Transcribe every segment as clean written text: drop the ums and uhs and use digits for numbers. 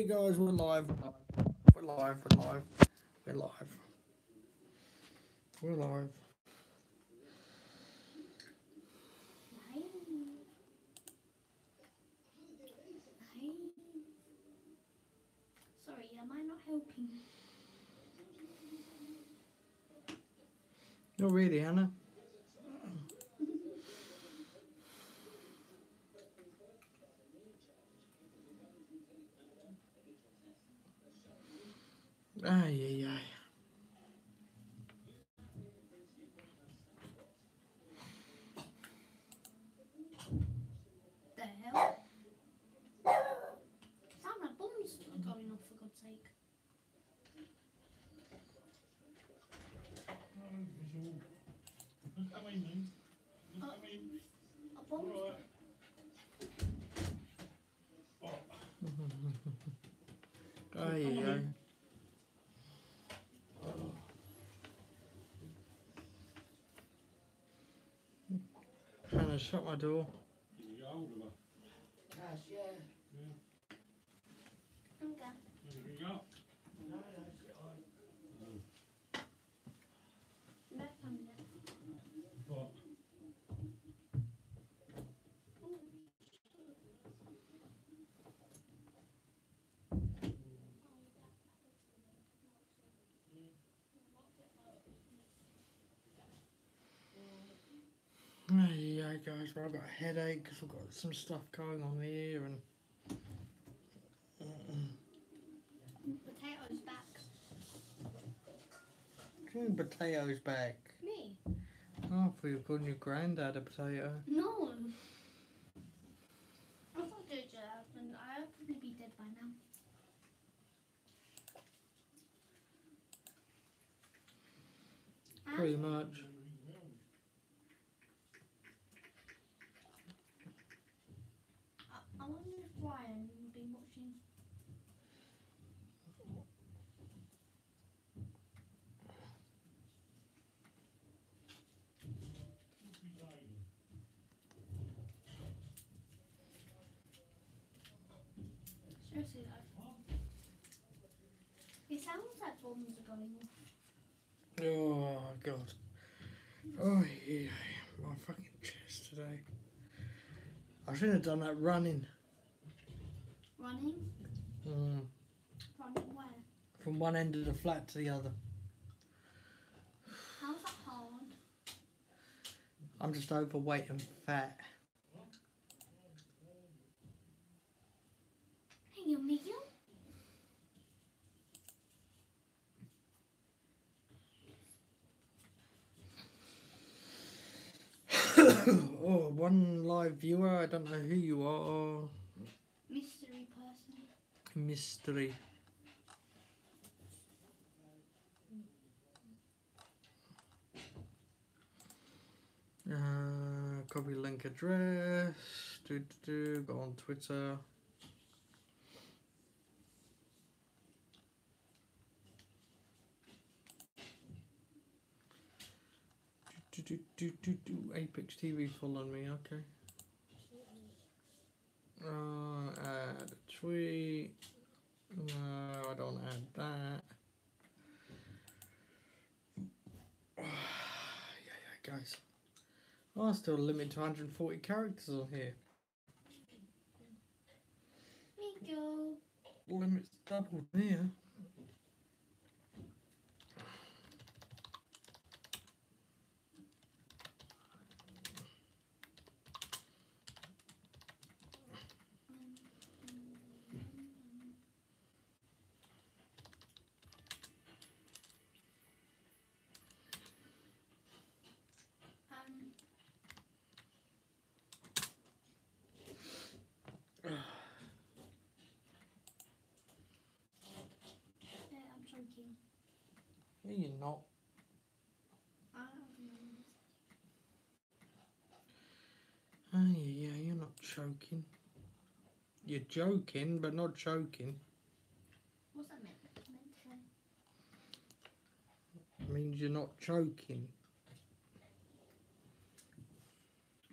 guys, we're live. We're live. We're live. We're live. We're live. Sorry, am I not helping? Not really, Hannah. Ay, ay, ay. The hell? Sound like bombs are going off, for God's sake. A bomb? Ay, ay, ay. Hannah, shut my door. Okay. Back on there. Ay, ay, guys. Well, I've got a headache because I've got some stuff going on here and. Potatoes back. Potatoes back. Me? Oh, I thought you were calling your granddad a potato. No. I thought it just happened. I'd probably be dead by now. Pretty much. I wonder if Ryan will be watching. Seriously though. It sounds like bombs are going off. Oh, God. Oh, yeah. My fucking chest today. I should have done that running. Running? Mm. Running where? From one end of the flat to the other. How's that hard? I'm just overweight and fat. Hey, you Miguel? Oh, one live viewer. I don't know who you are. Mystery person. Mystery. Copy link address. Go on Twitter. Apex TV following me, okay. Add a tweet. No, I don't add that. Yeah, guys. Oh, still limited to 140 characters on here. Miguel. Limit's doubled here. Yeah, I'm choking. No, you're not. Oh, yeah, you're not choking. You're joking, but not choking. What's that meant to say? It means you're not choking.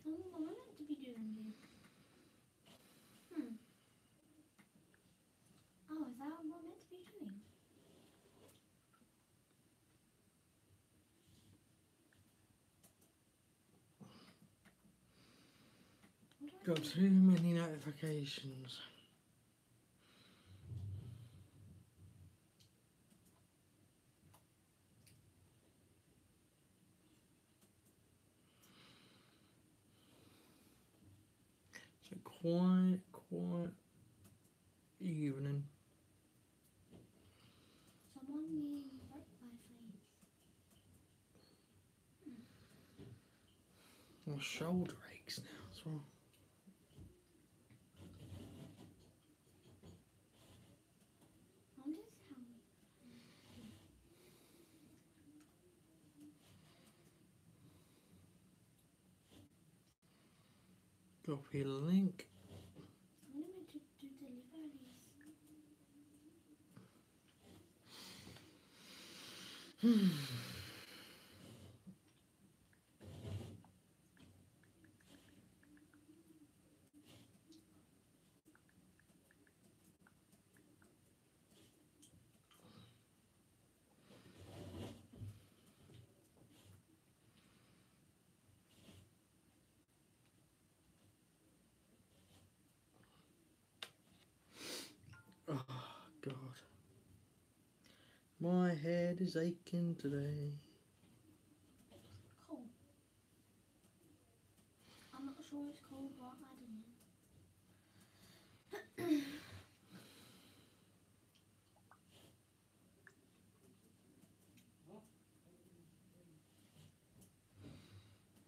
Oh, what am I meant to be doing here? Oh, Got too many notifications. It's a quiet evening. Someone nearly broke my face. My shoulder aches now as well. I wonder how. Copy the link. I'm going to do deliveries. Oh, God. My head is aching today. Cold. I'm not sure it's cold, but I don't know.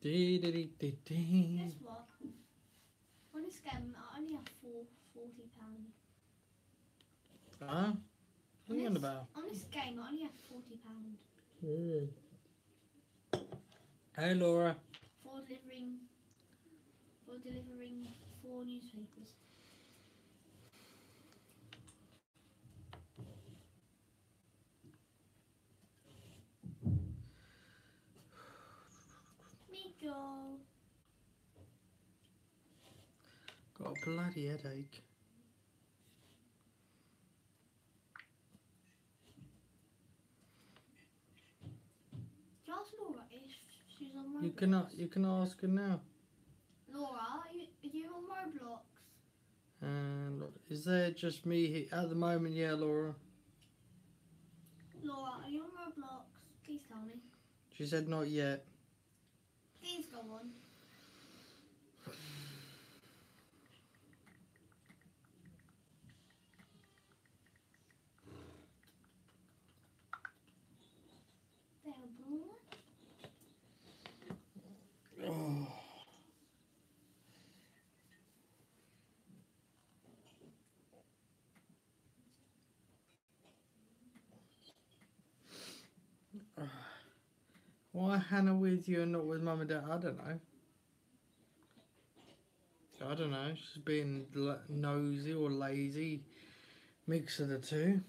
Guess what? On this game, I only have £40. Huh? What are you on about? On this game, I only have £40 Hey, Laura. for delivering 4 newspapers. Me go. Got a bloody headache. Can I ask Laura if she's on Roblox? You can ask her now. Laura, are you on Roblox? And is there just me at the moment? Yeah, Laura. Laura, are you on Roblox? Please tell me. She said not yet. Please go on. There, Laura. Oh. Why Hannah with you and not with Mum and Dad? I don't know. I don't know. She's being nosy or lazy. Mix of the two.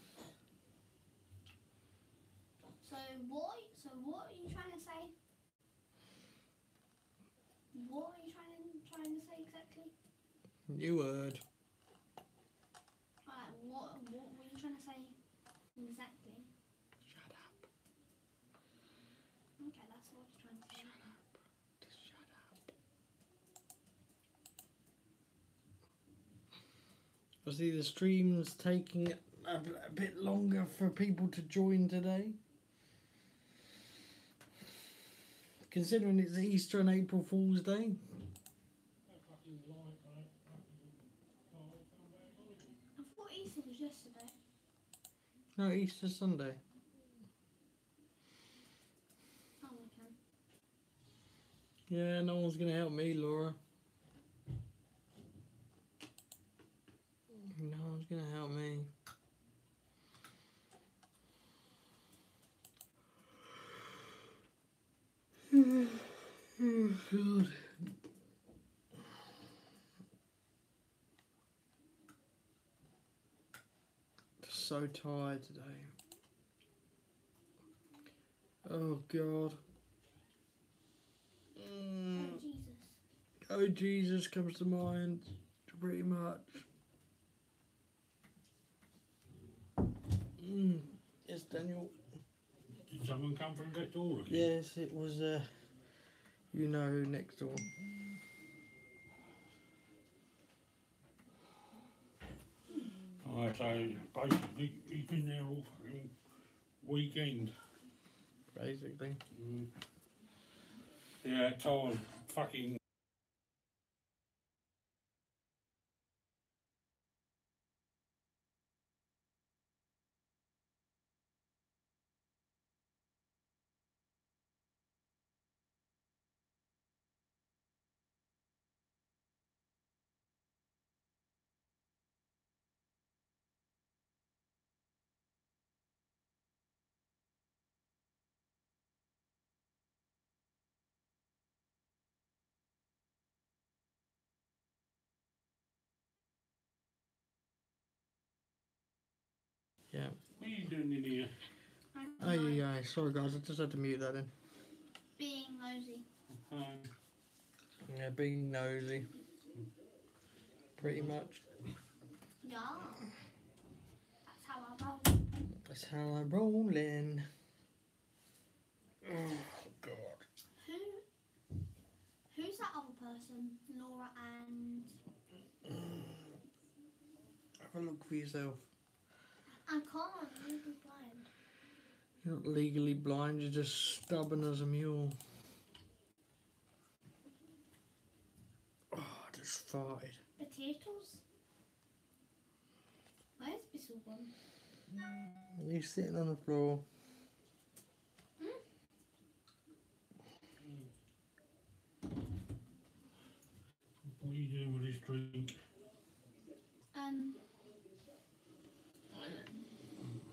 So what are you trying to say? What are you trying to say exactly? You heard. What were you trying to say exactly? Shut up. Okay, that's what you're trying to say. Shut up. Just shut up. I see the stream's taking a bit longer for people to join today. Considering it's Easter and April Fool's Day. I thought Easter was yesterday. No, Easter Sunday. Oh, okay. Yeah, no one's going to help me, Laura. No one's going to help me. Oh, God. So tired today. Oh, God. Oh, Jesus. Oh, Jesus comes to mind, pretty much. Yes, Daniel. Did someone come from next door again? Yes, it was, you know who next door. I say, basically, he's been there all fucking weekend. Basically. Yeah, told fucking. Yeah. What are you doing in here? Oh, yeah. Sorry, guys. I just had to mute that in. Being nosy. Yeah, being nosy. Pretty much. Yeah. That's how I roll. That's how I'm rolling. Oh, God. Who's that other person? Laura and... Have a look for yourself. I can't. I'm legally blind. You're not legally blind. You're just stubborn as a mule. Oh, I just farted. Potatoes? Where's Bissell gone? He's sitting on the floor. What are you doing with this drink?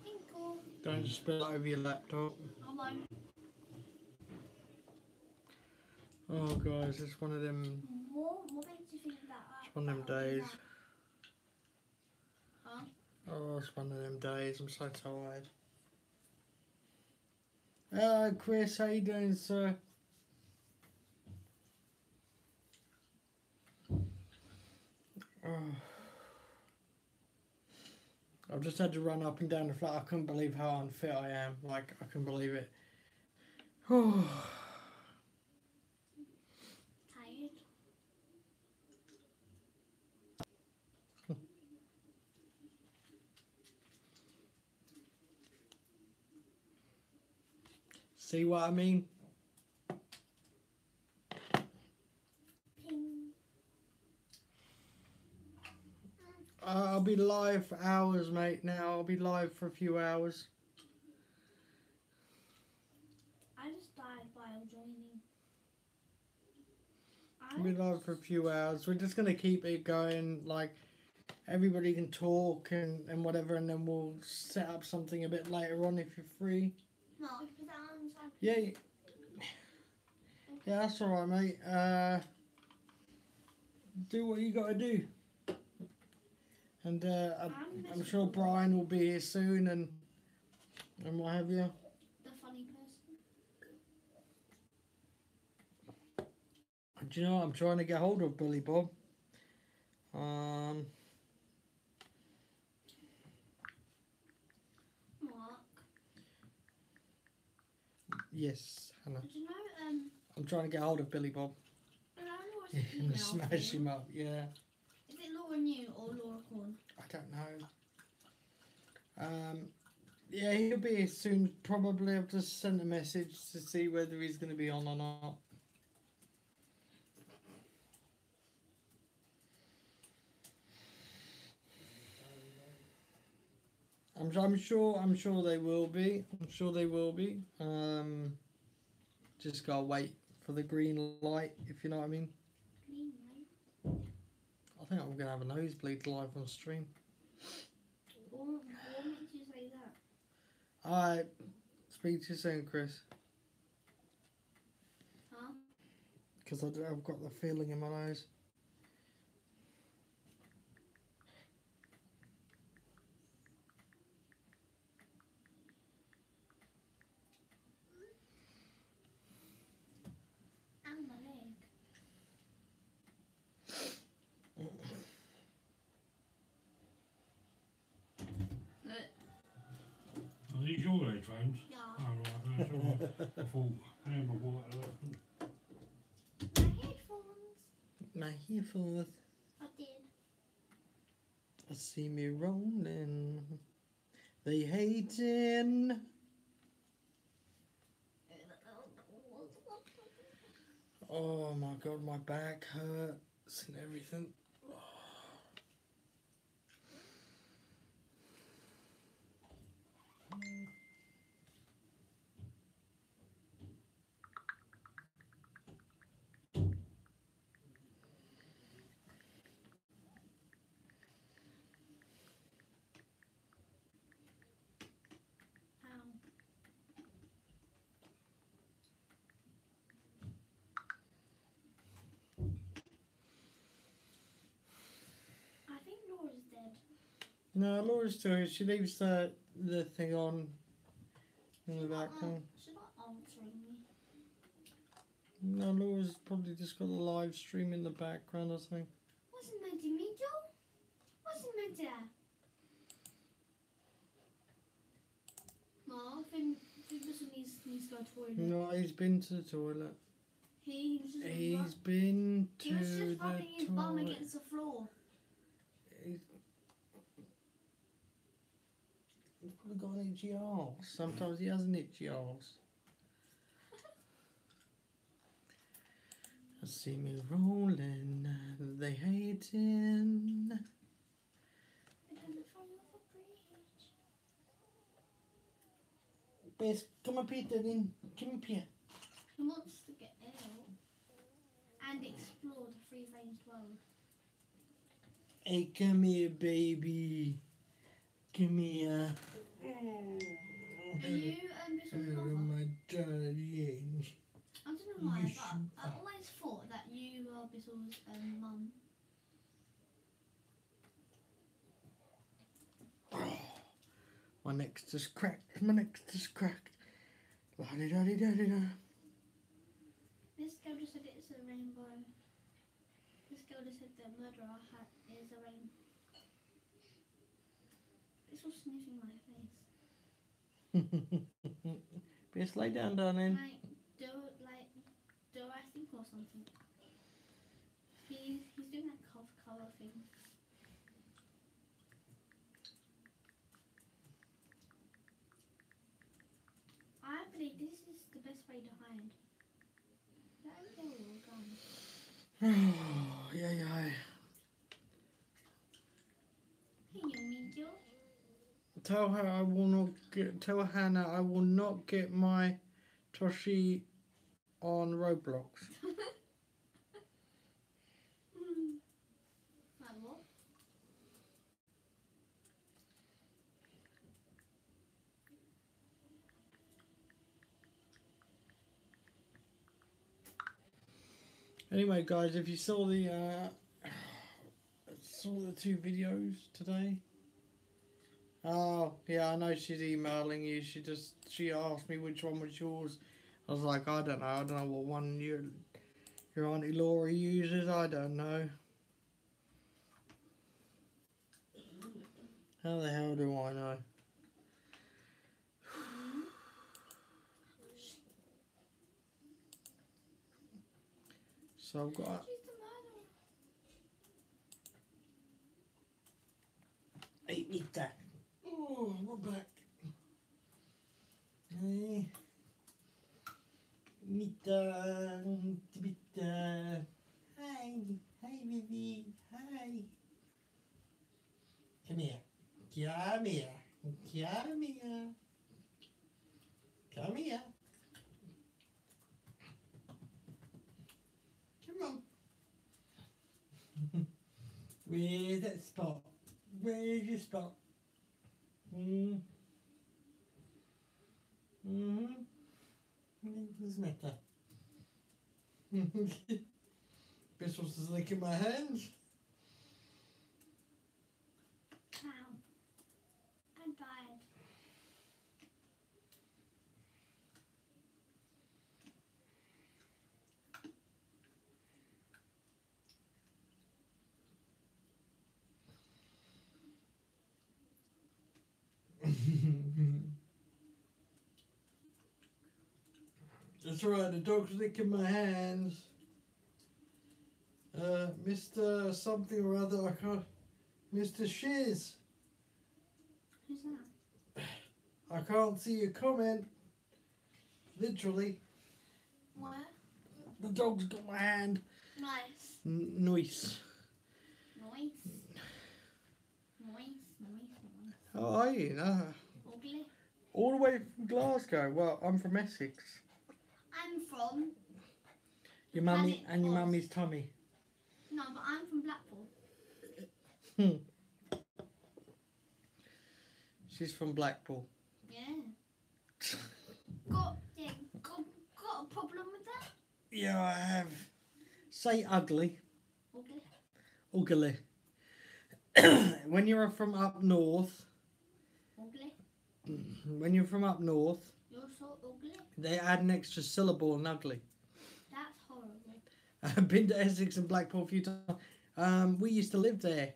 Tinkle. Don't spill it over your laptop. I won't. Oh, guys, it's one of them. What makes you think that? It's one of them days. Huh? Oh, it's one of them days. I'm so tired. Hello, Chris. How you doing, sir? Oh. I've just had to run up and down the flat. I couldn't believe how unfit I am. Like, I couldn't believe it. Oh. Tired. See what I mean? Ping. I'll be live for hours, mate, now. I'll be live for a few hours. I just died while joining. I'll be live for a few hours. We're just going to keep it going. Like, everybody can talk and whatever, and then we'll set up something a bit later on if you're free. No, put that on the side. Yeah. Yeah, that's alright, mate. Do what you got to do. And I'm sure Brian will be here soon and what have you. The funny person. Do you know what? I'm trying to get hold of Billy Bob. Mark. Yes, Hannah. Do you know, I'm trying to get hold of Billy Bob. Laura's And email smash thing? him up, yeah. Is it Laura New or Laura Corn? I don't know. Yeah, he'll be here soon. Probably I've just sent a message to see whether he's going to be on or not. I'm sure they will be. I'm sure they will be. Just gotta wait for the green light, if you know what I mean. Green light. I think I'm gonna have a nosebleed live on stream. What makes you say that? Alright, speak to you soon, Chris. Huh? Because I've got the feeling in my nose. And my leg. Are these your headphones? Yeah. Oh, right, that's all right. I thought, Amber bought it. My headphones. My headphones. I did. see me rolling. They hating. Oh my god, my back hurts and everything. I think Laura's dead. No, Laura's still here. She leaves the thing on in the background. She's not answering me. No, Laura's probably just got a live stream in the background or something. What's the matter, Mitchell? What's the matter? Ma, Finn needs to go to the toilet. No, he's been to the toilet. He was just He's been to he was just the rubbing his bum toilet. against the floor. He's probably got an itchy arse. Sometimes he has an itchy arse. I see me rolling, they hating. They're gonna throw you off a bridge. Bess, come up here, darling. Come up here. He wants to get out and explore the free-range world. Hey, come here, baby. Come here. Are you Bissell's Oh, mother? my darling. I don't know why, You but I always thought that you were Bissell's mum. My neck's just cracked. My neck's just cracked. La-di-da-di-da-di-da. This girl just said it's a rainbow. This girl just said the murderer hat is a rain. It's all sniffing my face. Bess, lay down, darling. Do I think or something? He's doing that cover thing. I believe this is the best way to hide. Let them go all gone. Yeah, yeah. Hey, you mean Tell her I will not get. Tell Hannah I will not get my Toshi on Roblox. Like what? Anyway, guys, if you saw the two videos today. Oh yeah, I know she's emailing you. She asked me which one was yours. I was like, I don't know. I don't know what one your Auntie Laura uses. I don't know. How the hell do I know? So I've got. She's the murderer. Hey, Nita. Oh, we're back. Hey. Nita. Nita. Hi. Hi, baby. Hi. Come here. Come here. Come here. Come here. Come on. Where's that spot? Where's your spot? What's the matter? Bissell's is licking my hands. Ow. I'm tired. That's right, the dog's licking my hands. Mr. Something or other, I can't. Mr. Shiz, Who's that? I can't see your comment. Literally, Where? the dog's got my hand. Nice. Nice. Noise. Noise. Noise. How are you? Ugly. All the way from Glasgow. Well, I'm from Essex. I'm from. Your mummy Planet and your Oz. mummy's tummy. No, but I'm from Blackpool. She's from Blackpool. Yeah. Got a problem with that? Yeah, I have. Say ugly. Ugly. Ugly. When you're from up north, Ugly. when you're from up north, You're so ugly. they add an extra syllable in ugly. That's horrible. I've been to Essex and Blackpool a few times. We used to live there.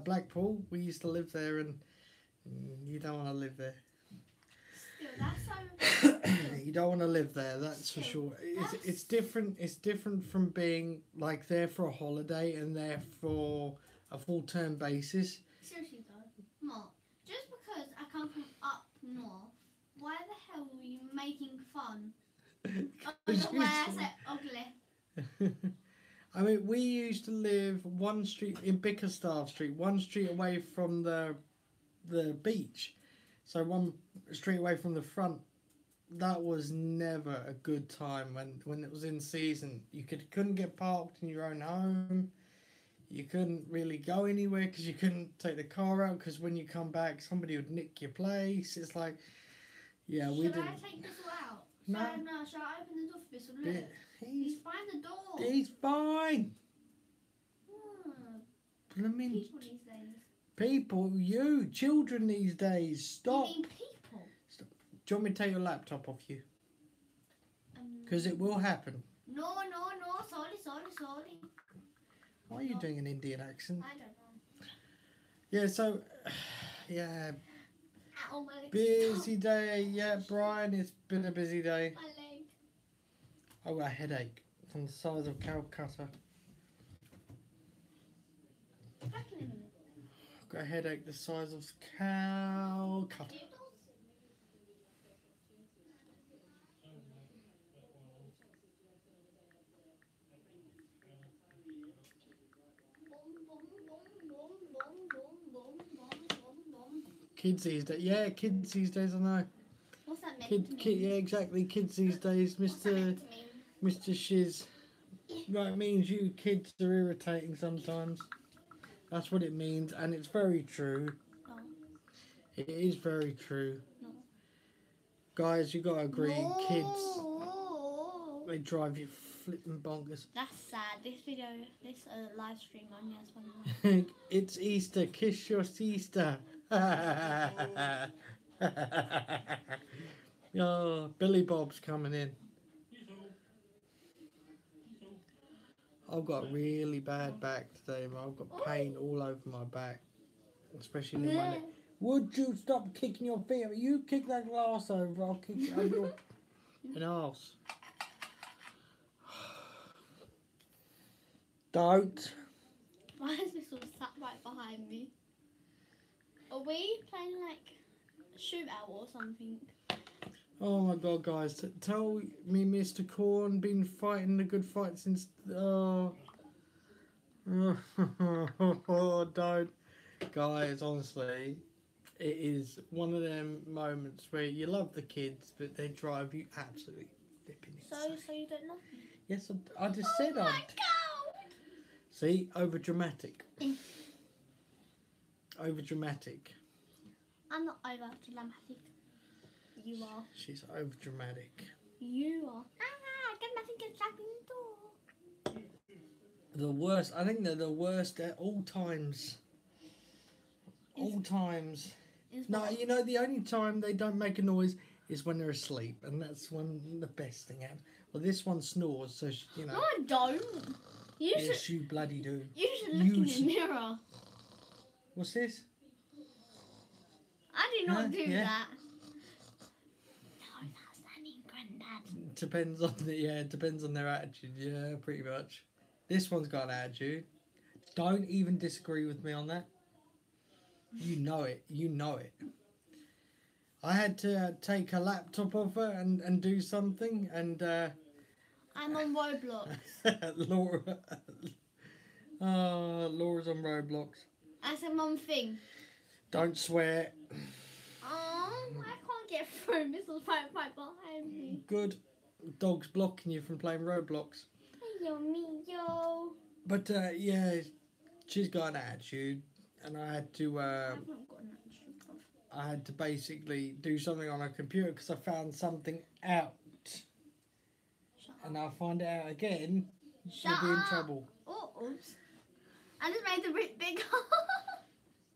Blackpool, we used to live there, and you don't want to live there. Still, that's so. You don't want to live there, that's for sure. It's different. It's different from being like there for a holiday and there for a full-term basis. Seriously though, Mark, just because I come from up north, why the hell were you making fun of the way I said ugly? I mean, we used to live one street in Bickerstaffe Street, one street away from the beach, so one street away from the front. That was never a good time when it was in season. You couldn't get parked in your own home. You couldn't really go anywhere because you couldn't take the car out because when you come back, somebody would nick your place. It's like, yeah, we Should didn't. I take this out? No. Should I open the door for this? Look, Yeah, he's behind the door. he's fine. Hmm, I mean, people these days. people, children these days, stop. You mean people? Do you want me to take your laptop off you? Because it will happen. No, sorry. Why are you doing an Indian accent? I don't know. Yeah, so, yeah, Ow, my leg. busy day. Yeah, Brian, it's been a busy day. My leg. I've got a headache from the size of Calcutta. Back in a minute. I've got a headache the size of Calcutta. Kids these days, yeah, kids these days, I know. What's that meant to Kid, mean? yeah, exactly. Kids these days, What's that Mr. meant to mean? Mr. Shiz. Right, it means you kids are irritating sometimes. That's what it means, and it's very true. No. It is very true. No. Guys, you gotta agree, kids, No. they drive you flipping bonkers. That's sad. This live stream only has 1 hour. It's Easter, kiss your sister. Oh, Billy Bob's coming in. I've got a really bad back today, man. I've got pain all over my back, especially in my neck. Would you stop kicking your feet? You kick that glass over, I'll kick it over your an arse. Don't. Why is this all sat right behind me? Are we playing like shootout or something? Oh my god, guys! Tell me, Mr. Corn, been fighting the good fight since. Oh, don't, guys. Honestly, it is one of them moments where you love the kids, but they drive you absolutely flipping insane. So you don't love me? Yes, I just said Oh my I. god! See, over dramatic. Over dramatic. I'm not over dramatic. You are. She's over dramatic. You are. Ah, get nothing gets stuck in the door. The worst. I think they're the worst at all times. All times. Is No, what? you know, the only time they don't make a noise is when they're asleep, and that's one the best thing ever. Well, this one snores, so you know. No, I don't. You Yes, should. you bloody do. You should look You in should- the mirror. What's this? I did not Huh? do Yeah. that. No, that's Danny Granddad. Depends on it depends on their attitude. Yeah, pretty much. This one's got an attitude. Don't even disagree with me on that. You know it. You know it. I had to take a laptop off her and do something, and I'm on Roblox. Laura, Laura's on Roblox. That's a mum thing. Don't swear. Oh, I can't get through. Missile's right behind me. Good. Dog's blocking you from playing Roblox. Yo, me, yo. But yeah, she's got an attitude, and I had to I've not got an attitude. I had to basically do something on her computer because I found something out, Shut and I'll find it out again. Shut You'll be in up. trouble. Oh, oops. I just made the bit bigger.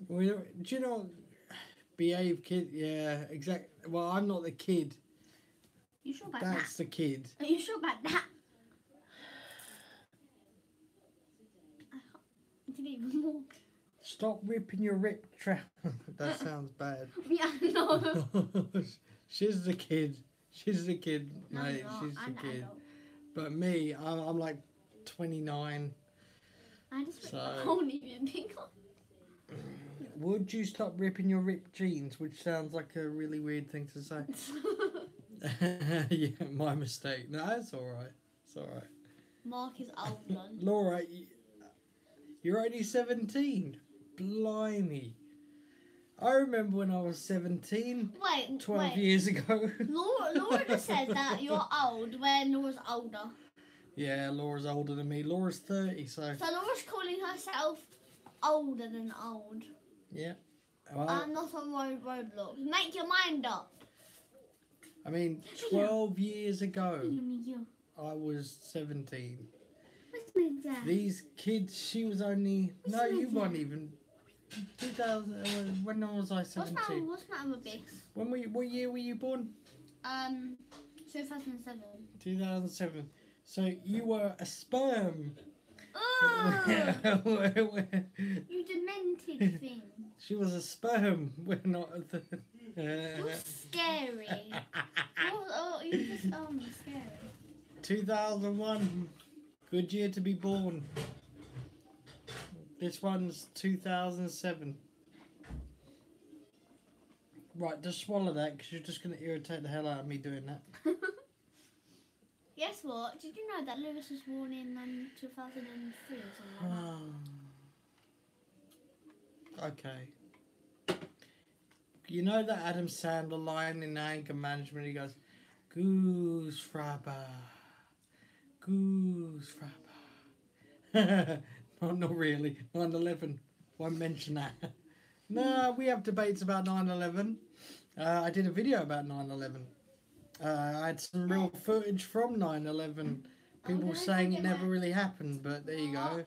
Well, do you know? Behave, kid. Yeah, exactly. Well, I'm not the kid. You sure about That's the kid. that? Are you sure about that? I didn't even walk. Stop ripping your rip trap. That sounds bad. Yeah, no. She's the kid. She's the kid, No, mate. I'm not. She's I'm the an kid. adult. But me, I'm like 29. I just made So- the whole even bigger. Would you stop ripping your ripped jeans? Which sounds like a really weird thing to say. Yeah, my mistake. No, it's all right. It's all right. Mark is old one. Laura, you're only 17. Blimey. I remember when I was 17, Wait, 12 wait. years ago. Laura just said that you're old when Laura's older. Yeah, Laura's older than me. Laura's 30, so So Laura's calling herself older than old. yeah. Well, I'm not on Roblox. Make your mind up. I mean, 12 years ago, You. I was 17. What's my dad? These kids, she was only, no, you weren't even, 2000, when was I 17? What's my other big? What year were you born? 2007. 2007. So you were a sperm. Oh, you demented thing. She was a sperm. We're not the. You're scary. You just scary. 2001. Good year to be born. This one's 2007. Right, just swallow that because you're just going to irritate the hell out of me doing that. Guess what? Did you know that Lewis was born in 2003 or something like that? Okay. You know that Adam Sandler line in Anger Management? He goes, Goose Frapper. Goose Frapper. Not really. 9/11. Won't mention that. No, we have debates about 9/11. I did a video about 9/11. I had some real footage from 9/11. People gonna saying go it get never my- really happened, but there you go.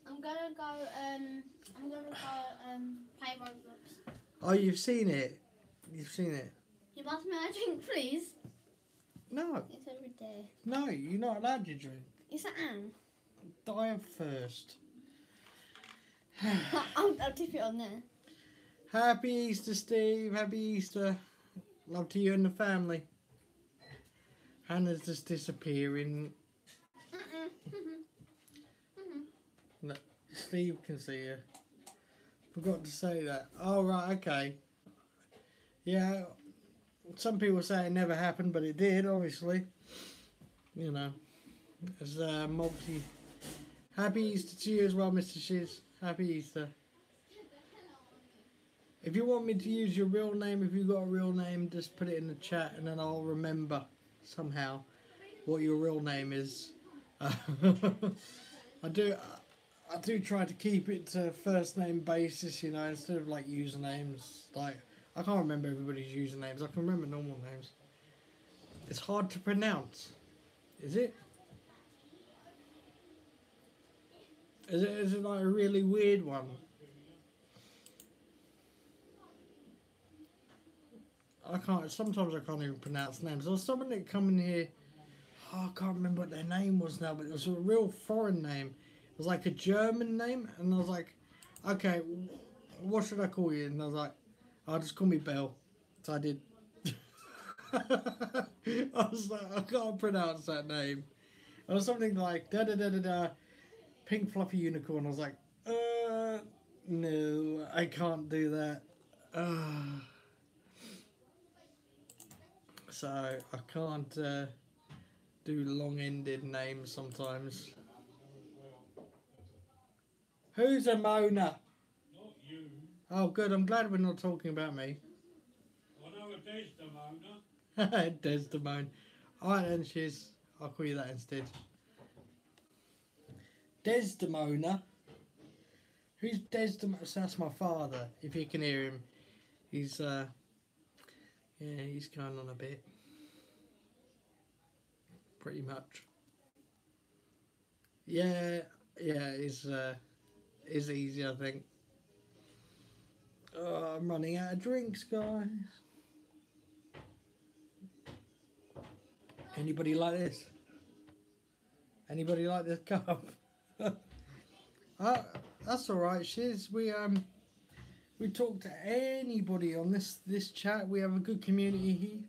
I'm gonna go play Roblox. Oh, you've seen it. You've seen it. You pass me a drink, please. No, It's over there. no, you're not allowed to drink. Is that Anne? Die first. I'll tip it on there. Happy Easter, Steve. Happy Easter. Love to you and the family. Hannah's just disappearing. Steve can see you. Forgot to say that. Oh, right, okay. Yeah, some people say it never happened, but it did, obviously. You know, it's multi. Happy Easter to you as well, Mr. Shiz. Happy Easter. If you want me to use your real name, if you've got a real name, just put it in the chat and then I'll remember somehow what your real name is. I do try to keep it to first name basis, you know, instead of like usernames. Like, I can't remember everybody's usernames. I can remember normal names. It's hard to pronounce. Is it? Is it like a really weird one? Sometimes I can't even pronounce names. There was someone that come in here, I can't remember what their name was now, but it was a real foreign name. It was like a German name, and I was like, okay, what should I call you? And I was like, just call me Belle. So I did. I was like, I can't pronounce that name. It was something like, da-da-da-da-da, pink fluffy unicorn. I was like, No, I can't do that. So I can't do long-ended names sometimes. Who's a moaner? Not you. Oh, good. I'm glad we're not talking about me. I know a Desdemona. Desdemona. Alright then, she's. I'll call you that instead. Desdemona? Who's Desdemona? So that's my father, if you can hear him. He's, yeah, he's going on a bit. Pretty much. Yeah, it's easy, I think. Oh, I'm running out of drinks, guys. Anybody like this? Anybody like this cup? That's all right. We talk to anybody on this chat. We have a good community here.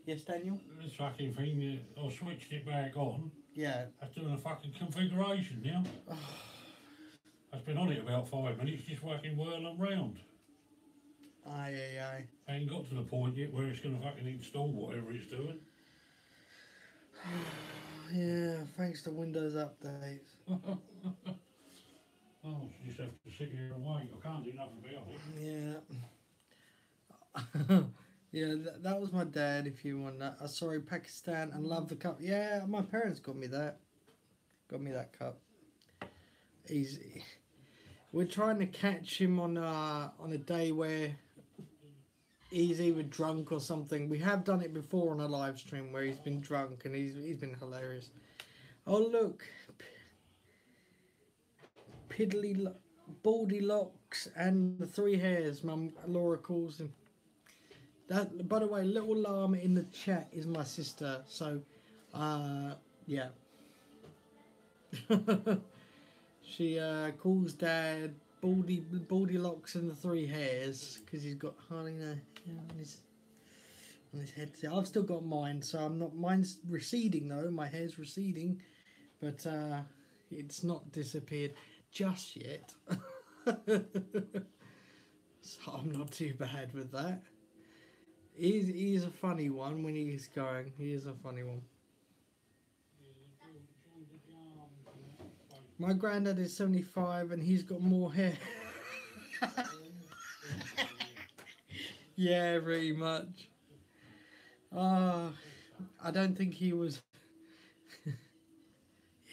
Yes, Daniel. This fucking thing, I switched it back on. Yeah. That's doing a fucking configuration now. I've been on it about 5 minutes, just fucking whirling round. Aye. I ain't got to the point yet where it's going to fucking install whatever it's doing. Yeah, thanks to Windows updates. Oh, you just have to sit here and wait. I can't do nothing about it. Yeah. Yeah, that was my dad, if you want that. Sorry, Pakistan, and love the cup. Yeah, my parents got me that. Got me that cup. Easy. We're trying to catch him on a day where he's either drunk or something. We have done it before on a live stream where he's been drunk and he's been hilarious. Oh look, Baldy Locks and the three hairs. Mum Laura calls him. That, by the way, little llama in the chat is my sister. So, yeah. She calls Dad Baldy Locks and the three hairs because he's got hardly no hair on his head. I've still got mine, so I'm not. Mine's receding though. My hair's receding, but it's not disappeared just yet. So I'm not too bad with that. He's a funny one when he's going. He is a funny one. My granddad is 75 and he's got more hair. Yeah, very much. I don't think he was.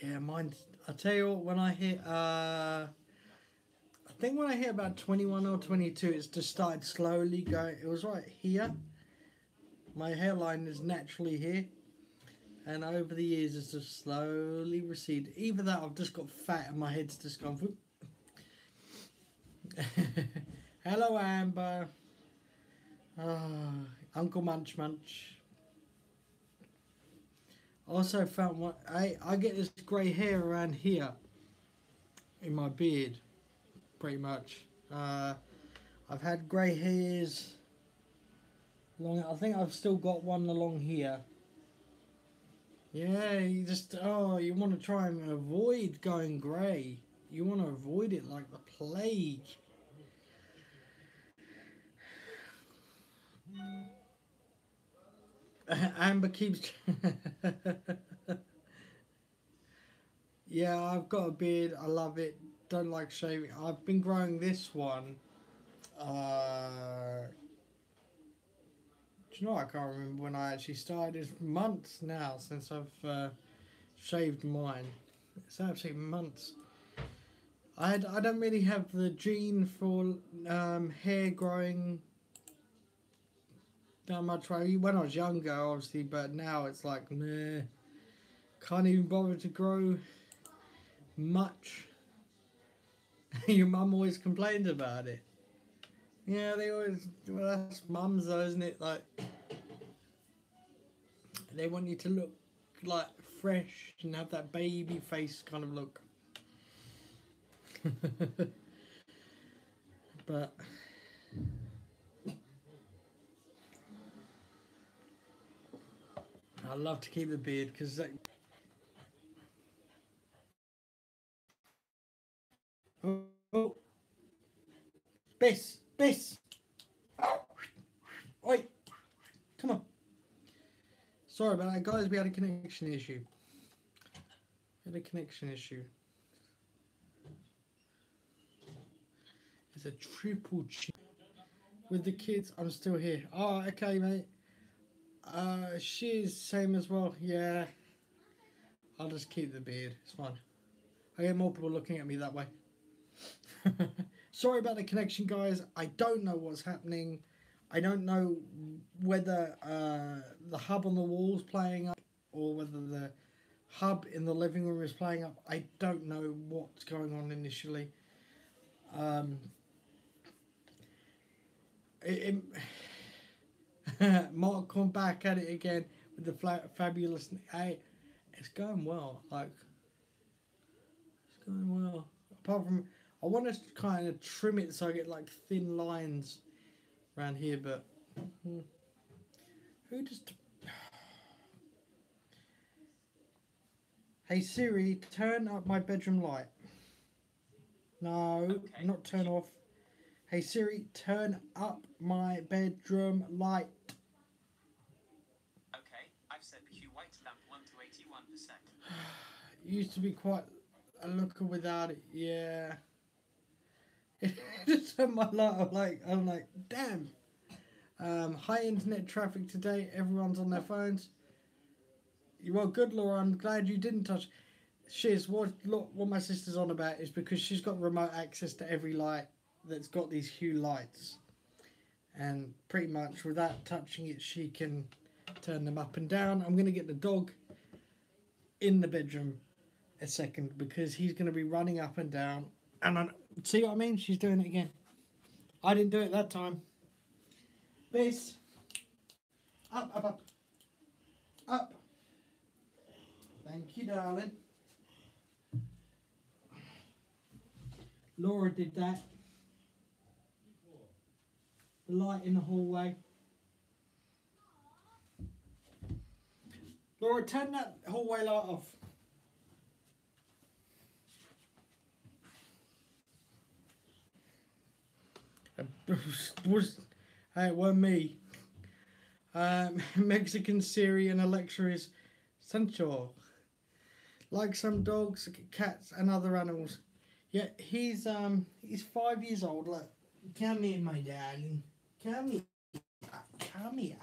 Yeah, mine. I tell you what, when I hit, I think when I hit about 21 or 22, it's just started slowly going. It was right here. My hairline is naturally here. And over the years, it's just slowly receded. Either that, I've just got fat and my head's just gone. Whoop. Hello, Amber. Uncle Munch Munch. Also found one. I get this grey hair around here in my beard, pretty much. I've had grey hairs long. I think I've still got one along here. Yeah, you want to try and avoid going grey. You want to avoid it like the plague. Amber keeps... Yeah, I've got a beard. I love it. Don't like shaving. I've been growing this one. Do you know, I can't remember when I actually started. It's months now since I've shaved mine. It's absolutely months. I don't really have the gene for hair growing that much. When I was younger, obviously, but now it's like, meh. Can't even bother to grow much. Your mum always complains about it. Yeah, they always. Well, that's mums, though, isn't it? Like, they want you to look like fresh and have that baby face kind of look. But I love to keep the beard because that. Oh, Bess, Bess. Oi, come on. Sorry about that, guys. We had a connection issue. It's a triple check. With the kids, I'm still here. Oh, okay, mate. She's same as well. Yeah. I'll just keep the beard. It's fine. I get more people looking at me that way. Sorry about the connection, guys. I don't know what's happening. I don't know whether the hub on the wall is playing up or whether the hub in the living room is playing up. I don't know what's going on initially. Mark come back at it again with the fabulous. Hey, it's going well. Like, it's going well. Apart from, I want to kind of trim it so I get like thin lines around here, but who just? Hey Siri, turn up my bedroom light. No, Okay. not turn off. Hey Siri, turn up my bedroom light. Okay, I've set the hue white lamp 1 to 81%. Used to be quite a looker without it, yeah. Just turned my light off, I'm like, damn. High internet traffic today, everyone's on their phones. You are good, Laura, I'm glad you didn't touch. What my sister's on about is because she's got remote access to every light that's got these hue lights. And pretty much without touching it, she can turn them up and down. I'm going to get the dog in the bedroom a second because he's going to be running up and down. And see what I mean? She's doing it again. I didn't do it that time. Bess. Up, up, up. Up. Thank you, darling. Laura did that. The light in the hallway. Laura, turn that hallway light off. Hey, it weren't me. Mexican Syrian Alexa is Sancho. Like some dogs, cats, and other animals. Yeah, he's 5 years old. Look, come here, my darling. Come here. Come here.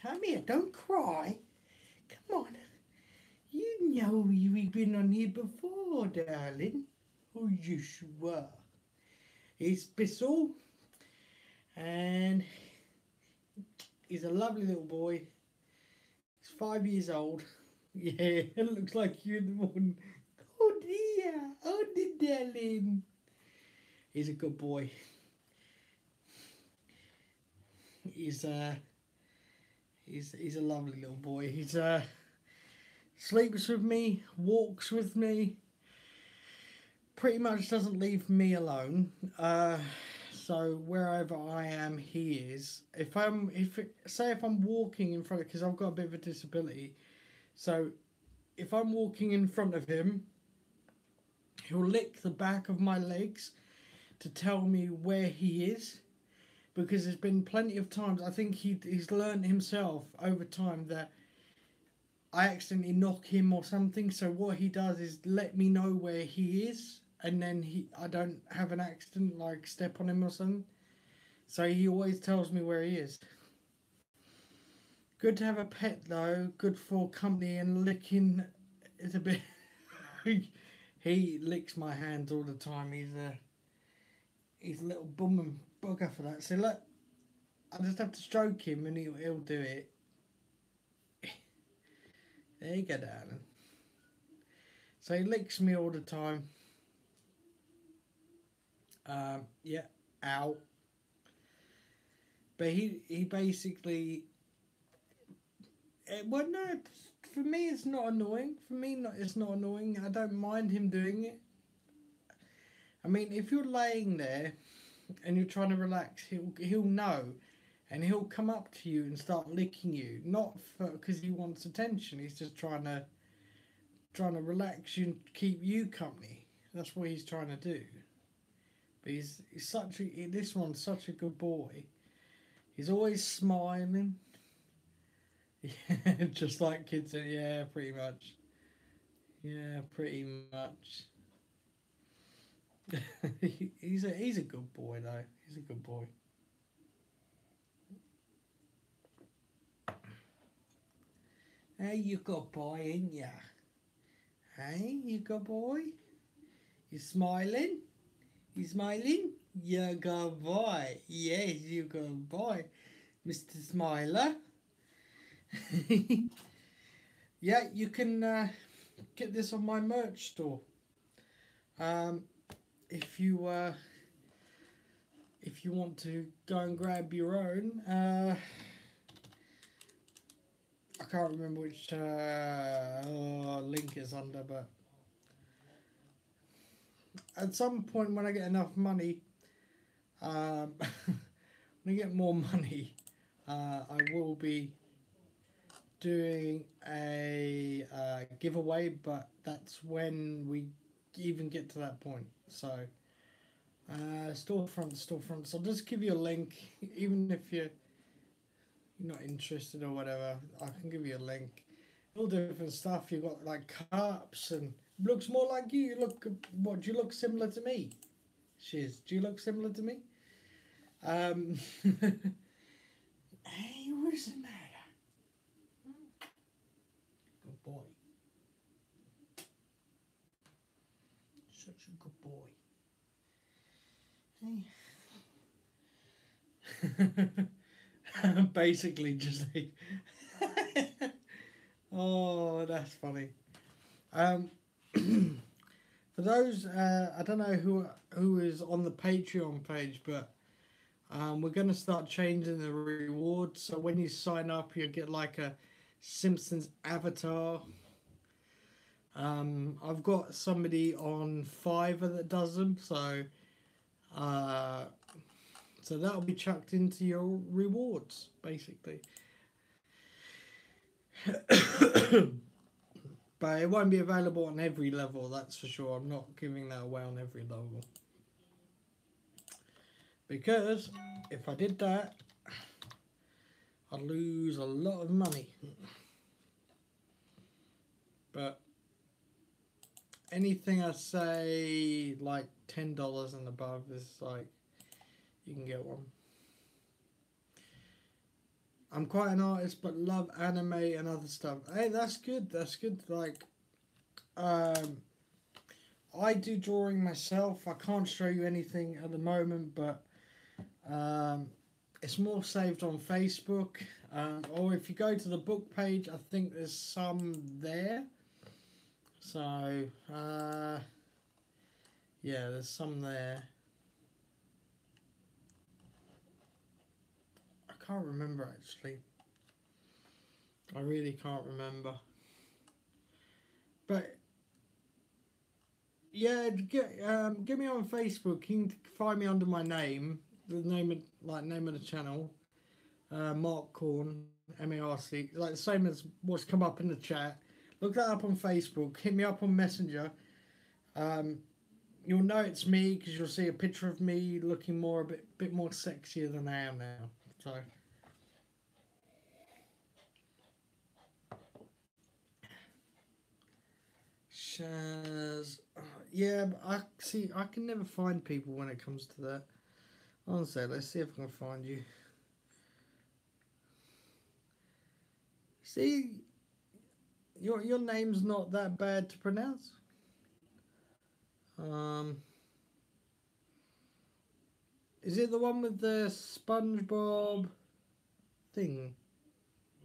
Come here. Don't cry. Come on. You know you've been on here before, darling. Oh, yes, you were. It's Bissell. And he's a lovely little boy. He's 5 years old. Yeah, it looks like you in the morning. Oh dear, darling. He's a good boy. He's a lovely little boy. He's sleeps with me, walks with me. Pretty much doesn't leave me alone. So wherever I am, he is. If I'm walking in front of, because I've got a bit of a disability, so if I'm walking in front of him, he'll lick the back of my legs to tell me where he is, because there's been plenty of times, I think he's learned himself over time that I accidentally knock him or something, so what he does is let me know where he is, and then I don't have an accident, like step on him or something. So he always tells me where he is. Good to have a pet though, good for company, and licking is a bit... He licks my hands all the time. He's a little bum and bugger for that. So look, I just have to stroke him and he'll do it. There you go, darling. So he licks me all the time. Yeah, ow. But he basically... Well, no, for me it's not annoying. It's not annoying. I don't mind him doing it. I mean, if you're laying there and you're trying to relax, he'll know, and he'll come up to you and start licking you. Not because he wants attention. He's just trying to relax you and keep you company. That's what he's trying to do. But he's such a this one's such a good boy. He's always smiling. Yeah, just like kids. Yeah, pretty much. Yeah, pretty much. He's a good boy though. He's a good boy. Hey, you good boy, ain't ya? Hey, you good boy? You smiling? You smiling? You good boy. Yes, you good boy, Mr. Smiler. Yeah, you can get this on my merch store. If you want to go and grab your own, I can't remember which link is under, but at some point when I get enough money, when I get more money, I will be doing a giveaway, but that's when we even get to that point. So storefronts. I'll just give you a link, even if you're not interested or whatever. I can give you a link. All different stuff. You've got like cups and looks more like you. What? Do you look similar to me? Shiz, do you look similar to me? Hey, what's the matter? Good boy. Such a good boy. Hey. Basically just like oh, that's funny. For those I don't know who is on the Patreon page, but we're going to start changing the rewards. So when you sign up, you'll get like a Simpsons avatar. I've got somebody on Fiverr that does them, so that'll be chucked into your rewards, basically. But it won't be available on every level, that's for sure. I'm not giving that away on every level. Because if I did that, I'd lose a lot of money. But anything I say like $10 and above is like, you can get one. I'm quite an artist, but love anime and other stuff. Hey, that's good. That's good. Like, I do drawing myself. I can't show you anything at the moment, but it's more saved on Facebook. Or if you go to the book page, I think there's some there. So, yeah, there's some there. I can't remember actually. I really can't remember. But yeah, get me on Facebook. You can find me under my name, the name of the channel, Mark Corn, Marc, like the same as what's come up in the chat. Look that up on Facebook. Hit me up on Messenger. You'll know it's me because you'll see a picture of me looking a bit more sexier than I am now. So. Shaz. Yeah, but I can never find people when it comes to that. Honestly, let's see if I can find you. See, your name's not that bad to pronounce. Is it the one with the SpongeBob thing?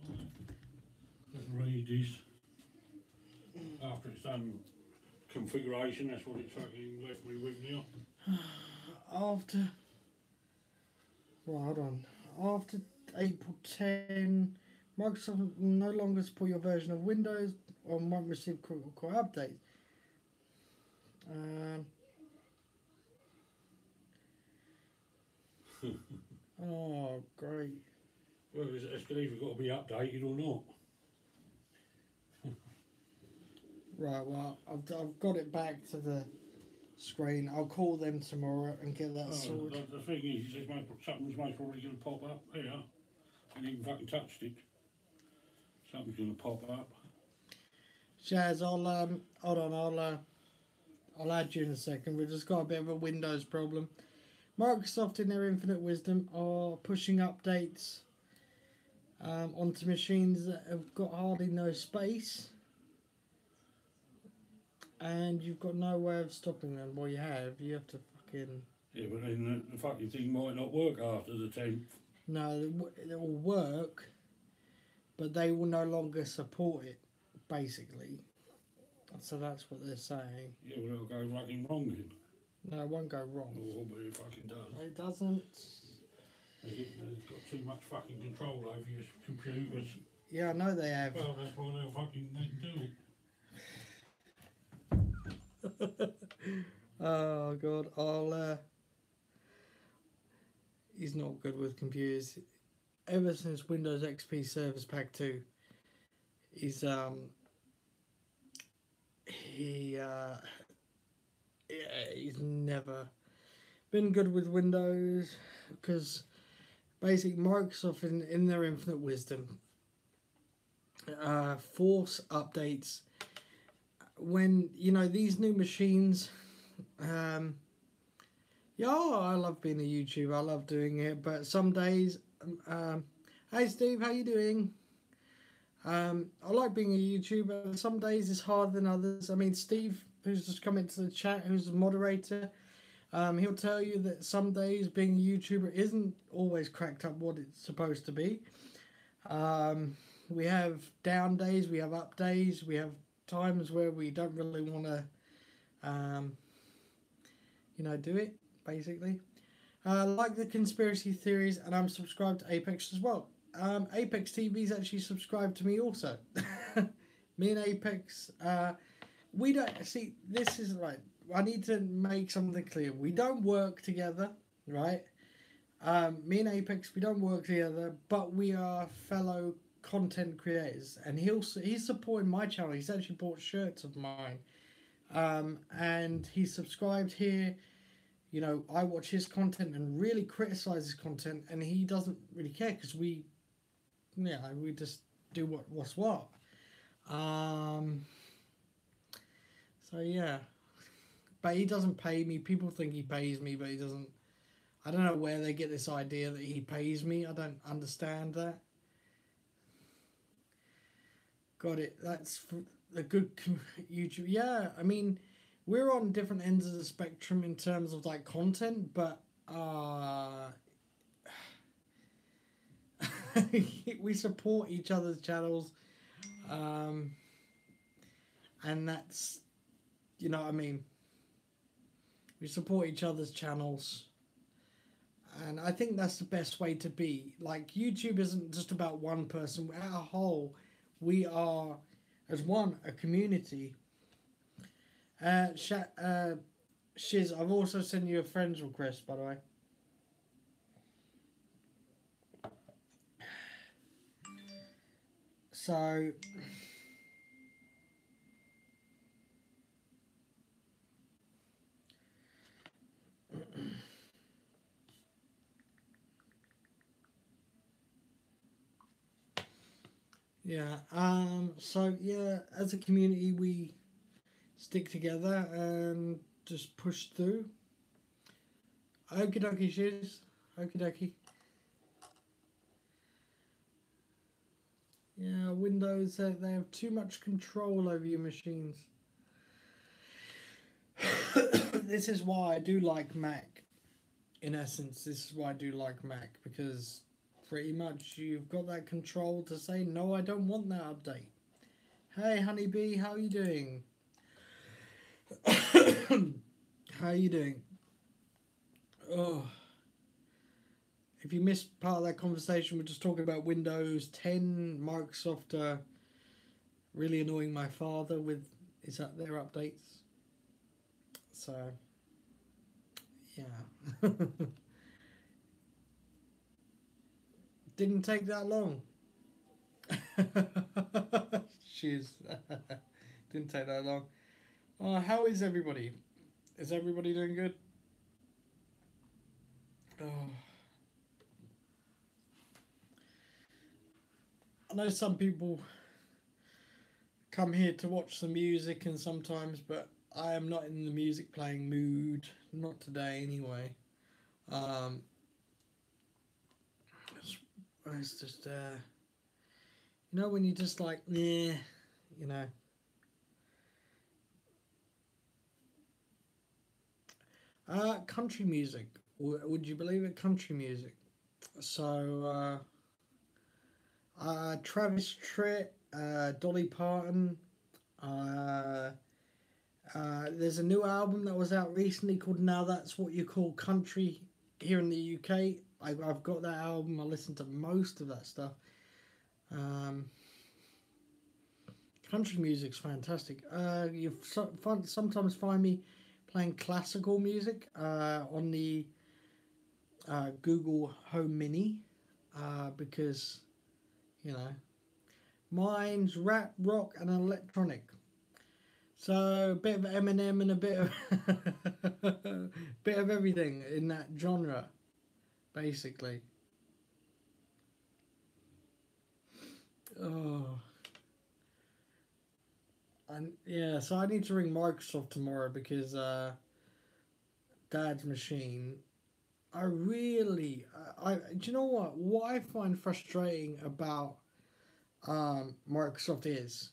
Let's read this. After it's done configuration, that's what it's fucking left me with now. After. Well, hold on. After April 10, Microsoft will no longer support your version of Windows or won't receive core updates. Oh, great. Well, it's either got to be updated or not. Right, well, I've got it back to the screen. I'll call them tomorrow and get that Oh, sorted. the thing is, something's most probably going to pop up here. And you can fucking touched it. Something's going to pop up. Shaz, hold on, I'll add you in a second. We've just got a bit of a Windows problem. Microsoft, in their infinite wisdom, are pushing updates onto machines that have got hardly no space, and you've got no way of stopping them. Well, you have to fucking... Yeah, but then the fucking thing might not work after the 10th. No, it will work, but they will no longer support it, basically. So that's what they're saying. Yeah, well, it'll go fucking wrong then. No, it won't go wrong. Oh, but it fucking does. It doesn't. They've got too much fucking control over your computers. Yeah, I know they have. Well, that's why they do it. Oh god, he's not good with computers. Ever since Windows XP Service Pack 2, he's he's never been good with Windows, because basically Microsoft, in their infinite wisdom, force updates when, you know, these new machines. Yeah, I love being a YouTuber. I love doing it, but some days, hey Steve, how you doing? I like being a YouTuber. Some days it's harder than others. I mean, Steve, who's just come into the chat, who's the moderator, he'll tell you that some days being a YouTuber isn't always cracked up what it's supposed to be. We have down days, we have up days, we have times where we don't really want to, you know, do it, basically. Like the conspiracy theories, and I'm subscribed to Apex as well. Apex TV's actually subscribed to me also. Me and Apex, we don't, see, this is right. I need to make something clear. We don't work together, right? Me and Apex, we don't work together, but we are fellow content creators, and he's supporting my channel. He's actually bought shirts of mine, and he's subscribed here. You know, I watch his content and really criticize his content, and he doesn't really care, because we just do what's what. So yeah, but he doesn't pay me. People think he pays me, but he doesn't. I don't know where they get this idea that he pays me. I don't understand that. Got it. That's a good YouTube. Yeah, I mean, we're on different ends of the spectrum in terms of like content, but we support each other's channels, and that's, you know what I mean. We support each other's channels, and I think that's the best way to be. Like, YouTube isn't just about one person. As a whole, we are, as one, a community. Shiz, I've also sent you a friend's request, by the way. So, yeah, so yeah, as a community, we stick together and just push through. Okie dokie, Shiz. Okie dokie. Yeah, Windows, they have too much control over your machines. This is why I do like Mac. In essence, this is why I do like Mac, because pretty much you've got that control to say, no, I don't want that update. Hey, Honeybee, how are you doing? How are you doing? Oh. If you missed part of that conversation, we're just talking about Windows 10. Microsoft really annoying my father with their updates. So, yeah. Didn't take that long. Didn't take that long. How is everybody? Is everybody doing good? Oh. I know some people come here to watch the music and sometimes, but I am not in the music playing mood. Not today, anyway. Um, it's just, you know, when you're just like, nah, you know. Country music. Would you believe it? Country music. So, Travis Tritt, Dolly Parton. There's a new album that was out recently called Now That's What You Call Country here in the UK. I've got that album. I listened to most of that stuff. Country music's fantastic. You sometimes find me playing classical music on the Google Home Mini because, you know, mine's rap, rock, and electronic. So a bit of Eminem and a bit of bit of everything in that genre, basically. Oh, and yeah. So I need to ring Microsoft tomorrow because Dad's machine. I really, do you know what? What I find frustrating about Microsoft is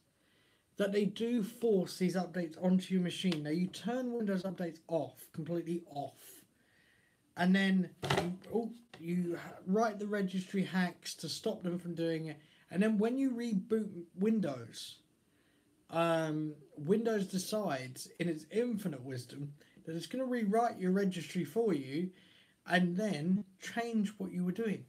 that they do force these updates onto your machine. Now you turn Windows updates off, completely off, and then you write the registry hacks to stop them from doing it. And then when you reboot Windows, Windows decides in its infinite wisdom that it's going to rewrite your registry for you and then change what you were doing.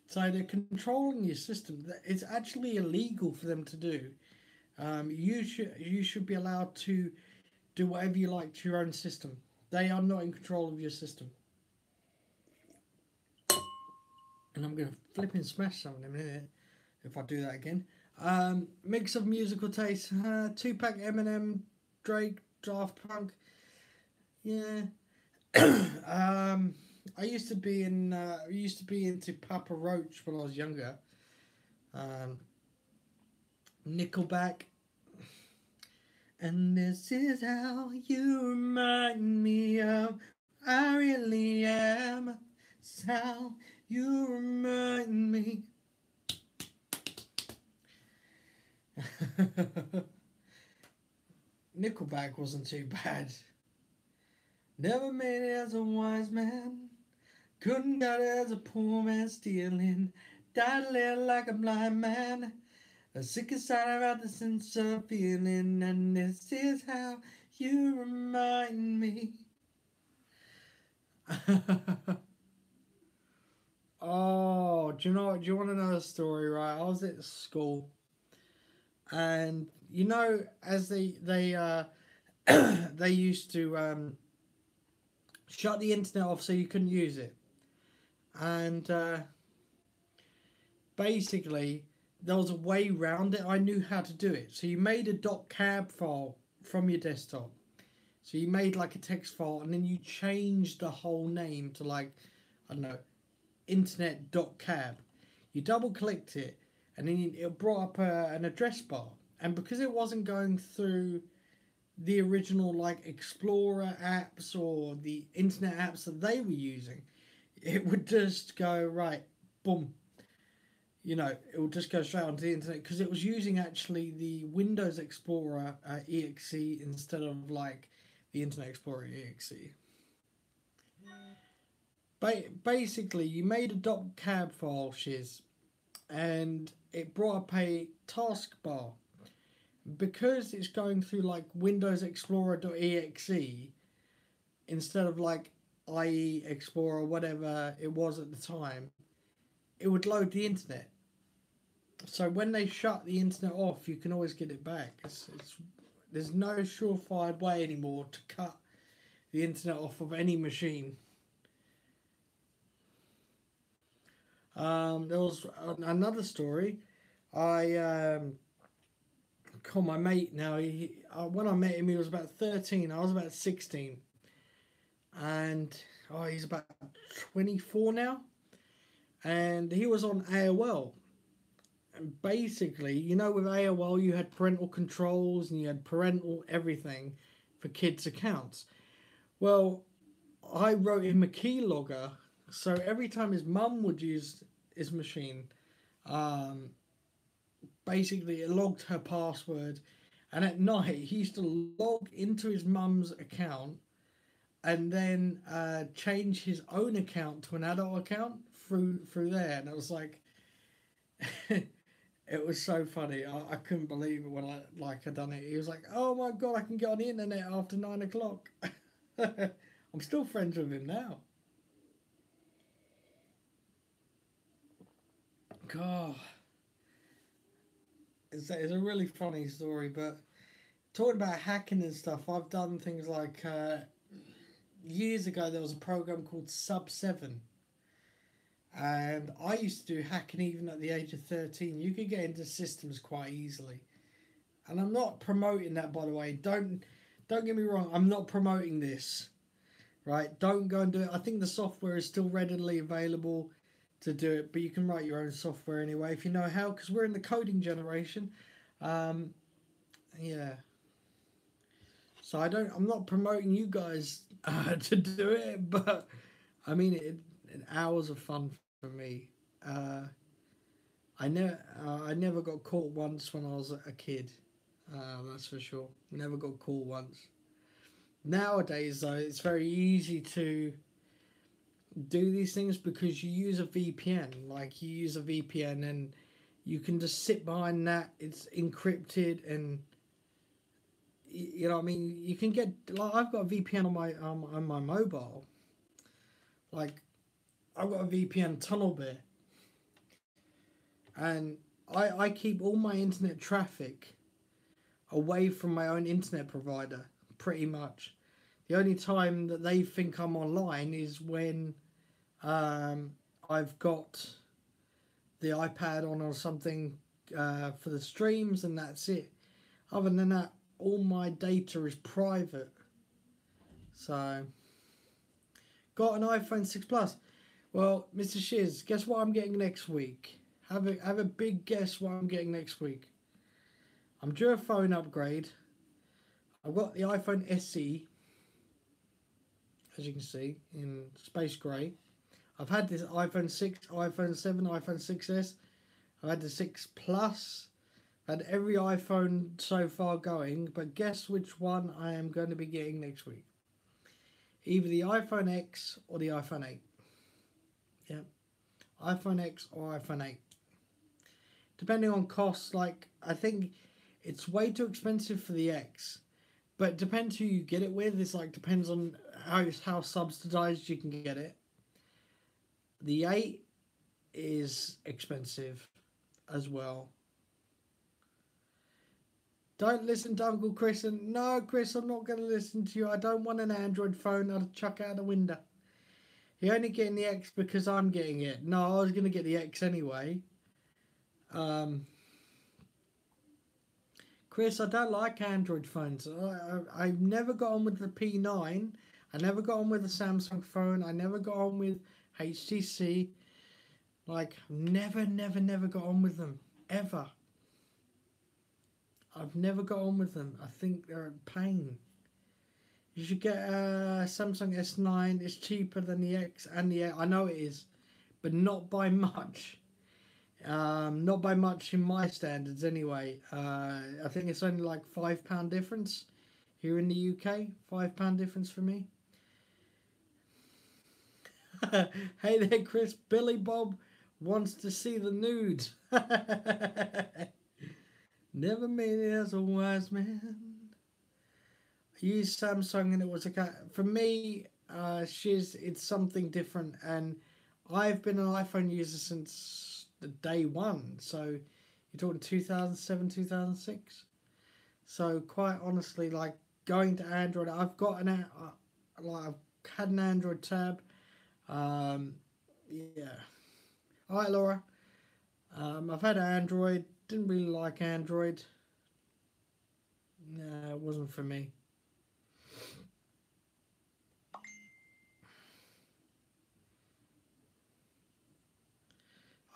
So they're controlling your system. It's actually illegal for them to do. You should be allowed to do whatever you like to your own system. They are not in control of your system. And I'm going to flip and smash something in a minute if I do that again. Mix of musical taste. Tupac, Eminem, Drake, Daft Punk. Yeah. I used to be into Papa Roach when I was younger. Nickelback. And this is how you remind me of I really am. It's how you remind me. Nickelback wasn't too bad. Never made it as a wise man. Couldn't got it as a poor man stealing. Died a little like a blind man. A sick aside about the sense of feeling. And this is how you remind me. Oh, do you want to know a story, right? I was at school. And you know, as they they used to shut the internet off so you couldn't use it. And basically, there was a way around it. I knew how to do it. So you made a .cab file from your desktop. So you made like a text file, and then you changed the whole name to like, I don't know, internet.cab. You double clicked it, and then it brought up an address bar. And because it wasn't going through the original like Explorer apps or the internet apps that they were using, it would just go right, boom. You know, it would just go straight onto the internet because it was using actually the Windows Explorer exe instead of like the Internet Explorer exe. Basically, you made a .cab file, shiz, and it brought up a taskbar. Because it's going through like Windows Explorer.exe instead of like IE Explorer, whatever it was at the time, it would load the internet. So when they shut the internet off, you can always get it back. There's no surefire way anymore to cut the internet off of any machine. There was another story. I call my mate now. When I met him, he was about 13. I was about 16, and he's about 24 now, and he was on AOL. And basically, you know, with AOL, you had parental controls and you had parental everything for kids' accounts. Well, I wrote him a keylogger, so every time his mum would use his machine, basically it logged her password, and at night he used to log into his mum's account and then change his own account to an adult account through there, and it was like it was so funny. I couldn't believe it when I done it. He was like, "Oh my god, I can get on the internet after 9 o'clock." I'm still friends with him now. God, it's a really funny story. But talking about hacking and stuff, I've done things like years ago there was a program called Sub7. And I used to do hacking even at the age of 13. You could get into systems quite easily. And I'm not promoting that, by the way. Don't get me wrong. I'm not promoting this. Right? Don't go and do it. I think the software is still readily available to do it. But you can write your own software anyway if you know how. Because we're in the coding generation. Yeah. So I'm not promoting you guys to do it. But I mean, hours of fun for me. I never got caught once when I was a kid. That's for sure. Never got caught once. Nowadays, though, it's very easy to do these things because you use a VPN. Like, you use a VPN and you can just sit behind that. It's encrypted, and you know what I mean. You can get, like, I've got a VPN on my mobile. Like, I've got a VPN TunnelBear, and I keep all my internet traffic away from my own internet provider, pretty much. The only time that they think I'm online is when I've got the iPad on or something for the streams, and that's it. Other than that, all my data is private. So, got an iPhone 6 Plus. Well, Mr. Shiz, guess what I'm getting next week? Have a big guess what I'm getting next week. I'm due a phone upgrade. I've got the iPhone SE, as you can see, in space grey. I've had this iPhone 6, iPhone 7, iPhone 6S. I've had the 6 Plus. I've had every iPhone so far going, but guess which one I am going to be getting next week? Either the iPhone X or the iPhone 8. Yeah, iPhone X or iPhone 8. Depending on costs, like, I think it's way too expensive for the X. But it depends who you get it with. It's like, depends on how subsidized you can get it. The 8 is expensive as well. Don't listen to Uncle Chris. And no, Chris, I'm not going to listen to you. I don't want an Android phone. I'll chuck it out the window. You're only getting the X because I'm getting it. No, I was going to get the X anyway. Chris, I don't like Android phones. I've never got on with the P9. I never got on with the Samsung phone. I never got on with HTC. Like, never got on with them. Ever. I've never got on with them. I think they're a pain. You should get a Samsung S9. It's cheaper than the X and the 8. I know it is, but not by much. Not by much in my standards anyway. I think it's only like £5 difference here in the UK. £5 difference for me. Hey there, Chris. Billy Bob wants to see the nudes. Never made it as a wise man. I used Samsung and it was for me, it's something different, and I've been an iPhone user since the day one. So you're talking 2007, 2006. So quite honestly, like, going to Android, I've got I've had an Android tab. Yeah. All right, Laura. I've had Android. Didn't really like Android. No, it wasn't for me.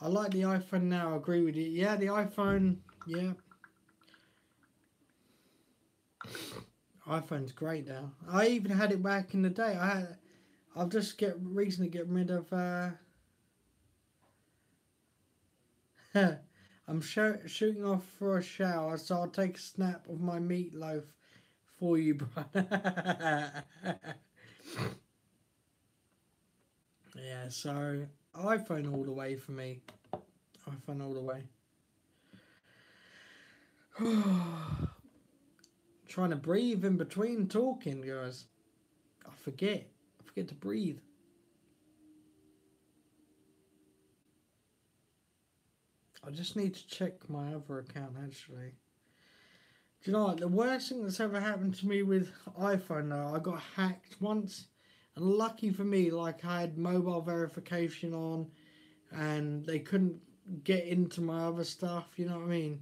I like the iPhone now. I agree with you. Yeah, the iPhone. Yeah. iPhone's great now. I even had it back in the day. I've just recently get rid of. I'm shooting off for a shower, so I'll take a snap of my meatloaf for you, bro. Yeah, so iPhone all the way for me. iPhone all the way. Trying to breathe in between talking, guys. I forget to breathe. I just need to check my other account actually. Do you know what? The worst thing that's ever happened to me with iPhone though, I got hacked once. And lucky for me, like I had mobile verification on and they couldn't get into my other stuff, you know what I mean?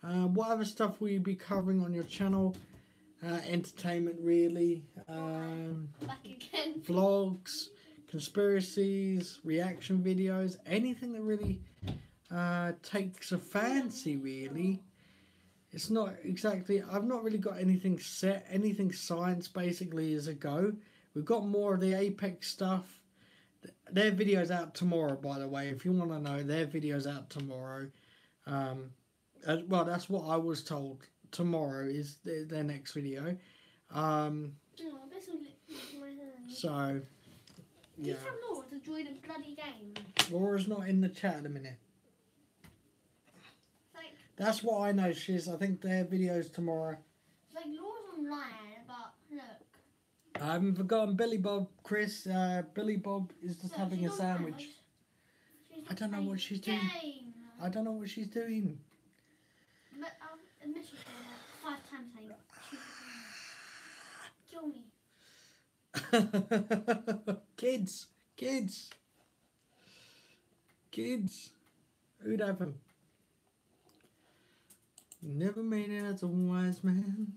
What other stuff will you be covering on your channel? Entertainment really. Back again. Vlogs, conspiracies, reaction videos, anything that really takes a fancy really. It's not exactly, I've not really got anything set, anything science basically is a go. We've got more of the Apex stuff. Their video's out tomorrow, by the way, if you want to know, their video's out tomorrow. Well, that's what I was told. Tomorrow is their next video. So, yeah. You tell Laura to join a bloody game. Laura's not in the chat at the minute. Like, That's what I know. I think their video's tomorrow. like Laura's online, but look. I haven't forgotten Billy Bob, Chris. Billy Bob is just Look, having she's a on sandwich. She's I don't know playing what she's a doing. game. I don't know what she's doing. I messaged her like 5 times saying, kill me. Kids. Who'd have them? Never made it as a wise man.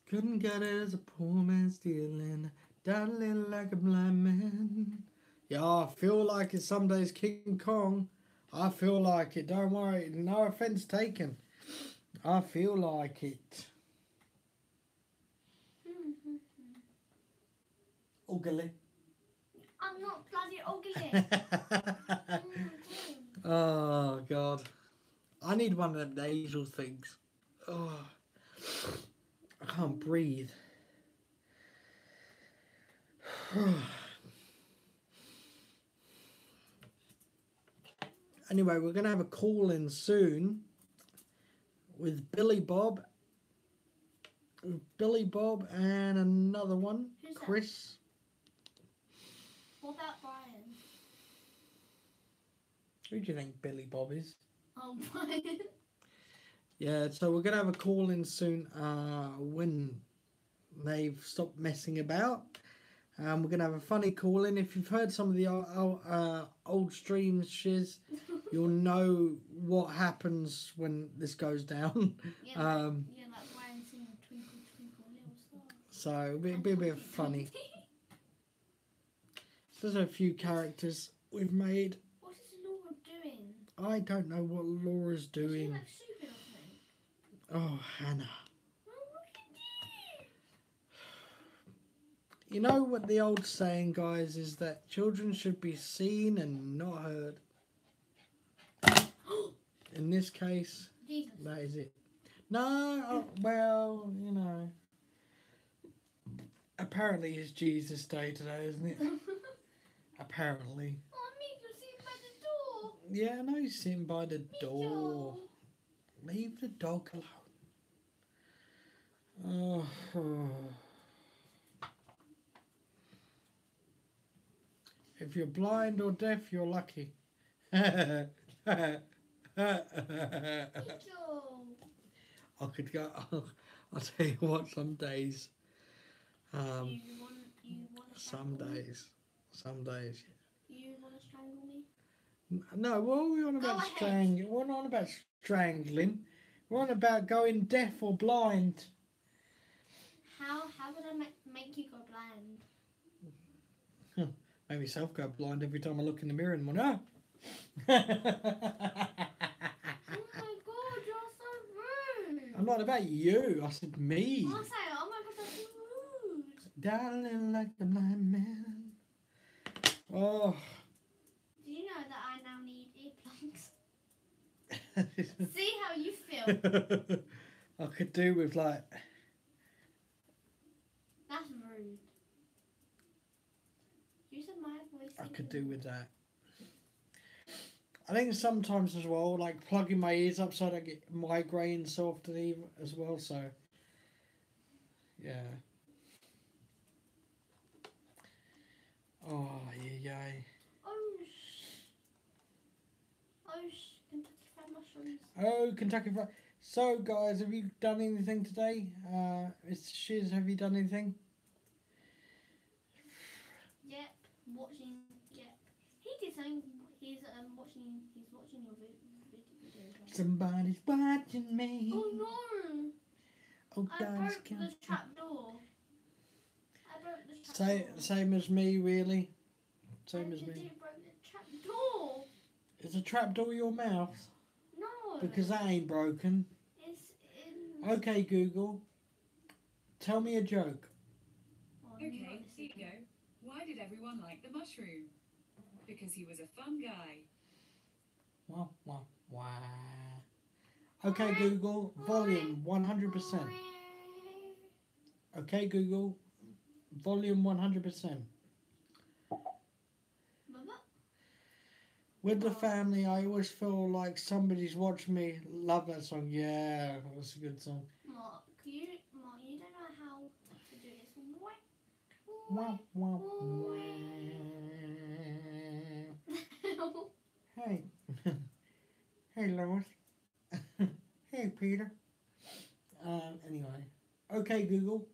Couldn't get it as a poor man stealing. Died a little like a blind man. Yeah, I feel like it some days King Kong. I feel like it. Don't worry. No offense taken. I feel like it. Ugly. I'm not bloody ugly. Oh, God. I need one of them nasal things. Oh, I can't breathe. Anyway, we're going to have a call in soon with Billy Bob. And another one, Who's that? Chris. What about Brian? Who do you think Billy Bob is? Oh, Brian. Yeah, so we're going to have a call in soon when they've stopped messing about. We're going to have a funny call in. If you've heard some of the old streams, Shiz, you'll know what happens when this goes down. Yeah, like Brian singing Twinkle Twinkle Little Star. So it'll be a bit funny. There's a few characters we've made. What is Laura doing? I don't know what Laura's Is she doing. like stupid or Oh, something? Hannah. Oh, look at You know what the old saying, guys, is that children should be seen and not heard. In this case, Jesus. that is it. No, well, you know. Apparently it's Jesus Day today, isn't it? Apparently. Oh, Miko, sit by the door. Yeah, I know he's sitting by the door. Miko. Leave the dog alone. Oh. If you're blind or deaf, you're lucky. I Miko. could go. I'll tell you what. Some days. You want to Some days. You want to strangle me? No, what are we on about Go ahead. strangling? We're not on about strangling. We're on about going deaf or blind. How would I make you go blind? Make myself go blind every time I look in the mirror and went, Oh my god, you're so rude. I'm not about you. I said me. I say, oh my god, that's so rude. Darling, like a blind man. Oh. Do you know that I now need earplugs? See how you feel. I could do with like. That's rude. Use a my voice. I could do with that. I think sometimes as well, like plugging my ears up so I don't get migraines so often as well. So, yeah. Oh, yeah. Oh, Kentucky Fried Mushrooms. Oh, Kentucky Fried. So, guys, have you done anything today? Mr. Shiz, have you done anything? Yep, watching. Yep, he did something. He's watching. He's watching your video. Somebody's watching me. Oh no! Oh, I guys, broke the trap door. I broke the trap door. Same as me, really. Same as I me. did broke the trap door. Is a trapdoor your mouth? No. Because that ain't broken. It's in. Okay, Google. Tell me a joke. Oh, Okay, not here you listening. go. Why did everyone like the mushroom? Because he was a fun guy. Wah, wah, wah. Okay, Google. Volume 100%. Okay, Google. Volume 100%. Mama? With the family, I always feel like somebody's watching me. Love that song. Yeah, that's a good song. Mark, you don't know how to do this. Wah, wah, wah. Hey. Hey, Lois. Hey, Peter. Anyway. Okay, Google.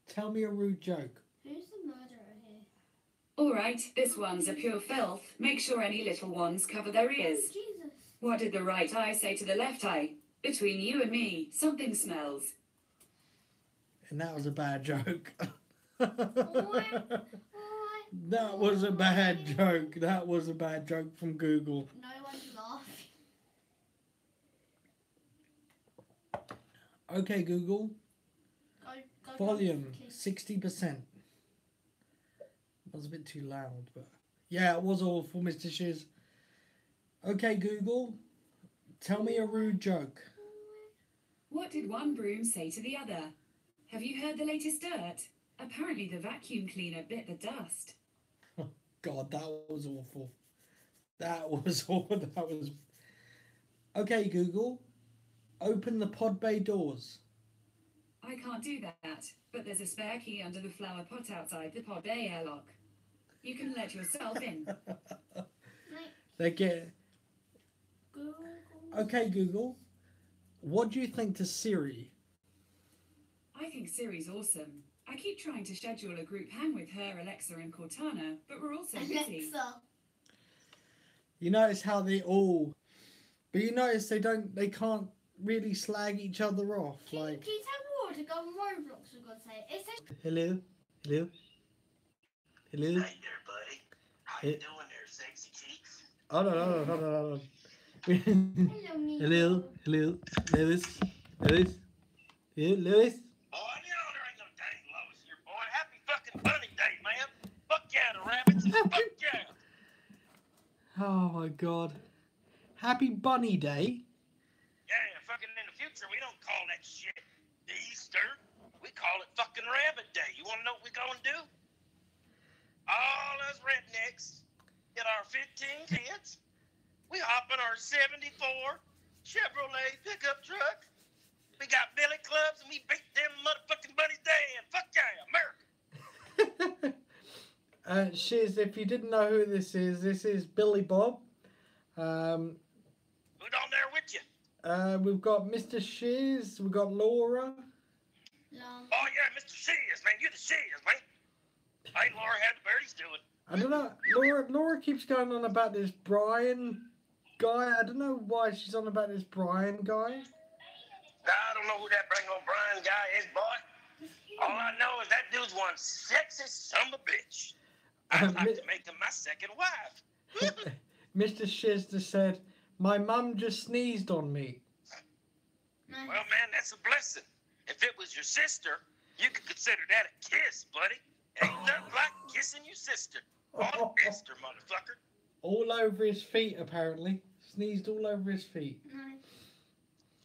Tell me a rude joke. Who's the murderer here? Alright, this one's a pure filth. Make sure any little ones cover their Oh, ears. Jesus. What did the right eye say to the left eye? Between you and me, something smells. And that was a bad joke. Oi. That was a bad joke. That was a bad joke from Google. No one's laughing. Okay, Google. Go Volume please. 60%. That was a bit too loud, but yeah, it was awful, Mr. Shiz. Okay, Google. Tell me a rude joke. What did one broom say to the other? Have you heard the latest dirt? Apparently the vacuum cleaner bit the dust. God, that was awful. That was awful. That was. Okay, Google. Open the pod bay doors. I can't do that, but there's a spare key under the flower pot outside the pod bay airlock. You can let yourself in. They get. Google. Okay, Google. What do you think to Siri? I think Siri's awesome. I keep trying to schedule a group hang with her, Alexa and Cortana, but we're all so busy. Alexa. You notice how they all. But you notice they can't really slag each other off. Like. Can you tell Laura to go on Roblox for God's sake? It says Hello? Hello? Hello? Hey there, buddy. How you doing there, sexy cheeks? Oh, no. hello Nico. Hello? Hello? Lewis? Lewis? Yeah, Lewis? Oh, you know there ain't no dang Lois here, boy. Happy fucking bunny day, man. Fuck yeah, the rabbits. Fuck yeah. Oh my god. Happy Bunny Day. Yeah, fucking in the future, we don't call that shit Easter. We call it fucking Rabbit Day. You want to know what we gonna do? All us rednecks get our 15 kids. We hop in our 74 Chevrolet pickup truck. We got billy clubs and we beat them motherfucking bunnies down. Fuck yeah, America. Shiz, if you didn't know who this is Billy Bob. Who's on there with you? We've got Mr. Shiz, we've got Laura. Long. Oh yeah, Mr. Shears, man. You're the Shears, man. Hey, Laura, how the birdies doing? I don't know. Laura keeps going on about this Brian guy. I don't know why she's on about this Brian guy. I don't know who that Bring O'Brien guy is, boy. All I know is that dude's one sexy son of a bitch. I'd like to make him my second wife. Mr. Shiz just said, my mum just sneezed on me. Nice. Well, man, that's a blessing. If it was your sister, you could consider that a kiss, buddy. Ain't nothing like kissing your sister. On Esther, motherfucker. All over his feet, apparently. Sneezed all over his feet. Nice.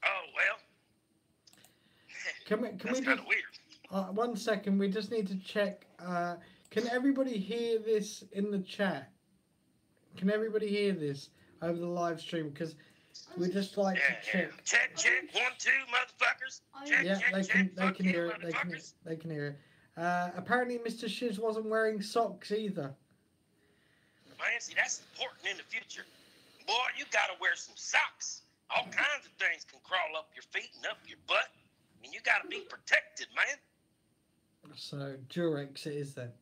Oh, well. Can we That's just... kind of weird. 1 second, we just need to check. Can everybody hear this in the chat? Can everybody hear this over the live stream? Because we just like Yeah, to check. Check, check. 1, 2, motherfuckers. Check, Yeah, check, they check. can Fuck you, hear it. motherfuckers. They can hear it. Apparently, Mr. Shiz wasn't wearing socks either. Man, see, that's important in the future. Boy, you gotta wear some socks. All kinds of things can crawl up your feet and up your butt. And you gotta be protected, man. So Durex it is then.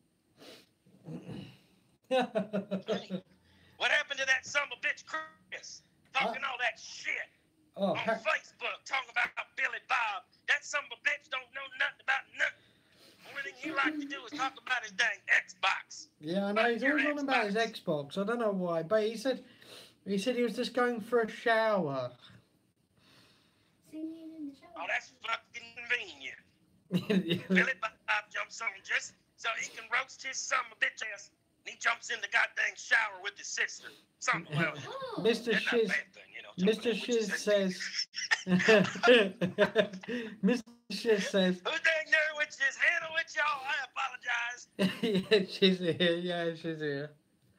What happened to that son of a bitch, Chris? Talking all that shit Oh, on Facebook, talking about Billy Bob. That son of a bitch don't know nothing about nothing. Only thing he like to do is talk about his dang Xbox. yeah, I know he's always on about his Xbox. I don't know why, but he said he was just going for a shower. Singing in the shower. Oh, that's fucking convenient. Yeah. Billy Bob jumps on just so he can roast his son of a bitch ass. And he jumps in the goddamn shower with his sister. Something, well, Ooh. Mr. that's not a Shiz, bad thing, you know. jumping Mr. in with your Shiz sister. says, Mr. Shiz says, Who's dang there with his hand with y'all? I apologize. yeah, she's here. Yeah, she's here.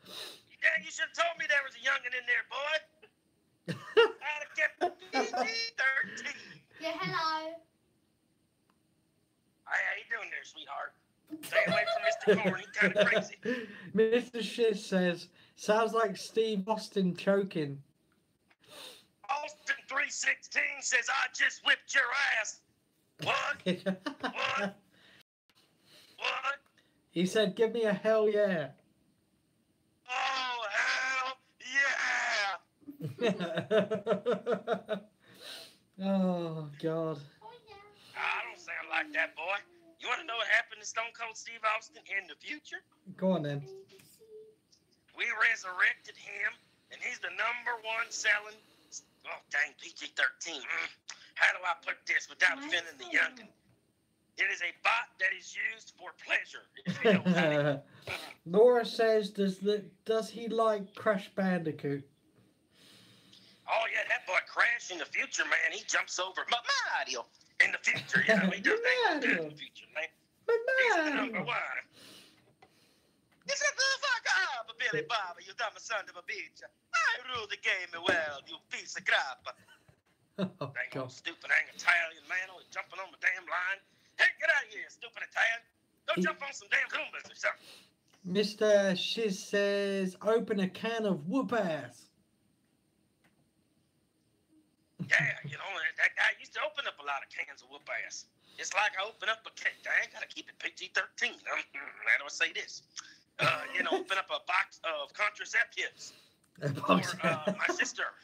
Yeah, you should have told me there was a youngin' in there, boy. I'd have kept PG-13. Yeah, hello. Hey, how you doing there, sweetheart? Stay away from Mr. Corn, he's kind of crazy. Mr. Shiz says, sounds like Steve Austin choking. Austin 316 says, I just whipped your ass. What? What? What? He said, give me a hell yeah. Oh, hell yeah! Oh, God. Oh, yeah. I don't sound like that, boy. You want to know what happened to Stone Cold Steve Austin in the future? Go on then. We resurrected him, and he's the #1 selling. Oh, dang, PG-13. How do I put this without offending the youngin'? It is a bot that is used for pleasure. If you know what I mean. Laura says, does he like Crash Bandicoot? Oh, yeah, that boy Crash in the future, man. He jumps over Mario in the future. You know, he does things good in the future, man. He's the #1. He said, fuck up, Billy Bob, you dumb son of a bitch. I rule the game well, you piece of crap. Oh, Dang God. old stupid dang Italian man always jumping on the damn line. Hey, get out of here, stupid Italian. Go jump on some damn Goombas or something. Mr. Shiz says, open a can of whoop ass. Yeah, you know, that guy used to open up a lot of cans of whoop ass. It's like I open up a can. I gotta keep it PG-13. How do I say this? You know, open up a box of contraceptives for my sister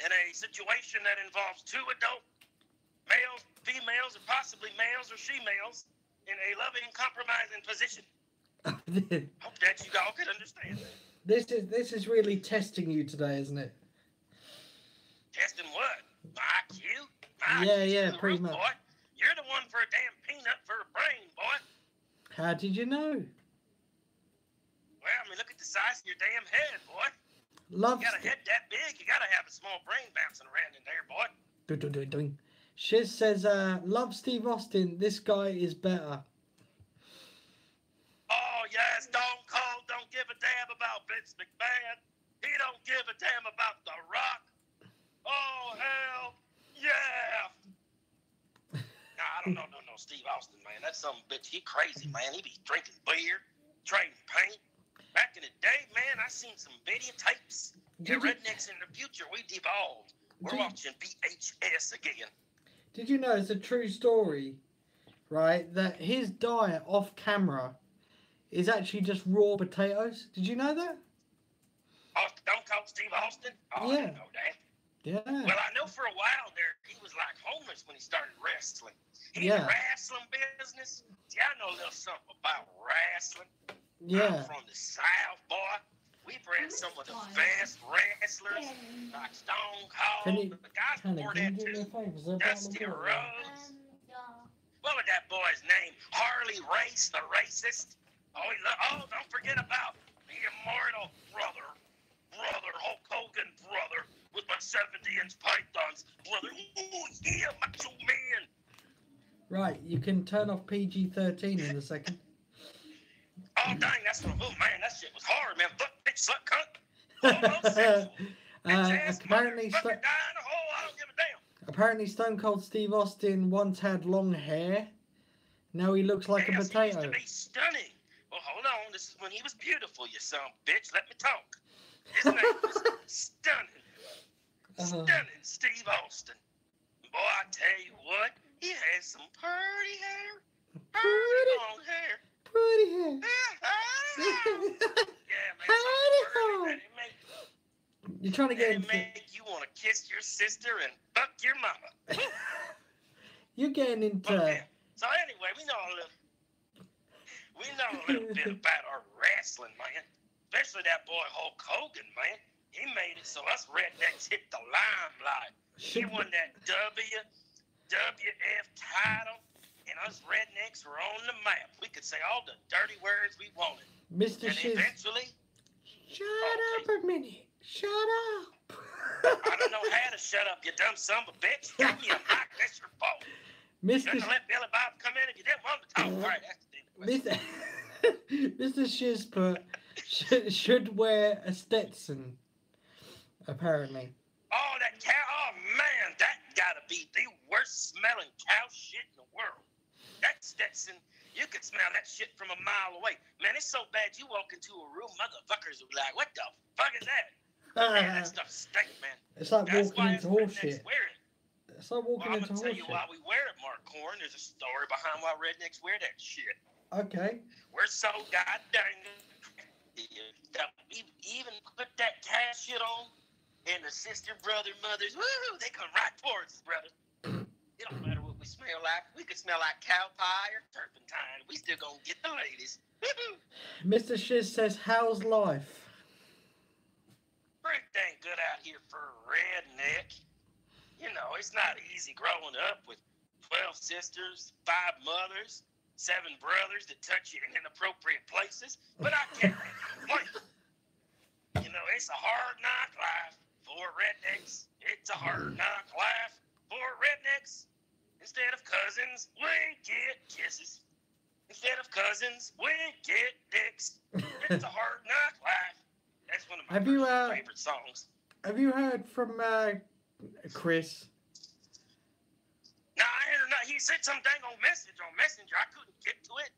in a situation that involves 2 adult males, females, or possibly males or she-males in a loving, compromising position. Hope that you all could understand that. This is really testing you today, isn't it? Testing what? My IQ? My Yeah, IQ's yeah, through the pretty roof, much. Boy. You're the one for a damn peanut for a brain, boy. How did you know? Well, I mean, look at the size of your damn head, boy. Love. You got a head that big, you gotta have a small brain bouncing around in there, boy. Shiz says, love Steve Austin. This guy is better. Oh, yeah, Stone Cold don't give a damn about Vince McMahon. He don't give a damn about The Rock. Oh, hell yeah. Nah, I don't know, no, Steve Austin, man. That some bitch, he crazy, man. He be drinking beer, trading paint. Back in the day, man, I seen some videotapes. Did Yeah, you- rednecks in the future, we devolved. We're Did- watching VHS again. Did you know it's a true story, right? That his diet off camera is actually just raw potatoes. Did you know that? Oh, Stone Cold Steve Austin? Oh, I Yeah. didn't know that. Yeah. Well, I know for a while there, he was like homeless when he started wrestling. He's Yeah. wrestling business. See, I know a little something about wrestling. Yeah. I'm from the South, boy. We've bred some of the best wrestlers, like Stone Can Cold, you, the guys Hannah, before can that you do me a too, favour? Is there a Dusty bottle of water? Rhodes. What was that boy's name? Harley Race, the racist. Oh, don't forget about the immortal brother, Hulk Hogan brother, with my 70-inch pythons, brother. Ooh, yeah, macho man. Right, you can turn off PG-13 in a second. Oh, dang, that's what, oh man, that shit was hard, man. Fuck, bitch, slut, cunt. Homosexual. Bitch ass Apparently, motherfucker, die in a hole, I don't give a damn. apparently Stone Cold Steve Austin once had long hair. Now he looks like a Yes, he used potato. to be stunning. Well, hold on, this is when he was beautiful, you son of a bitch. Let me talk. His name was Stunning. Stunning Steve Austin. Boy, I tell you what, he has some pretty hair. Pretty long hair. Pretty hair. Yeah, man, so pretty that it make, You're trying to get that it into... make you want to kiss your sister and fuck your mama. You're getting into... Well, yeah. So anyway, we know a little bit about our wrestling, man. Especially that boy Hulk Hogan, man. He made it so us rednecks hit the limelight. He won that WWF title, and us rednecks were on the map. We could say all the dirty words we wanted. Mr. And Shiz... eventually, Shut up a minute. Shut up. I don't know how to shut up, you dumb son of a bitch. Got me a mic, that's your fault. You Mr. shouldn't let Billy Bob come in if you didn't want him to talk. All right, that's the Mr. Shizput should wear a Stetson, apparently. Oh, that cow! Oh man, that gotta be the worst smelling cow shit in the world. That Stetson, you could smell that shit from a mile away. Man, it's so bad you walk into a room, motherfuckers will be like, "What the fuck is that?" Man, that stuff stinks, man. It's like That's walking why into us horseshit. rednecks wear it. It's like walking Well, I'm into gonna tell you why horseshit. we wear it, Mark Corn. There's a story behind why rednecks wear that shit. Okay. We're so goddamn that we even put that cash shit on, and the sister, brother, mothers, woo, they come right towards us, brother. It don't matter what we smell like. We could smell like cow pie or turpentine. We still gonna get the ladies. Mr. Shiz says, how's life? Pretty dang good out here for a redneck. You know, it's not easy growing up with 12 sisters, 5 mothers, 7 brothers that touch you in inappropriate places, but I can't complain. You know, it's a hard knock life for rednecks. It's a hard knock life for rednecks. Instead of cousins, we get kisses. Instead of cousins, we get dicks. It's a hard knock life. That's one of my favorite songs. Have you heard from Chris? No, I heard not. He sent some dang old message on Messenger. I couldn't get to it.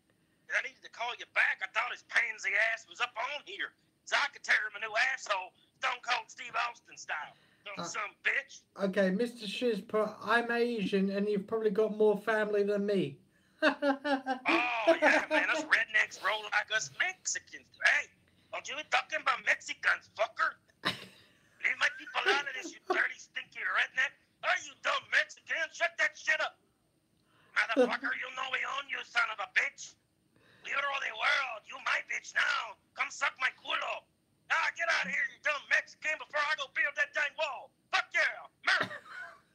And I needed to call you back. I thought his pansy ass was up on here, so I could tear him a new asshole, Stone Cold Steve Austin style. Some bitch. Okay, Mr. Shizput, I'm Asian, and you've probably got more family than me. Oh, yeah, man. Us rednecks roll like us Mexicans. Hey, don't you be talking about Mexicans, fucker. Leave my people out of this, you dirty, stinky redneck. Oh, you dumb Mexican. Shut that shit up. Motherfucker, you know we own you, son of a bitch. Libero de world. You my bitch now. Come suck my culo. Ah, get out of here, you dumb Mexican, before I go build that dang wall. Fuck yeah. America.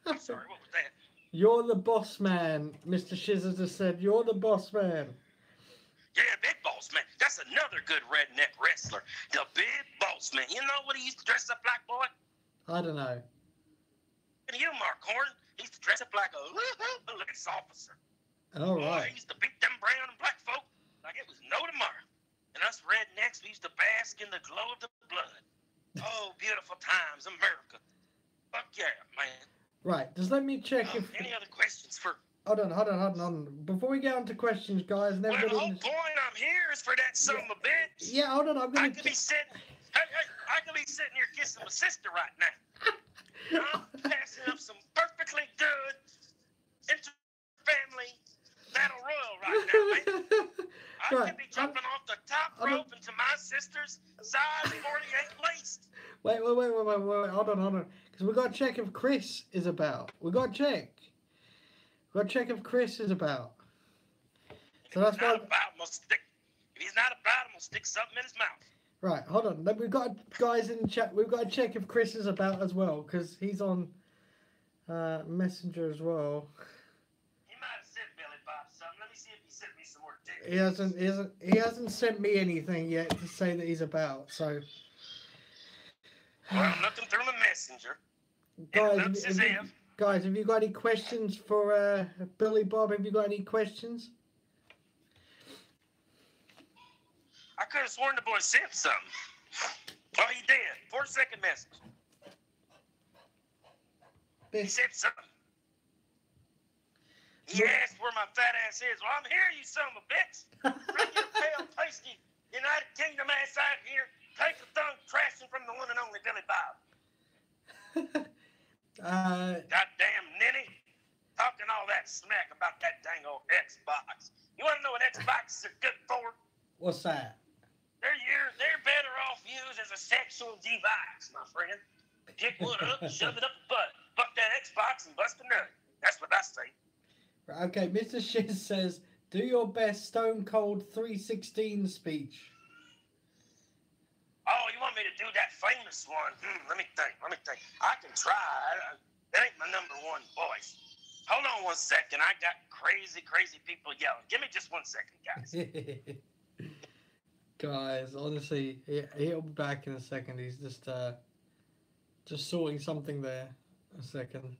I'm sorry, what was that? You're the boss man, Mr. Shizzers has said. You're the boss man. Yeah, Big Boss Man. That's another good redneck wrestler. The Big Boss Man. You know what he used to dress up like, boy? I don't know. And you, Mark Horn, he used to dress up like a police officer. All Boy, right. he used to beat them brown and black folk like it was no tomorrow. And us rednecks, we used to bask in the glow of the blood. Oh, beautiful times, America. Fuck yeah, man. Right, just let me check if... Any other questions for... Hold on. Before we get on to questions, guys, and Well, the everybody... whole point I'm here is for that son of a bitch. Yeah, hold on, I'm I gonna... could be sitting... I could be sitting here kissing my sister right now. I'm passing up some perfectly good inter-family battle royal right now, man. I Right, could be jumping off the top rope into my sister's size 48 waist. Wait. Hold on. Because we got to check if Chris is about. We got to check. We got to check if Chris is about. So that's why. If he's not about, I'm gonna stick something in his mouth. Right, hold on. We've got guys in the chat. We've got to check if Chris is about as well, because he's on Messenger as well. He might have sent Billy Bob something. Let me see if he sent me some more dick. He hasn't sent me anything yet to say that he's about. So, Well, I'm looking through my messenger. guys, have you got any questions for Billy Bob? Have you got any questions? I could have sworn the boy sent something. Oh, he did. 4-second message. He said something. He asked where my fat ass is. Well, I'm here, you son of a bitch. Bring your pale, pasty United Kingdom ass out here. Take a thumb trashing from the one and only Billy Bob. Goddamn ninny. Talking all that smack about that dang old Xbox. You want to know what Xbox is good for? What's that? They're better off used as a sexual device, my friend. Pick one up and shove it up the butt. Fuck that Xbox and bust a nut. That's what I say. Okay, Mr. Shiz says, do your best Stone Cold 316 speech. Oh, you want me to do that famous one? Let me think. I can try. That ain't my number one voice. Hold on 1 second. I got crazy people yelling. Give me just 1 second, guys. Guys, honestly, he'll be back in a second. He's just sorting something there. A second.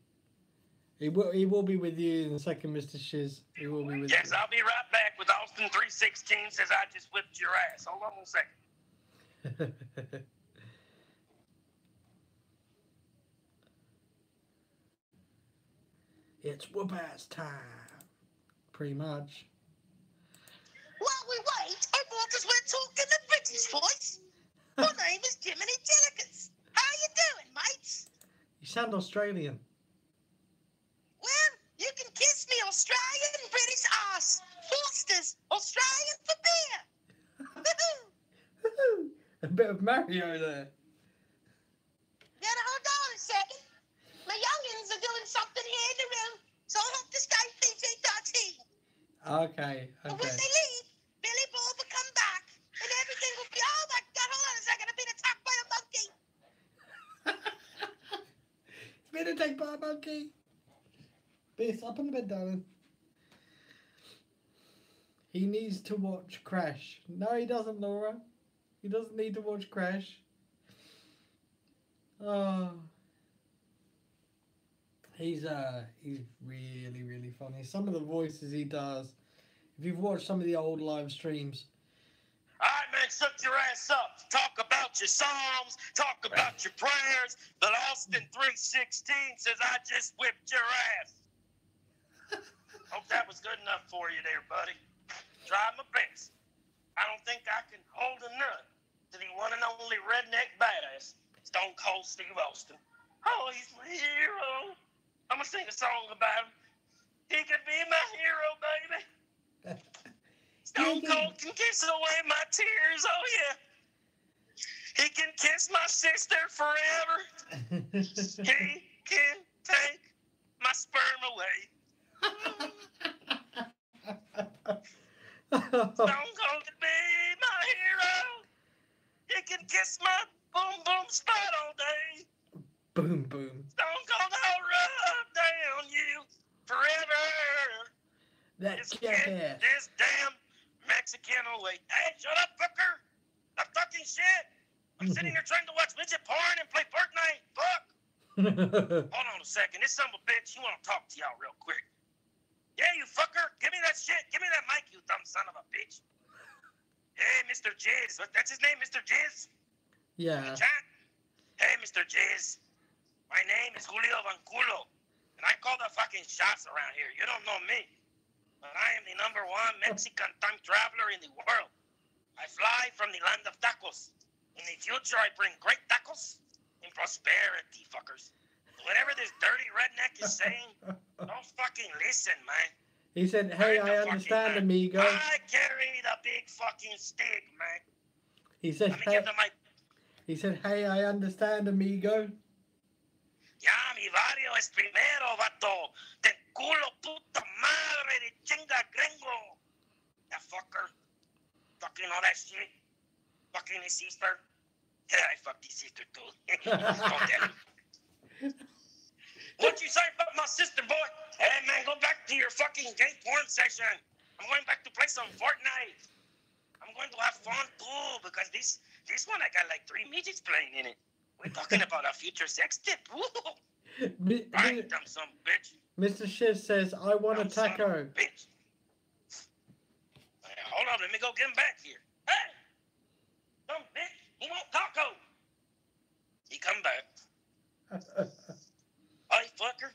He will be with you in a second, Mr. Shiz. He will be with you. Yes, I'll be right back with Austin 316 says I just whipped your ass. Hold on 1 second. It's whoop ass time. Pretty much. While we wait, I might as well talk in the British voice. My name is Jiminy Jellicus. How you doing, mates? You sound Australian. Well, you can kiss me Australian British ass. Foster's Australian for beer. Woohoo! A bit of Mario there. Gotta hold on a second. My youngins are doing something here in the room, so I'll have to stay PG-13. Okay. But when they leave, Billy Bob will come back, and everything will be, oh my God, hold on a second, I've been attacked by a monkey. It's been attacked by a monkey. Bess, up on the bed, darling. He needs to watch Crash. No, he doesn't, Laura. He doesn't need to watch Crash. Oh. He's really funny. Some of the voices he does. If you've watched some of the old live streams. All right, man, shut your ass up. Talk about your psalms. Talk about your prayers. But Austin 316 says I just whipped your ass. Hope that was good enough for you there, buddy. Try my best. I don't think I can hold a nut to the one and only redneck badass, Stone Cold Steve Austin. Oh, he's my hero. I'm going to sing a song about him. He could be my hero, baby. Stone Cold can kiss away my tears, oh yeah. He can kiss my sister forever. He can take my sperm away. Stone Cold can be my hero. He can kiss my boom boom spot all day. Boom boom. Stone Cold, I'll rub down you forever. That's Get this damn Mexican away. Hey, shut up, fucker! The fucking shit! I'm sitting here trying to watch midget porn and play Fortnite. Fuck! Hold on a second. This son of a bitch, he want to talk to y'all real quick. Yeah, you fucker! Give me that shit! Give me that mic, you dumb son of a bitch! Hey, Mr. Jizz. That's his name, Mr. Jizz? Yeah. Chat? Hey, Mr. Jizz. My name is Julio Vanculo, and I call the fucking shots around here. You don't know me. But I am the #1 Mexican time traveler in the world. I fly from the land of tacos. In the future, I bring great tacos and prosperity, fuckers. Whatever this dirty redneck is saying, don't fucking listen, man. He said, hey, I understand, amigo. I carry the big fucking stick, man. He said, Let me give the mic. He said, hey, I understand, amigo. Stradivarius es primero, vato. Del culo, puta madre de chinga gringo. That fucker. Fucking all that shit. Fucking his sister. Yeah, I fucked his sister too. Don't tell him. What you say about my sister, boy? Hey, man, go back to your fucking gay porn session. I'm going back to play some Fortnite. I'm going to have fun too, because this one I got like 3 midgets playing in it. We're talking about a future sex tip. Woo! Right, dumb some bitch. Mr. Shiz says, I want a Dumb son of taco. bitch. Hey, hold on, let me go get him back here. Hey! Dumb bitch, he want taco. He come back. Hey, fucker,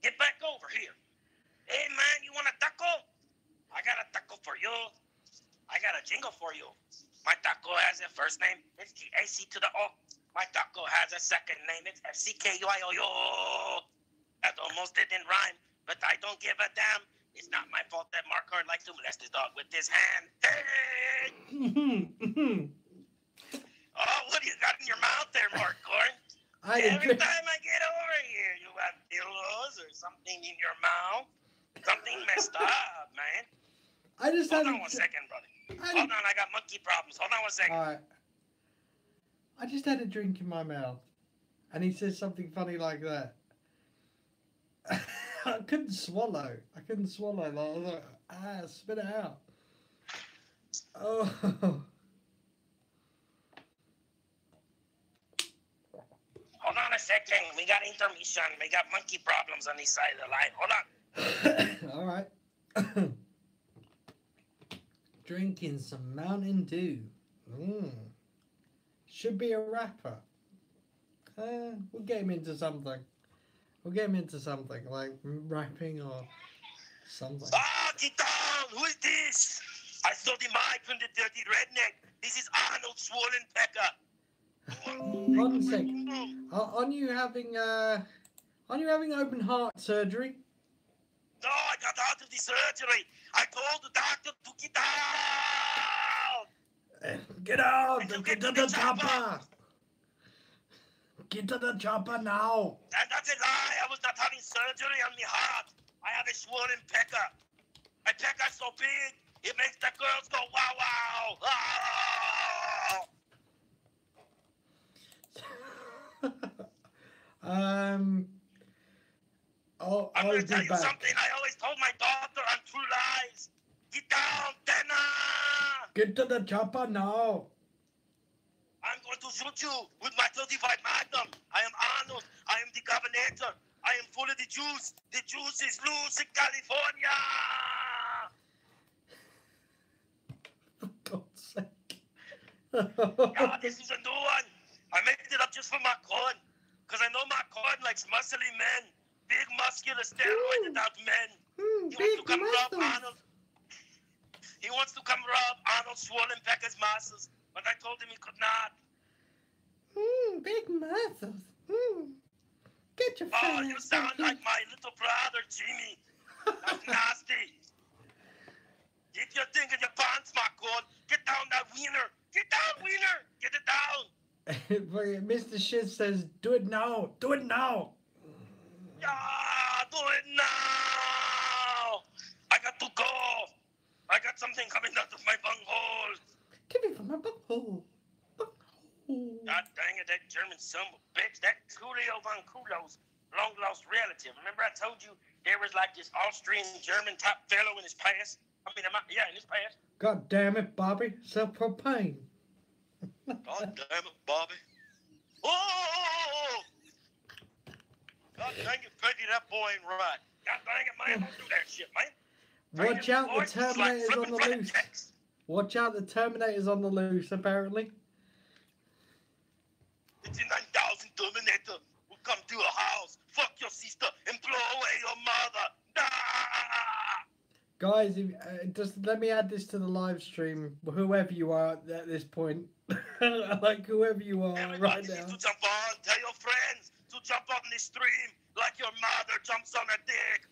get back over here. Hey, man, you want a taco? I got a taco for you. I got a jingle for you. My taco has a first name. It's G-A-C to the O. My taco has a second name. It's F-C-K-U-I-O-U. That almost didn't rhyme, but I don't give a damn. It's not my fault that Mark Hart likes to molest his dog with his hand. Hey! Oh, what do you got in your mouth there, Mark Hart? Every time I get over here, you have pillows or something in your mouth. Something messed up, man. I just Hold had on 1 second, brother. Hold on, I got monkey problems. Hold on 1 second. Alright. I just had a drink in my mouth. And he says something funny like that. I couldn't swallow. Like, I was like, spit it out. Oh. Hold on a second. We got intermission. We got monkey problems on this side of the line. Hold on. Alright. Drinking some Mountain Dew. Should be a rapper. We'll get him into something. Like rapping or something. Ah, get down! Who is this? I stole the mic from the dirty redneck. This is Arnold Swollen Pecker. 1 sec. Aren't you having open heart surgery? No, I got out of the surgery. I told the doctor to get down. Get out! Get to the chopper! Get to the chopper now! And that's a lie. I was not having surgery on the heart. I have a swollen pecker. My pecker's so big, it makes the girls go wow wow. I'm I'll going to be tell you back. something. I always told my daughter on True Lies. Get down, Dana. Get to the chopper now! I'm going to shoot you with my 35 Magnum. I am Arnold. I am the governor. I am full of the juice. The juice is loose in California. For God's sake. Yeah, this is a new one. I made it up just for Macron. Because I know Macron likes muscly men. Big, muscular, steroided out men. He wants to come rub Arnold. He wants to come rub Arnold Swollen Pecker's muscles. But I told him he could not. Big muscles. Get your Oh, face. you sound like my little brother, Jimmy. That's nasty. Get your thing in your pants, Macron. Get down that wiener. Get down, wiener. Get it down. Mr. Shiz says, do it now. Do it now. Yeah, do it now. I got to go. I got something coming out of my bunghole. Give me from my butthole. God dang it, that German son of a bitch. That Julio von Kulos, long lost relative. Remember I told you there was like this Austrian German top fellow in his past? I mean, in his past. God damn it, Bobby. Self-propane. God damn it, Bobby. Oh! God dang it, Peggy, that boy ain't right. God dang it, man, don't do that shit, man. Watch out, the Terminator's on the loose. Watch out, the Terminator's on the loose, apparently. It's a 9,000 Terminator will come to your house, fuck your sister, and blow away your mother. Guys, just let me add this to the live stream. Whoever you are at this point, like whoever you are Everybody right needs now. to jump on. Tell your friends to jump on the stream like your mother jumps on a dick.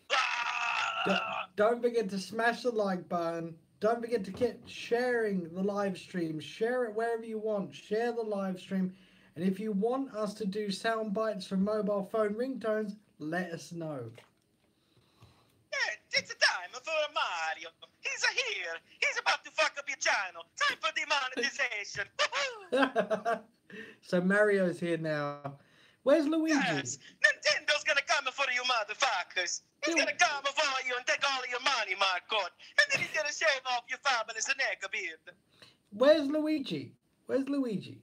Don't forget to smash the like button. Don't forget to keep sharing the live stream. Share it wherever you want. Share the live stream. And if you want us to do sound bites from mobile phone ringtones, let us know. Yeah, it's a time for Mario. He's here. He's about to fuck up your channel. Time for demonetization. Woohoo! So Mario's here now. Where's Luigi? Yes, Nintendo's gonna come for you motherfuckers. He's gonna come for you and take all of your money, Marco. And then he's gonna shave off your fabulous neck beard. Where's Luigi? Where's Luigi?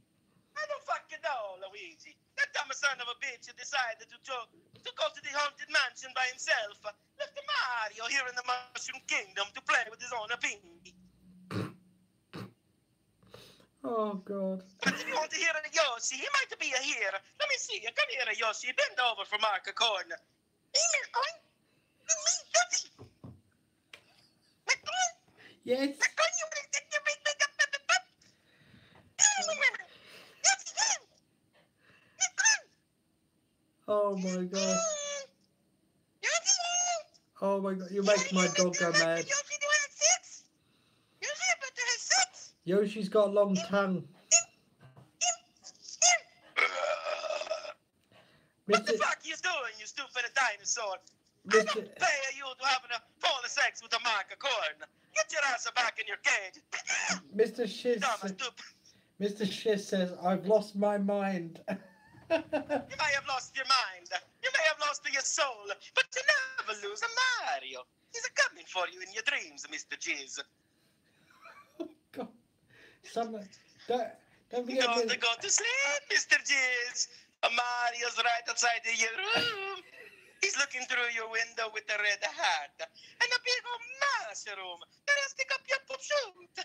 I don't fucking know, Luigi. That dumb son of a bitch decided to go to the haunted mansion by himself. Left Mario here in the Mushroom Kingdom to play with his own pinky. Oh, God. But if you want to hear a Yoshi, he might be here. Let me see. Come here, Yoshi. Bend over for Marco Corn. Yes. Oh, my God. Oh, my God. You make my dog go mad. Yoshi's got a long tongue. What the fuck you doing, you stupid dinosaur? I Mr. don't pay you to having a phone sex with a Marco Corn. Get your ass back in your cage. Mr. Shiz. Dumb stupid. Mr. Shiz says, I've lost my mind. You may have lost your mind. You may have lost your soul. But you never lose a Mario. He's coming for you in your dreams, Mr. Jizz. Oh, God. Someone, don't forget Don't this. go to sleep, Mr. Jizz. Mario's right outside of your room. He's looking through your window with a red hat and a big old mushroom that has stick up your poop shoot.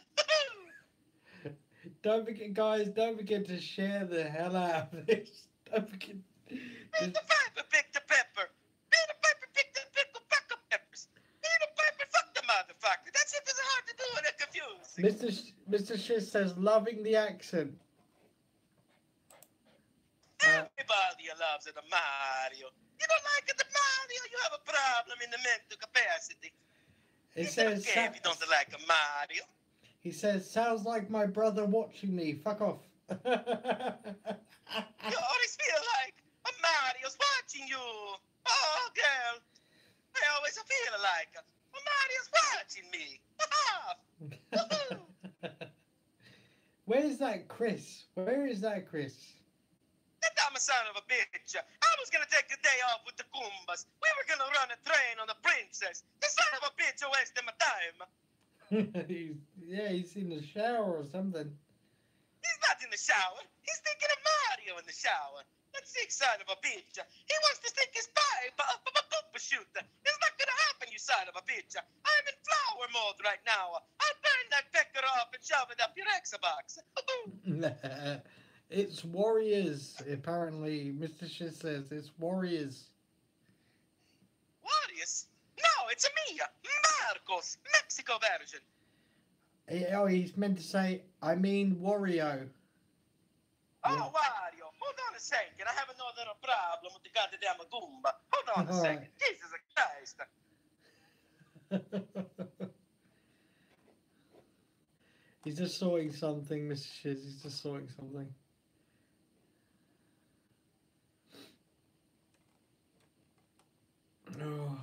Don't forget, guys, don't forget to share the hell out of this. Don't forget. Peter Piper picked the pepper. Peter Piper picked the pickle pack of peppers. Peter Piper fucked the motherfucker. That shit is hard to do and confusing. Mr. Shiz says, loving the accent. Everybody loves it, Mario. You don't like it, Mario? You have a problem in the mental capacity. It It's says, okay if you don't like a Mario. he says, sounds like my brother watching me. Fuck off. You always feel like a Mario's watching you. Oh, girl. I always feel like a Mario's watching me. Woohoo! Where's that Chris? Where is that Chris? That dumb son of a bitch. I was gonna take a day off with the Goombas. We were gonna run a train on the princess. The son of a bitch wasted my time. he's in the shower or something. He's not in the shower. He's thinking of Mario in the shower. That sick son of a bitch. He wants to stick his pipe up a poop shoot. It's not gonna happen, you son of a bitch. I'm in flower mode right now. I'll burn that pecker off and shove it up your Xbox. It's Warriors, apparently. Mr. Shiz says it's Warriors. Warriors? No, it's me, Marcos, Mexico version. Oh, he's meant to say, I mean Wario. Oh, Wario, hold on a second. I have another problem with the goddamn Goomba. Hold on a All second. right. Jesus Christ. He's just sorting something, Mr. Shiz. He's just sorting something. Oh.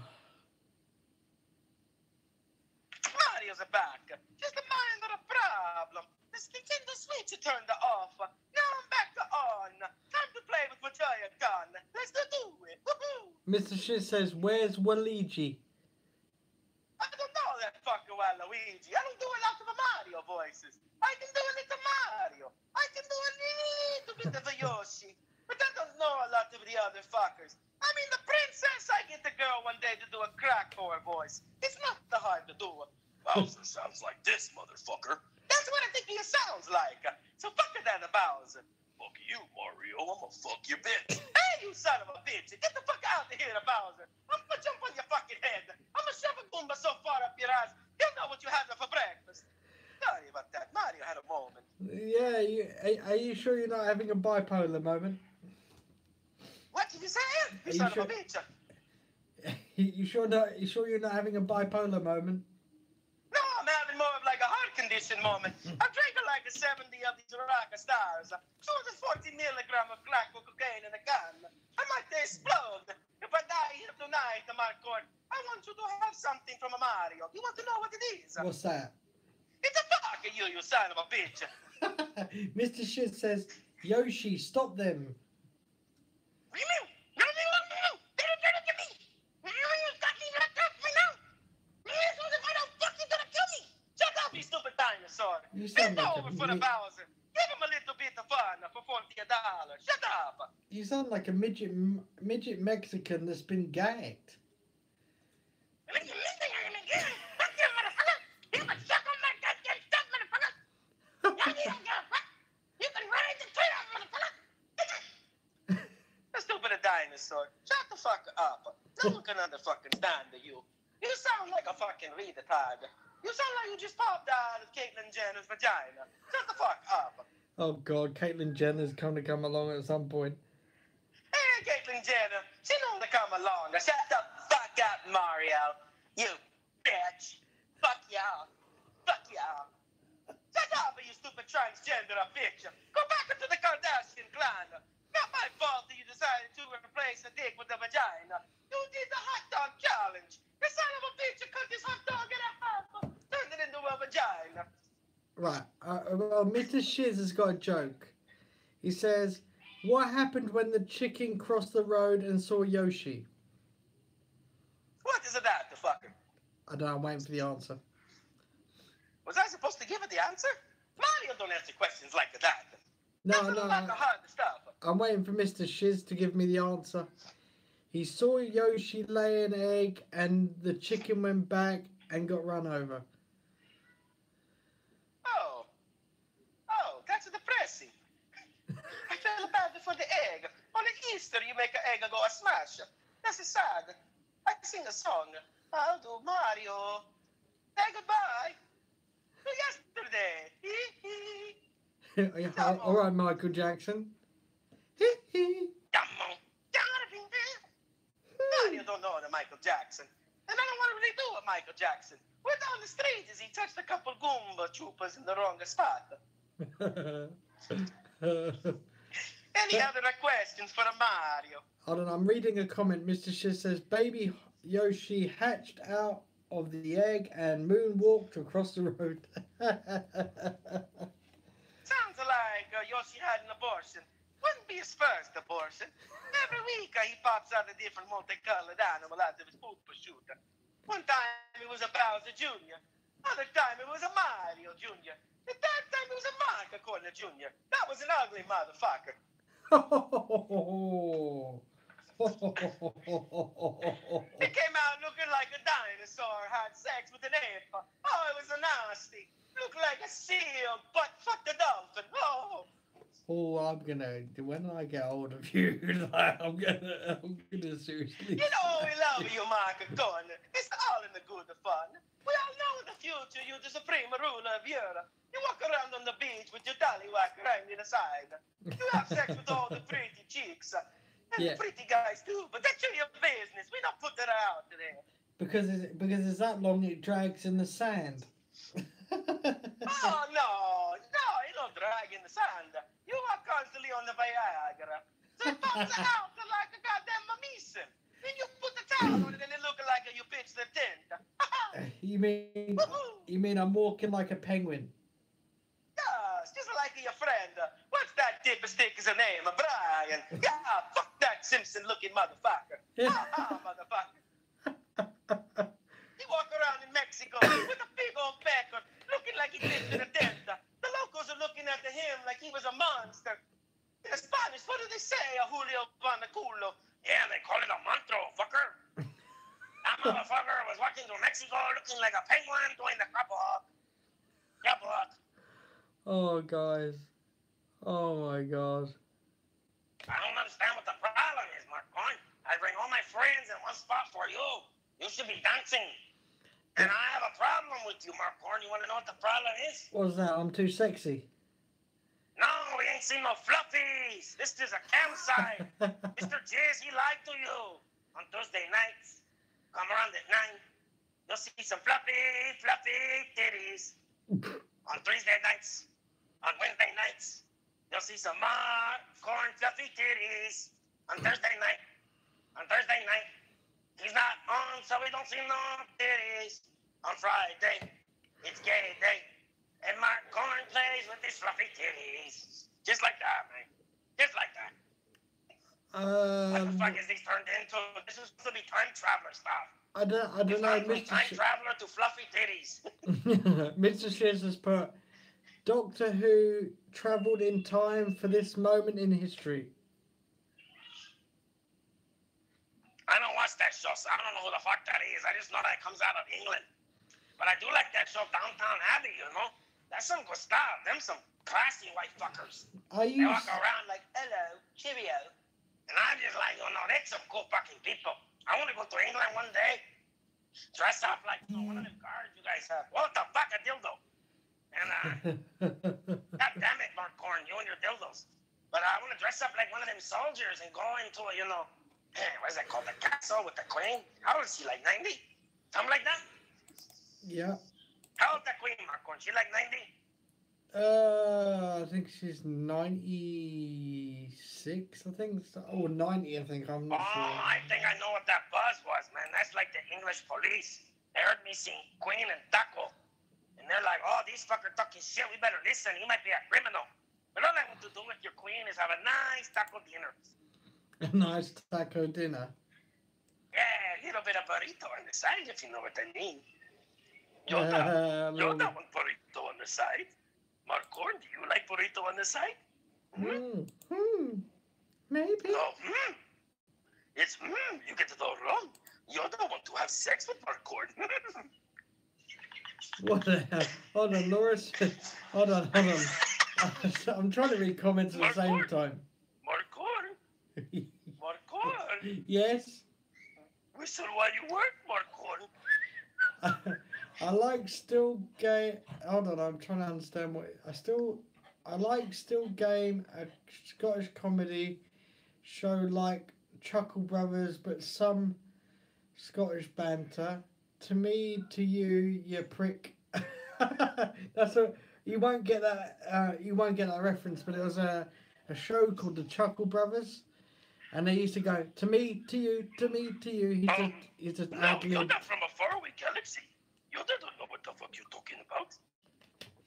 Mario's back. Just a minor problem. This Nintendo Switch turned off. Now I'm back on. Time to play with what I have done. Let's do it. Woohoo! Mr. Shiz says, where's Waluigi? I don't know that fucking Waluigi. I don't do a lot of Mario voices. I can do a little Mario. I can do a little bit of a Yoshi. But I don't know a lot of the other fuckers. I mean, the princess, I get the girl one day to do a crack whore voice. It's not that hard to do. Bowser sounds like this, motherfucker. That's what I think he sounds like. So fuck it then, Bowser. Fuck you, Mario. I'm gonna fuck your bitch. Hey, you son of a bitch. Get the fuck out of here, Bowser. I'm gonna jump on your fucking head. I'm gonna shove a Goomba so far up your ass, you'll know what you had for breakfast. Sorry about that. Mario had a moment. Yeah, are you sure you're not having a bipolar moment? What did you say? You Are you son sure- of a bitch. You sure you're not having a bipolar moment? No, I'm having more of like a heart condition moment. I'm drinking like like a 70 of these rock stars. 240 milligram of crack cocaine in a gun. I might explode. If I die here tonight, Marco, I want you to have something from a Mario. You want to know what it is? What's that? It's a fuck you son of a bitch. Mr. Shit says, Yoshi, stop them. What do you mean? No, they won't do. They don't get it to me. You fucking locked up right now. If I don't fucking gonna kill me. Shut up, you stupid dinosaur. You It's sound like over for the Bowser. Give him a little bit of fun for $40. Shut up. you sound like a midget Mexican that's been gagged. Stupid dinosaur. Shut the fuck up. No one can fucking stand you. You sound like a fucking retard. You sound like you just popped out of Caitlyn Jenner's vagina. Shut the fuck up. Oh God, Caitlyn Jenner's going to come along at some point. Hey, Caitlyn Jenner. She knows to come along. Now shut the fuck up, Mario. You bitch. Fuck y'all. Fuck y'all. Shut up, you stupid transgender bitch. Go back into the Kardashian clan. Not my fault that you decided to replace a dick with a vagina. You did the hot dog challenge. The son of a bitch cut this hot dog in half, turned it into a vagina. Right, well, Mr. Shiz has got a joke. He says, what happened when the chicken crossed the road and saw Yoshi? What is that, the fucker? I don't know, I'm waiting for the answer. Was I supposed to give it the answer? Mario don't answer questions like that. No, That's no, about the hard stuff. I'm waiting for Mr. Shiz to give me the answer. He saw Yoshi lay an egg and the chicken went back and got run over. Oh, that's depressing. I feel bad for the egg. On Easter, you make an egg go a smash. That's sad. I sing a song. How do Mario say goodbye to yesterday? All right, Michael Jackson. Mario don't know the Michael Jackson. And I don't want to really do a Michael Jackson. We're down the street as he touched a couple Goomba Troopas in the wrong spot. Any other questions for Mario? I don't know, I'm reading a comment. Mr. Shiz says, baby Yoshi hatched out of the egg and moonwalked across the road. Sounds like Yoshi had an abortion. Wouldn't be his first abortion. Every week he pops out a different multicolored animal out of his poop shooter. One time it was a Bowser Jr. Other time it was a Mario Jr. The third time it was a Marco Corner Jr. That was an ugly motherfucker. He came out looking like a dinosaur, had sex with an ape. Oh, it was a nasty. Looked like a seal, but fuck the dolphin. Oh. Oh, I'm gonna, when I get hold of you, like, I'm gonna seriously. You know we love you, Marco Corner. It's all in the good fun. We all know in the future you're the supreme ruler of Europe. You walk around on the beach with your tallywhack hanging aside. You have sex with all the pretty chicks. And the pretty guys too, but that's your business. We don't put that out there. Because it's that long it drags in the sand. Oh, no, you don't drag in the sand. You are constantly on the Viagra. So it pops out like a goddamn mamison. Then you put the towel on it and it look like you pitched the tent. You mean I'm walking like a penguin? Yes, just like your friend. What's that dip sticker's name? Brian. Yeah, fuck that Simpson-looking motherfucker. Motherfucker. He walk around in Mexico with a big old pecker, looking like he pitched in a tent. The locals are looking at him like he was a monster. In Spanish, what do they say, a Julio Panaculo? Yeah, they call it a monstro, fucker. That motherfucker was walking through Mexico looking like a penguin doing the crab walk. Crab walk. Oh, guys. Oh, my God. I don't understand what the problem is, Marcon. I bring all my friends in one spot for you. You should be dancing. And I have a problem with you, Marcon. You want to know what the problem is? What's that? I'm too sexy. No, we ain't seen no fluffies. This is a campsite. Mr. Jizz, he lied to you. On Thursday nights, come around at 9. You'll see some fluffy titties. On Thursday nights, On Wednesday nights, you'll see some corn fluffy titties. On Thursday night, he's not on, so we don't see no titties. On Friday, it's gay day. And Mark Corn plays with his fluffy titties. Just like that, man. Just like that. What the fuck is this turned into? This is supposed to be time traveler stuff. I don't know, Mr. Time traveler to fluffy titties. Mr. Shiz has put Doctor Who travelled in time for this moment in history. I don't watch that show, so I don't know who the fuck that is. I just know that it comes out of England. But I do like that show, Downtown Abbey, you know? That's some good stuff. Them some classy white fuckers. They walk around like, hello, cheerio. And I'm just like, oh no, that's some cool fucking people. I want to go to England one day, dress up like one of them guards you guys have. What the fuck, a dildo? And, God damn it, Mark Corn, you and your dildos. But I want to dress up like one of them soldiers and go into a, you know, what is that called, the castle with the queen? How old is she, like 90? Something like that? Yeah. How old is that queen, Mark Corn? She like 90? I think she's 96, I think. Or 90, I think. I'm not sure. I think I know what that buzz was, man. That's like the English police. They heard me sing Queen and Taco. And they're like, oh, these fuckers talking shit. We better listen. He might be a criminal. But all I want to do with your queen is have a nice taco dinner. A nice taco dinner. Yeah, a little bit of burrito on the side, if you know what I mean. Yoda want burrito on the side. Mark Corn, do you like burrito on the side? Maybe. No, It's you get it all wrong. Yoda want to have sex with Mark Corn. What the hell? Hold on, Laura. Hold on. I'm trying to read comments at the same time. Mark Corn. Mark Corn. Yes? Whistle while you work, Mark Corn. I like still game. Hold on, I'm trying to understand what I like still game, a Scottish comedy show like Chuckle Brothers, but some Scottish banter. To me, to you, you prick. That's a you won't get that. You won't get that reference, but it was a show called the Chuckle Brothers, and they used to go to me, to you, to me, to you. He's just no, ad-lib. you're not from a faraway galaxy. Yoda don't know what the fuck you're talking about.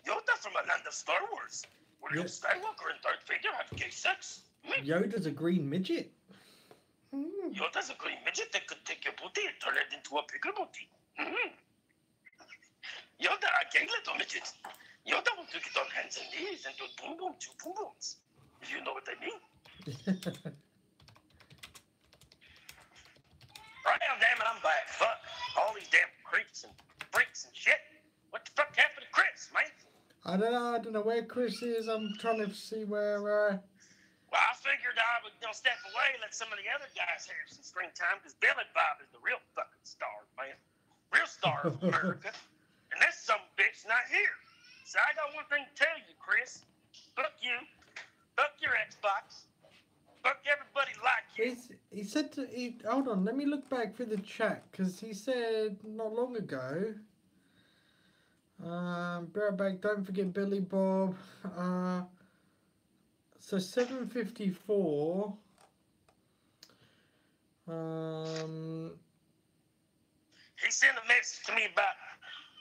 Yoda from a land of Star Wars, where Luke Skywalker and Darth Vader have gay sex. Yoda's a green midget. Yoda's a green midget that could take your booty and turn it into a bigger booty. Yoda are gay little midgets. Yoda want to get on hands and knees and do boom boom to boom booms. If you know what I mean. Right on, damn it, I'm back. Fuck all these damn creeps and freaks and shit. What the fuck happened to Chris, man? I don't know where Chris is. I'm trying to see where. Well, I figured I would step away, let some of the other guys have some screen time, because Billy Bob is the real fucking star, man. Real star of America. And that some bitch not here. So I got one thing to tell you, Chris. Fuck you. Fuck your Xbox. Fuck everybody like you. He said hold on, let me look back through the chat, because he said not long ago. Back, don't forget Billy Bob. So 7:54. He sent a message to me about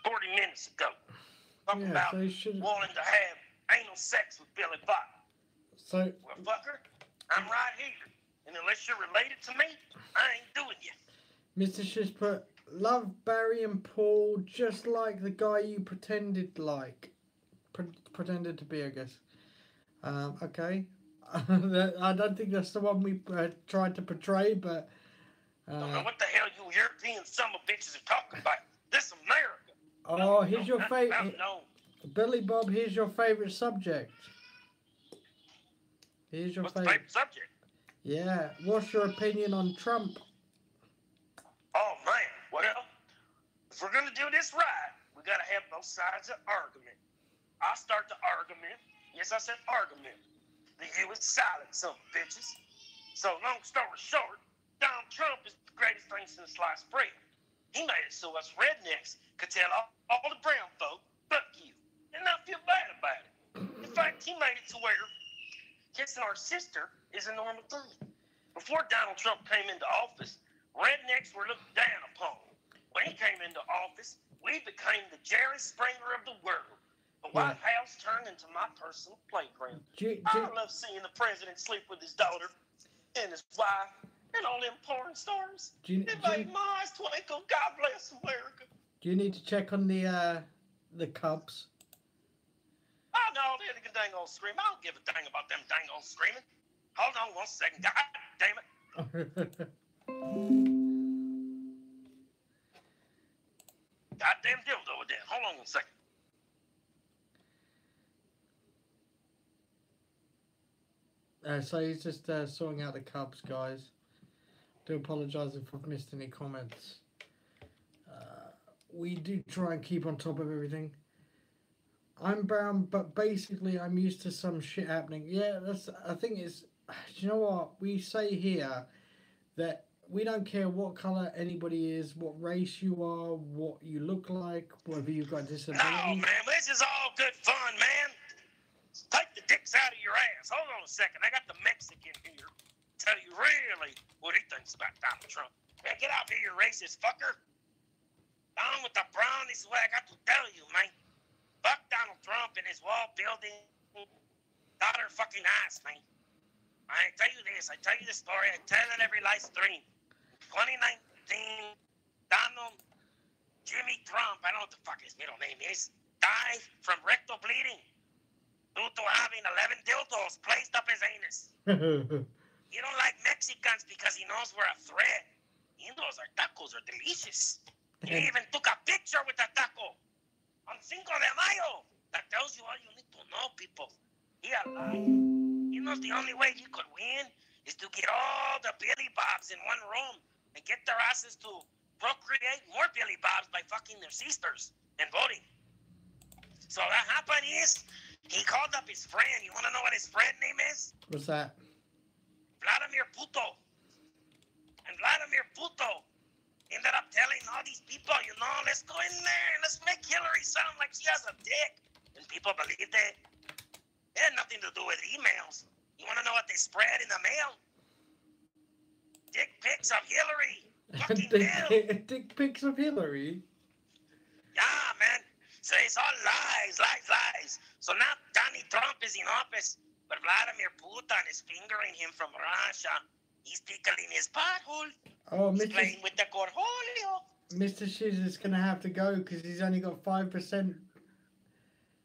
40 minutes ago. Talking about so he should. wanting to have anal sex with Billy Bob. So Well, fucker, I'm right here. And unless you're related to me, I ain't doing you. Mr. Shiz put, love Barry and Paul just like the guy you pretended like. Pretended to be, I guess. Okay. I don't think that's the one we tried to portray, but... Don't know what the hell you European son of bitches are talking about. This America. Oh, here's your favorite... No. Billy Bob, here's your favorite subject. Here's your What's the favorite subject? Yeah. What's your opinion on Trump? Oh, man. Well, if we're going to do this right, we got to have both sides of argument. I'll start the argument. Yes, I said argument. The U is silent, some bitches. So, long story short, Donald Trump is the greatest thing since sliced bread. He made it so us rednecks could tell all the brown folk, fuck you, and not feel bad about it. If fact, he made it to where kissing our sister is a normal thing. Before Donald Trump came into office, rednecks were looked down upon. When he came into office, we became the Jerry Springer of the world. The White House turned into my personal playground. I love seeing the president sleep with his daughter and his wife and all them porn stars. It made my eyes twinkle. God bless America. Do you need to check on the Cubs? Oh, no, they're the dang old scream. I don't give a dang about them dang old screaming. Hold on 1 second. God damn it. Goddamn dildo with that. Hold on 1 second. So he's just sorting out the Cubs, guys. Do apologise if I've missed any comments. We do try and keep on top of everything. I'm brown, but basically I'm used to some shit happening. Yeah, I think it's... Do you know what? We say here that we don't care what colour anybody is, what race you are, what you look like, whether you've got disabilities. No, man, this is all good fun, man. Take the dicks out of your ass. Hold on a second. I got the Mexican here. Tell you really what he thinks about Donald Trump. Man, get out here, you racist fucker. Down with the brown, this is what I got to tell you, man. Fuck Donald Trump and his wall building. Got her fucking ass, man. I tell you this. I tell you the story. I tell it every live stream. 2019, Donald Jimmy Trump, I don't know what the fuck his middle name is, died from rectal bleeding due to having 11 dildos placed up his anus. You don't like Mexicans because he knows we're a threat. He knows our tacos are delicious. He even took a picture with a taco on Cinco de Mayo. That tells you all you need to know, people. He alive. He knows the only way he could win is to get all the Billy Bobs in one room and get their asses to procreate more Billy Bobs by fucking their sisters and voting. So what happened is he called up his friend. You want to know what his friend name is? What's that? Vladimir Puto. And Vladimir Puto ended up telling all these people, you know, let's go in there and let's make Hillary sound like she has a dick. And people believed it. It had nothing to do with emails. You want to know what they spread in the mail? Dick pics of Hillary. Fucking hell. Dick pics of Hillary? Yeah, man. So it's all lies. So now Donnie Trump is in office, but Vladimir Putin is fingering him from Russia. He's tickling his butthole. Oh, He's playing with the cornholio. Mr. Shiz is going to have to go because he's only got 5%.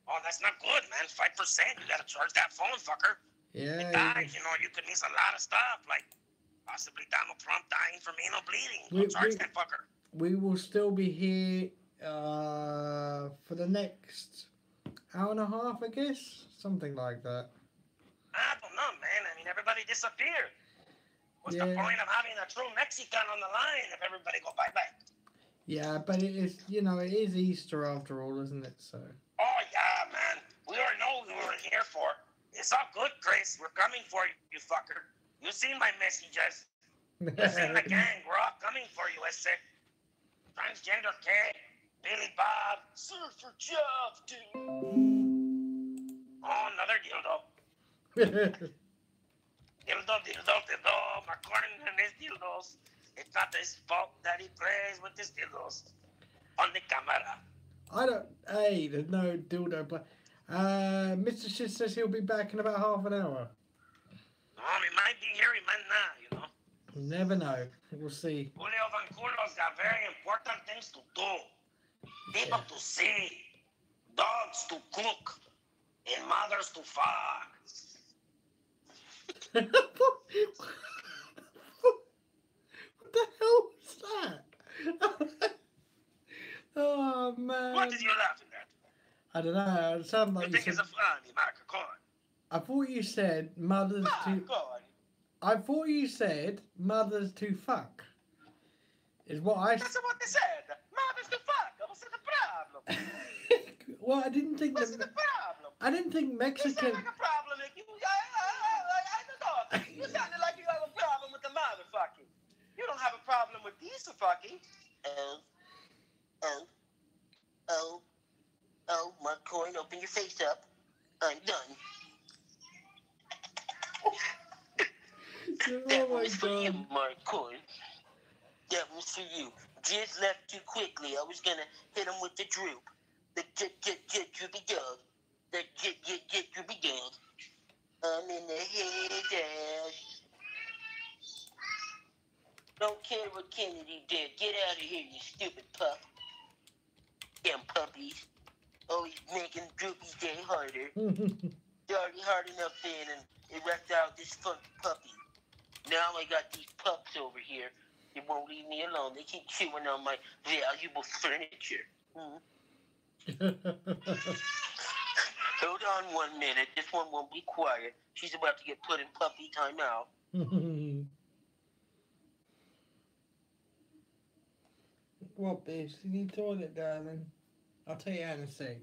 Oh, that's not good, man. 5%. You got to charge that phone, fucker. Yeah. Besides, you know, you could miss a lot of stuff, like possibly Donald Trump dying from anal bleeding. Charge that fucker. We will still be here for the next hour and a half, I guess. Something like that. I don't know, man. I mean, everybody disappeared. What's the point of having a true Mexican on the line if everybody go bye-bye? Yeah, but it is, you know, it is Easter after all, isn't it? So. Oh, yeah, man. We already know who we're here for. It's all good, Chris. We're coming for you, you fucker. You seen my messages. You seen the gang. We're all coming for you, I said. Transgender kid, Billy Bob, Surfer Jeff, dude. Oh, another dildo. Dildo, McCorn and his dildos. It's not his fault that he plays with his dildos on the camera. Hey, there's no dildo play. Mr. Shiz says he'll be back in about half an hour. Oh, he might be here, he might not, you know. You never know. We'll see. Julio Van Culo's got very important things to do. People to see, dogs to cook, and mothers to fuck. What the hell was that? Oh, man. What did you laughing at? I don't know. It sounded like you think it's a funny, Mark? I thought you said mothers to... I thought you said mothers to fuck. Is what I... That's what they said. Mothers to fuck. What's the problem? Well, I didn't think... What's the problem? I didn't think Mexican... You sound like a problem. I don't know. You sounded like you have a problem with the motherfucking. You don't have a problem with these fucking. Oh, Mark Coyne, open your face up. I'm done. That Oh my was for you, god. Mark Corn. That was for you. Just left too quickly. I was gonna hit him with the droop. The droopy dog. The droopy dog. I'm in the head dash. Don't care what Kennedy did. Get out of here, you stupid pup. Damn puppies. Always making Droopy's day harder. It's already hard enough being and wrecked out this funky puppy. Now I got these pups over here. They won't leave me alone. They keep chewing on my valuable furniture. Hold on 1 minute. This one won't be quiet. She's about to get put in puppy timeout. What, bitch? You need toilet, darling. I'll tell you in a sec.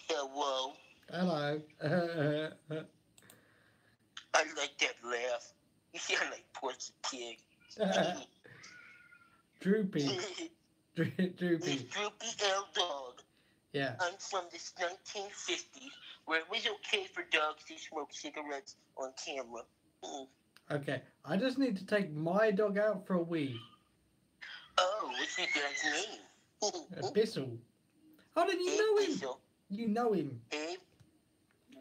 Hello. Hello. I like that laugh. You sound like Porky Pig. Droopy. This Droopy. Droopy L dog. Yeah. I'm from the 1950s, where it was okay for dogs to smoke cigarettes on camera. Okay. I just need to take my dog out for a wee. Oh, what's your dog's name? Bissell. How did you Hey, know him? Bissell. You know him. Hey,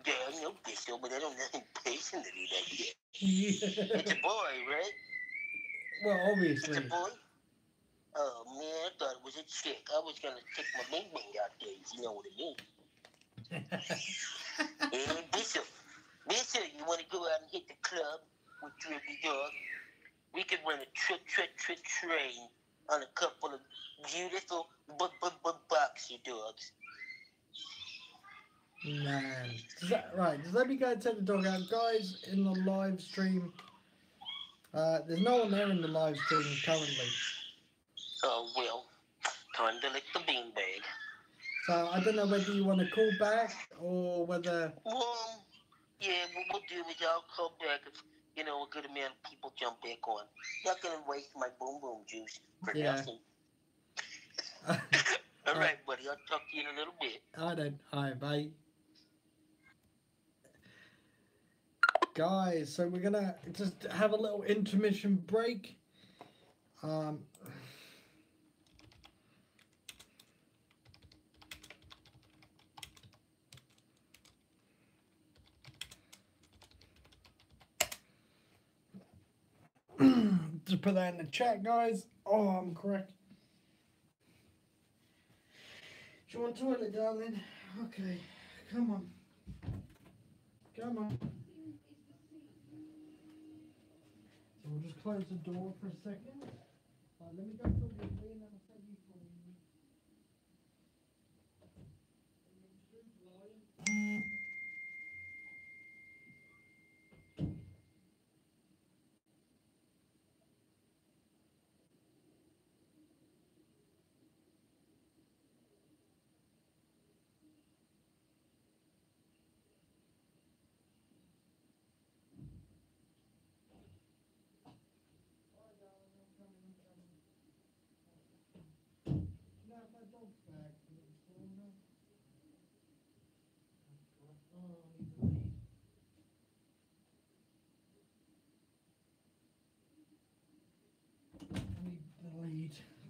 yeah, I know Bissell, but I don't know him personally like that. Well, It's a boy, right? It's a obviously. boy? Oh, man, I thought it was a chick. I was going to take my bing bing out there, if you know what I mean. Hey, Bissell. Bissell, you want to go out and hit the club with Droopy Dog? We could run a train on a couple of beautiful boxer dogs. Man. Does let me go and take the dog out. Guys, in the live stream, there's no one there in the live stream currently. Oh, well, time to lick the beanbag. So I don't know whether you want to call back or whether... Yeah, what we'll do is I'll call back if, a good amount of people jump back on. Not going to waste my boom boom juice for nothing. All right, buddy, I'll talk to you in a little bit. All right, bye. Guys, so we're gonna just have a little intermission break. Just put that in the chat, guys. Oh, I'm correct. Do you want toilet, darling? Okay, come on. Come on. So we'll just close the door for a second. Let me go for the wee and then I'll take you for a wee.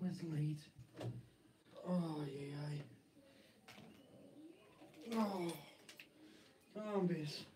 Where's the lead? Oh, yeah. Oh, calm, Biz.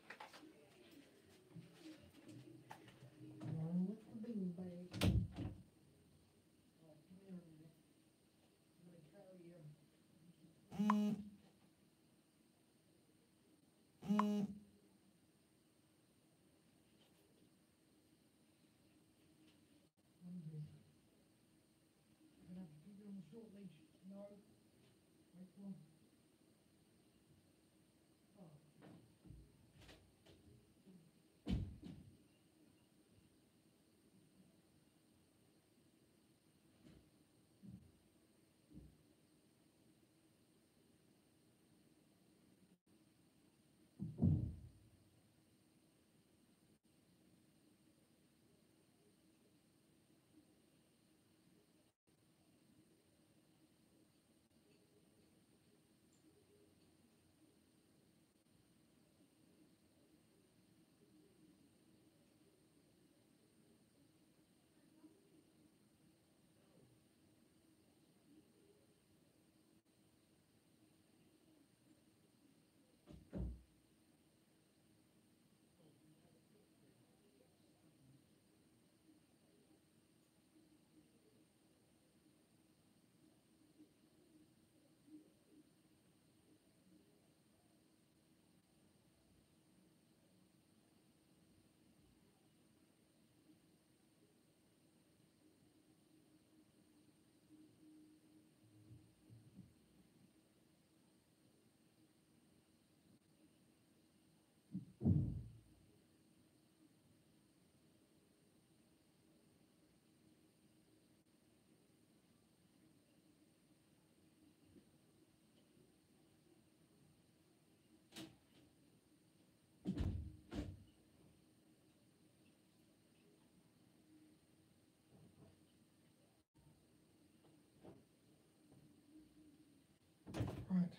Right.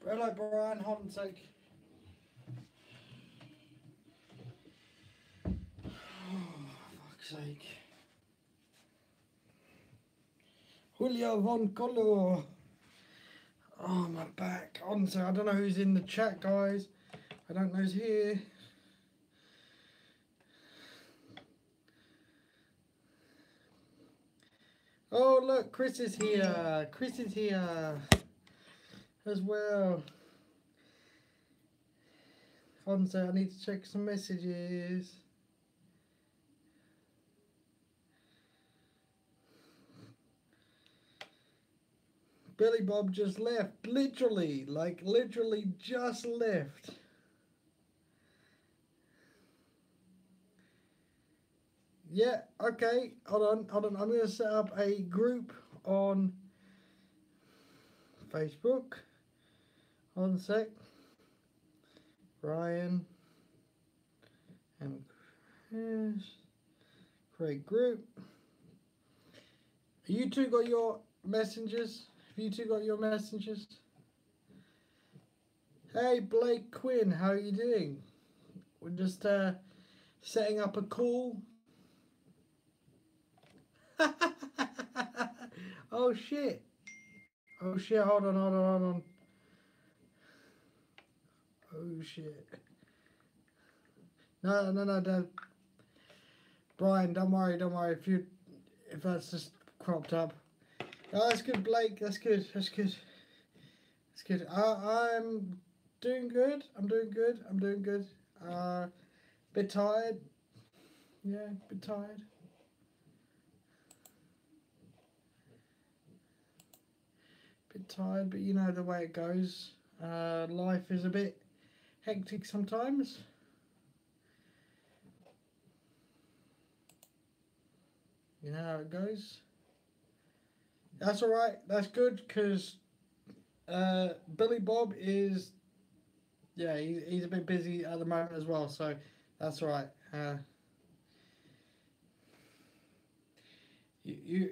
Hello, Brian. Hold on a sec. Oh, fuck's sake. Julio Von Colo. Oh, my back. Honestly, I don't know who's in the chat, guys. I don't know who's here. Oh, look, Chris is here. Chris is here as well. Hold on a sec, I need to check some messages. Billy Bob just left. Literally, like literally just left. Yeah, okay. Hold on. I'm going to set up a group on Facebook. Hold on a sec. Ryan and Chris. Create group. You two got your messengers? Have you two got your messengers? Hey, Blake Quinn, how are you doing? We're just setting up a call. Oh shit. Oh shit, hold on. Oh shit. No, don't. Brian, don't worry if that's just cropped up. Oh, that's good, Blake. That's good. I'm doing good. Bit tired. Yeah, bit tired. Bit tired, but you know the way it goes. Life is a bit hectic sometimes. You know how it goes. That's all right. That's good because Billy Bob is, yeah, he's a bit busy at the moment as well. So that's all right. You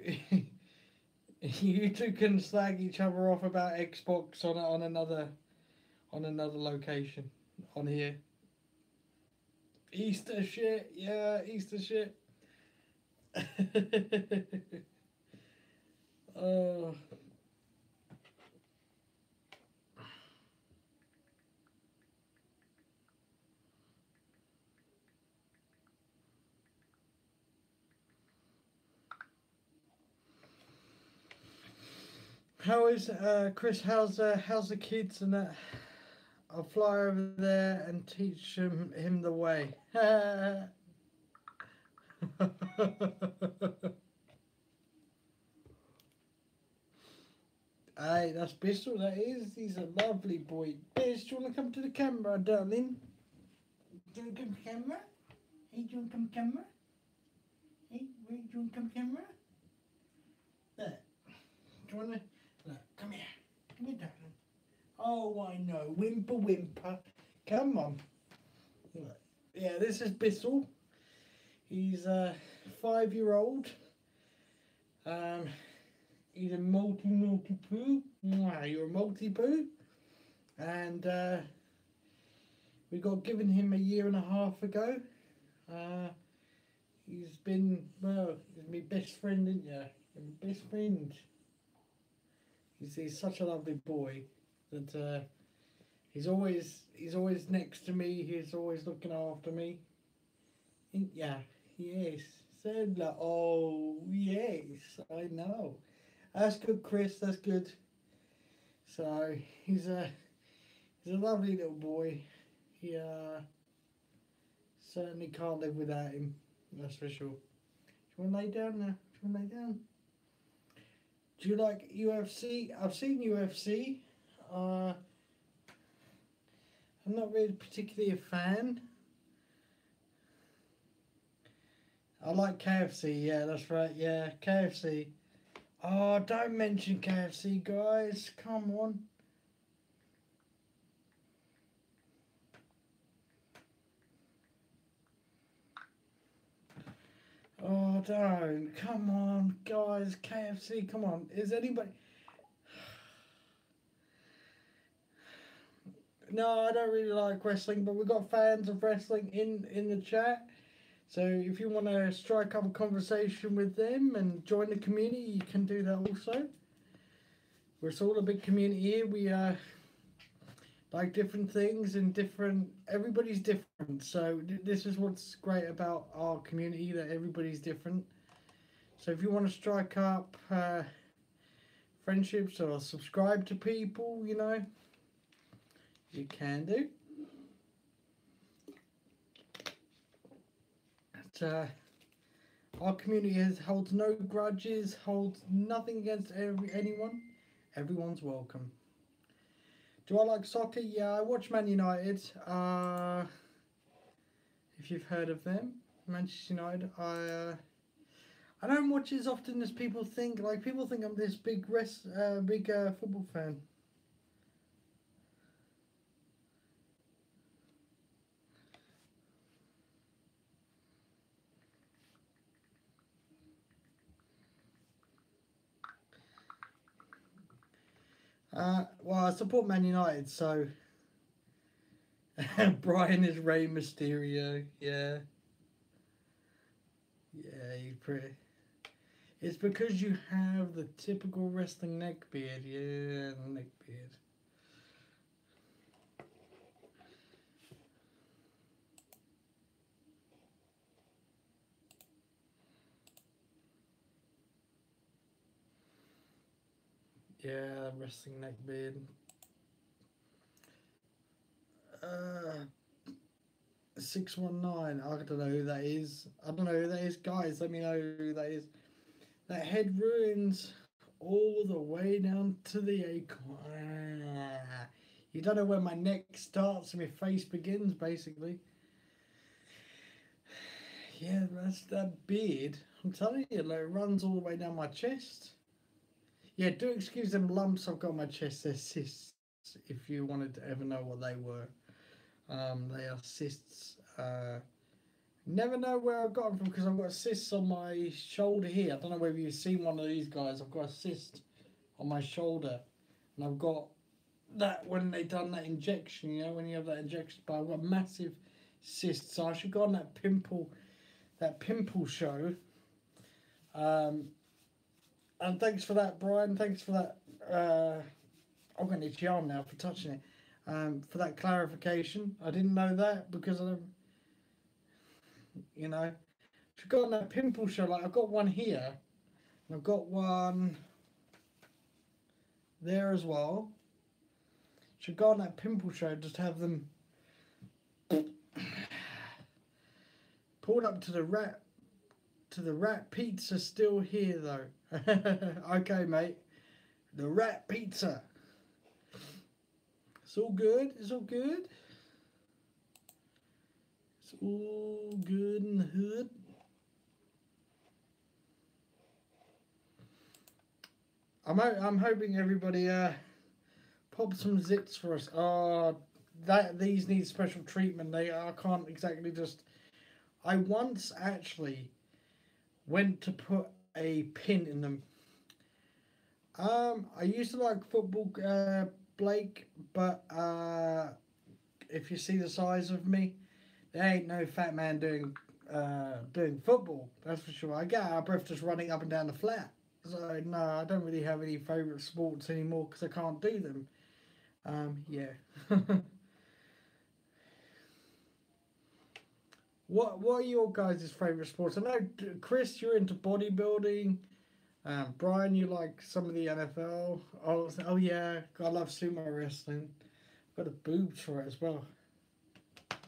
you two can slag each other off about Xbox on another location on here. Easter shit, yeah, Easter shit. Oh. How is Chris? How's the kids and that? I'll fly over there and teach him the way. Hey, that's Bristol, that is. He's a lovely boy. Bish, do you want to come to the camera, darling? Do you want to come to the camera? Hey, do you want to come to the camera? Hey, wait, do you want to come to the camera? There. Do you want to? Look, come here. Come here, darling. Oh, I know. Whimper. Come on. Look. Yeah, this is Bissell. He's a 5-year-old. He's a multi-poo. You're a multi-poo. And we got given him a 1.5 years ago. He's been, well, he's my best friend, isn't you? My best friend. He's such a lovely boy that he's always next to me. He's always looking after me. Yeah, yes. Said like, oh yes, I know. That's good, Chris. That's good. So he's a lovely little boy. He certainly can't live without him. That's for sure. Do you want to lay down now? Do you want to lay down? Do you like UFC? I've seen UFC. I'm not really particularly a fan. I like KFC. Yeah, that's right. Yeah, KFC. Oh, don't mention KFC, guys. Come on. Oh, don't. Come on, guys. KFC, come on. Is anybody... No, I don't really like wrestling, but we've got fans of wrestling in the chat. So if you want to strike up a conversation with them and join the community, you can do that also. We're all a big community here. We like different things and different... Everybody's different. So this is what's great about our community, that everybody's different. So if you want to strike up friendships or subscribe to people, you know, you can do. But, our community holds no grudges, holds nothing against anyone. Everyone's welcome. Do I like soccer? Yeah, I watch Man United. If you've heard of them, Manchester United. I don't watch it as often as people think. Like, people think I'm this big football fan. Well, I support Man United, so Brian is Rey Mysterio. Yeah, he's pretty. It's because you have the typical wrestling neck beard. Yeah, the neck beard. Yeah, wrestling neck beard. 619. I don't know who that is. I don't know who that is. Guys, let me know who that is. That head ruins all the way down to the acorn. You don't know where my neck starts and my face begins, basically. Yeah, that's that beard. I'm telling you, like, it runs all the way down my chest. Yeah, do excuse them lumps I've got on my chest. They're cysts, if you wanted to ever know what they were. They are cysts. Never know where I've got them from, because I've got cysts on my shoulder here. I don't know whether you've seen one of these guys. I've got a cyst on my shoulder. And I've got that when they done that injection, you know, when you have that injection. But I've got massive cysts. So I should go on that pimple show. And thanks for that, Brian. Thanks for that. I'm going to itch your arm now for touching it. For that clarification. I didn't know that because I don't, you know. Should go on that pimple show. Like, I've got one here. And I've got one there as well. Should go on that pimple show. Just have them pulled up to the rat. To the rat pizza still here though. Okay, mate. The rat pizza. It's all good. It's all good. It's all good in the hood. I'm hoping everybody pop some zits for us. These need special treatment. I can't exactly just. I once actually went to put a pin in them. I used to like football, Blake, but if you see the size of me, there ain't no fat man doing football. That's for sure. I get out of breath just running up and down the flat. So no, I don't really have any favourite sports anymore because I can't do them. Yeah. What are your guys' favourite sports? I know, Chris, you're into bodybuilding. Brian, you like some of the NFL. Oh yeah, I love sumo wrestling. Got the boobs for it as well. Got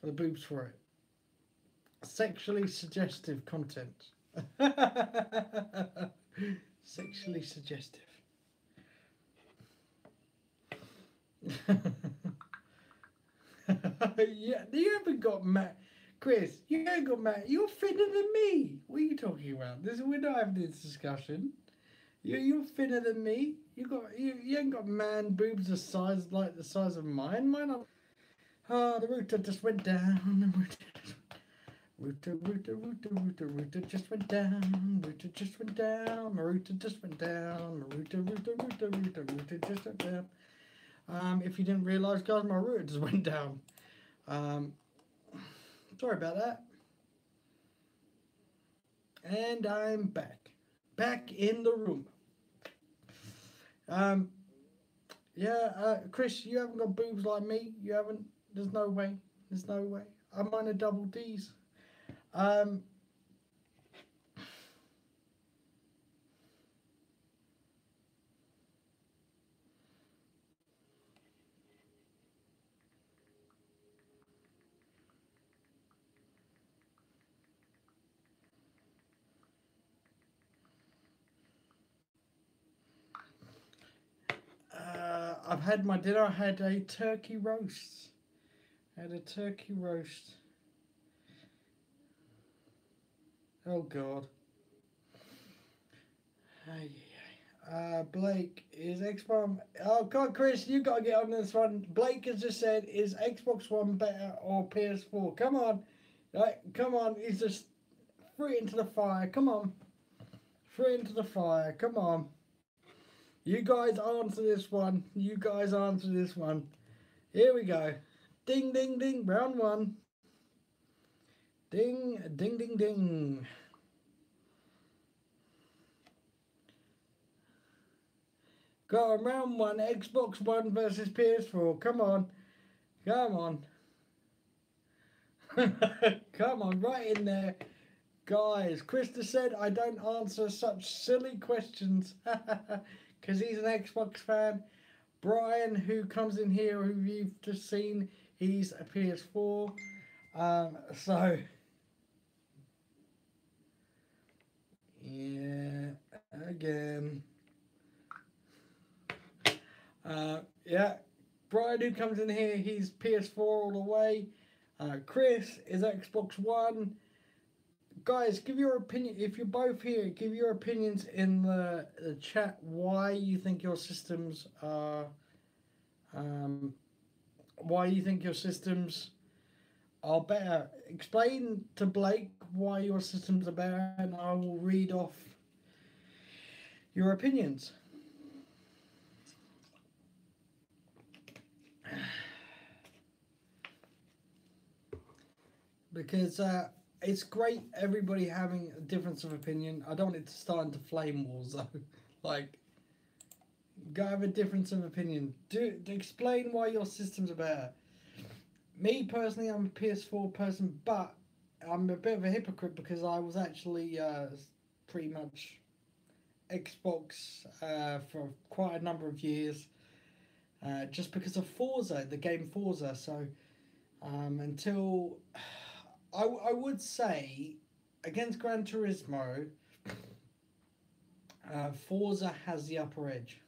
the boobs for it. Sexually suggestive content. Sexually suggestive. Yeah, you haven't got Matt. Chris, you ain't got Matt. You're thinner than me. What are you talking about? We're not having this discussion. You're thinner than me. You ain't got man boobs the size of mine. Mine are. Oh, the router just went down. Router just went down. Router just went down. Router just went down. Router just went down. If you didn't realise, guys, my router just went down. Sorry about that. And I'm back. Back in the room. Chris, you haven't got boobs like me. You haven't. There's no way. There's no way. I'm on a double D's. I've had my dinner. I had a turkey roast. Oh God. Blake, is Xbox... Oh God, Chris, you got to get on this one. Blake has just said, is Xbox One better or PS4? Come on. Right, come on. He's just threw it into the fire. Come on. Threw it into the fire. Come on. You guys answer this one. You guys answer this one. Here we go. Ding, ding, ding. Round one. Ding, ding, ding, ding. Got on round one. Xbox One versus PS4. Come on. Come on. Come on. Right in there. Guys, Krista said I don't answer such silly questions. Because he's an Xbox fan. Brian, who comes in here, who you've just seen, he's a PS4. So, yeah, again. Yeah, Brian, who comes in here, he's PS4 all the way. Chris is Xbox One. Guys, give your opinion. If you're both here, give your opinions in the chat why you think your systems are better. Explain to Blake why your systems are better, and I will read off your opinions. Because it's great everybody having a difference of opinion. I don't want it to start into flame wars though. Like, go have a difference of opinion. Explain why your systems are better. Me personally, I'm a PS4 person, but I'm a bit of a hypocrite because I was actually pretty much Xbox for quite a number of years, just because of Forza, the game Forza. So until I would say against Gran Turismo, Forza has the upper edge.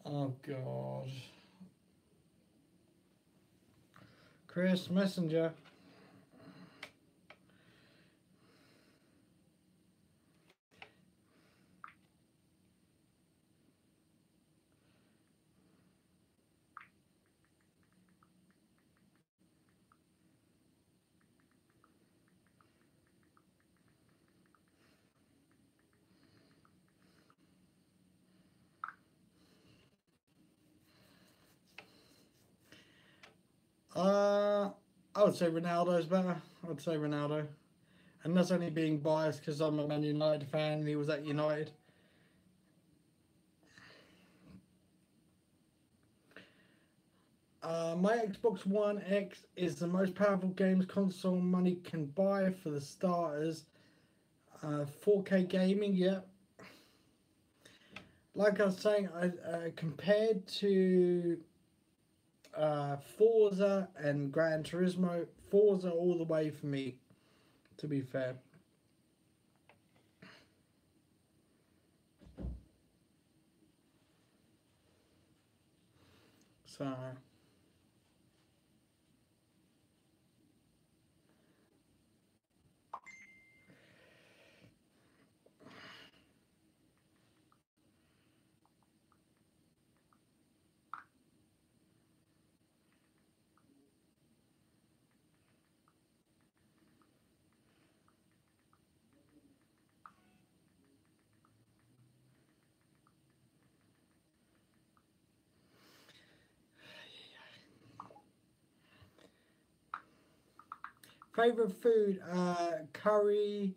Oh God. Chris Messenger. I would say Ronaldo's better. I'd say Ronaldo. And that's only being biased because I'm a Man United fan and he was at United. My Xbox One X is the most powerful games console money can buy for the starters. 4K gaming, yeah. Like I was saying, compared to Forza and Gran Turismo, Forza all the way for me, to be fair. So Favorite food, curry,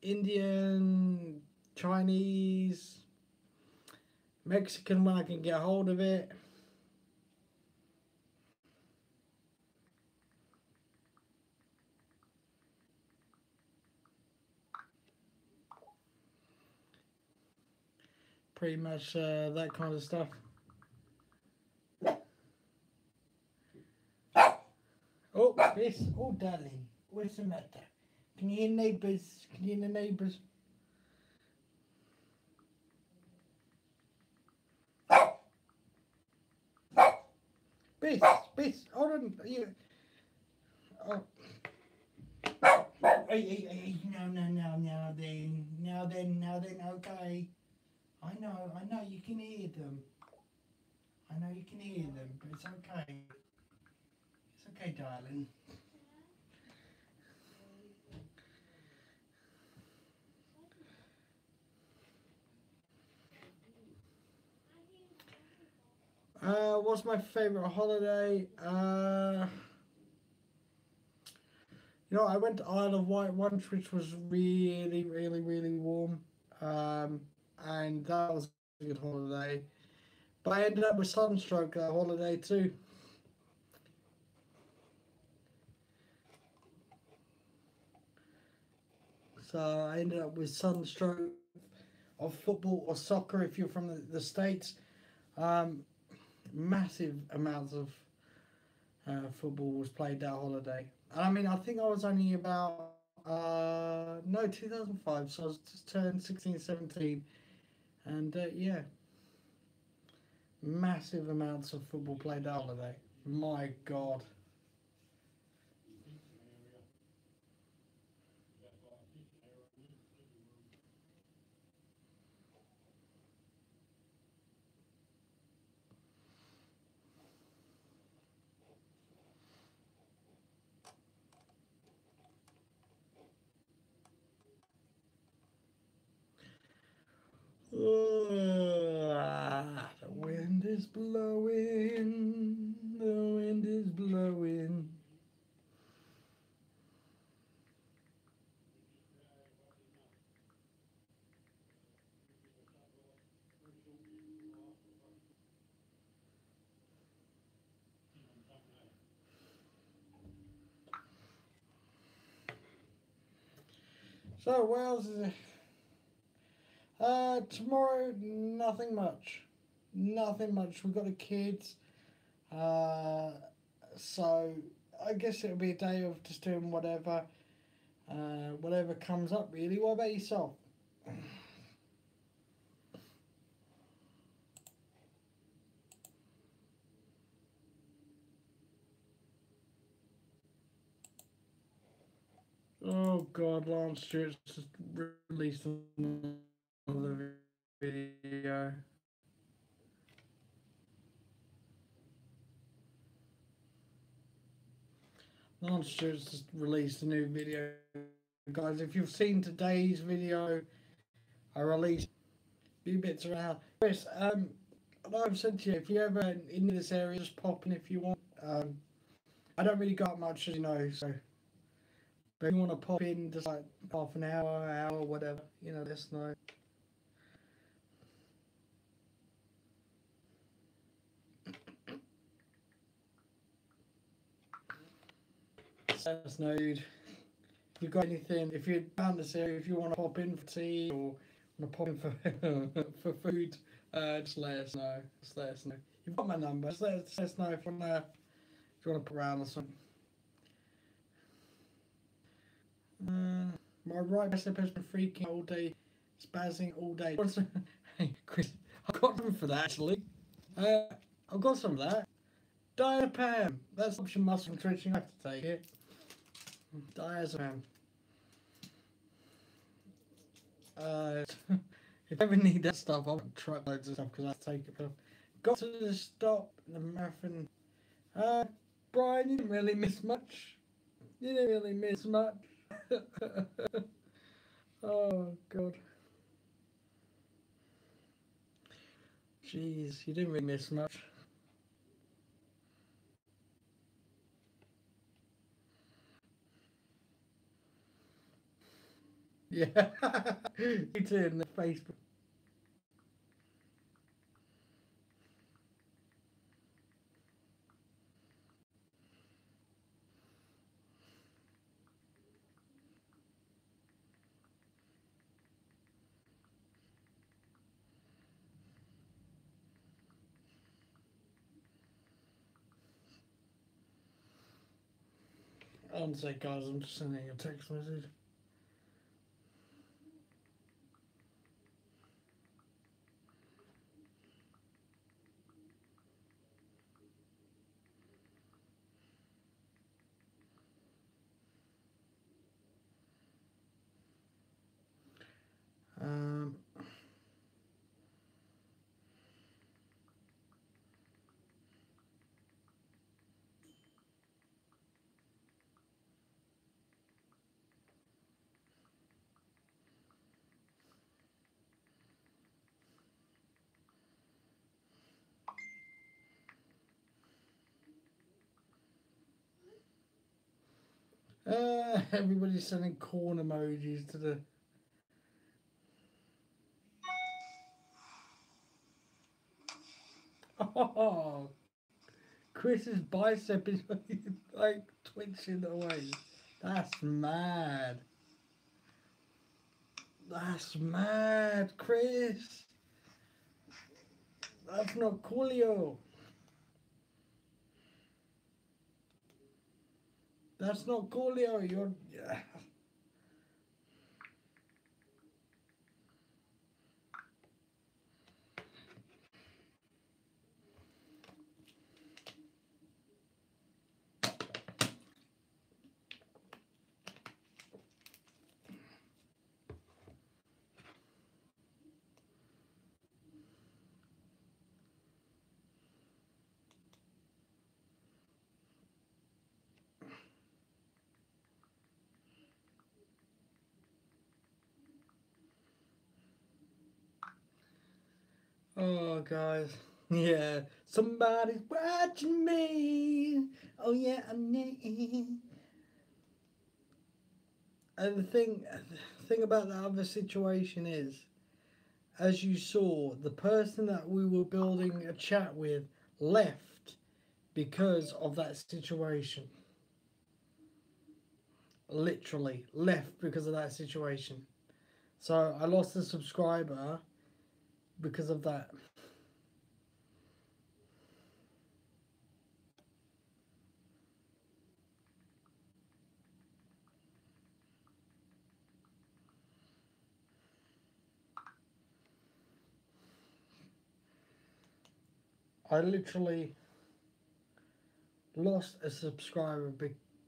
Indian, Chinese, Mexican when I can get hold of it. Pretty much that kind of stuff. Oh, yes. Oh, darling. What's the matter? Can you hear neighbours? Can you hear the neighbours? Biss, hold on. You. Oh. Hey, now then, okay. I know, you can hear them. I know you can hear them, but it's okay. It's okay, darling. What's my favourite holiday? I went to Isle of Wight once, which was really, really, really warm. And that was a good holiday. But I ended up with sunstroke that holiday too. So I ended up with sunstroke of football or soccer if you're from the States. Massive amounts of football was played that holiday. I mean, I think I was only about, 2005, so I was just turned 16, 17. And yeah, massive amounts of football played that holiday. My God. The wind is blowing, the wind is blowing. So, what else is it? Tomorrow, nothing much. Nothing much. We've got the kids. So, I guess it'll be a day of just doing whatever. Whatever comes up, really. What about yourself? Oh God, Lance Stewart's just released another video. Lance Stewart's just released a new video. Guys, if you've seen today's video, I released a few bits around. Chris, like I've said to you, if you're ever in this area, just pop in if you want. I don't really got much, as you know, so. But if you want to pop in, just like half an hour, whatever, let us know. Let us know, dude. If you've got anything, if you're down this area, if you want to pop in for tea or want to pop in for for food, just let us know. Just let us know. You've got my number. Just let us know if you want to pop around or something. My right bicep has been freaking all day, spazzing all day. Hey, Chris, I've got something for that actually. I've got some of that. Diazepam. That's option muscle twitching. I have to take it. Diazepam. If you ever need that stuff, I'll truck loads of stuff because I take it. But got to stop the marathon. Brian, you didn't really miss much. You didn't really miss much. Oh God. Jeez, you didn't really miss much. Yeah. It's in the Facebook. One sec, guys, I'm just sending a text message. Um, everybody's sending corn emojis to the. Oh, Chris's bicep is like twitching away. That's mad. That's mad, Chris. That's not coolio. That's not coolio. You're. Yeah. Oh, guys. Yeah. Somebody's watching me. Oh, yeah, I know. And the thing about the other situation is, as you saw, the person that we were building a chat with left because of that situation. Literally left because of that situation. So I lost a subscriber because of that. I literally lost a subscriber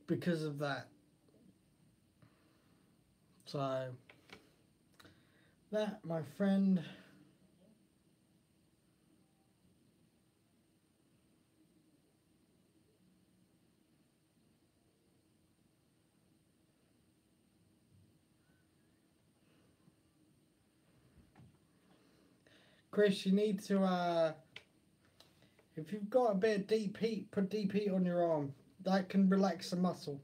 because of that. So that, my friend. Chris, you need to if you've got a bit of deep heat, put deep heat on your arm. That can relax the muscle.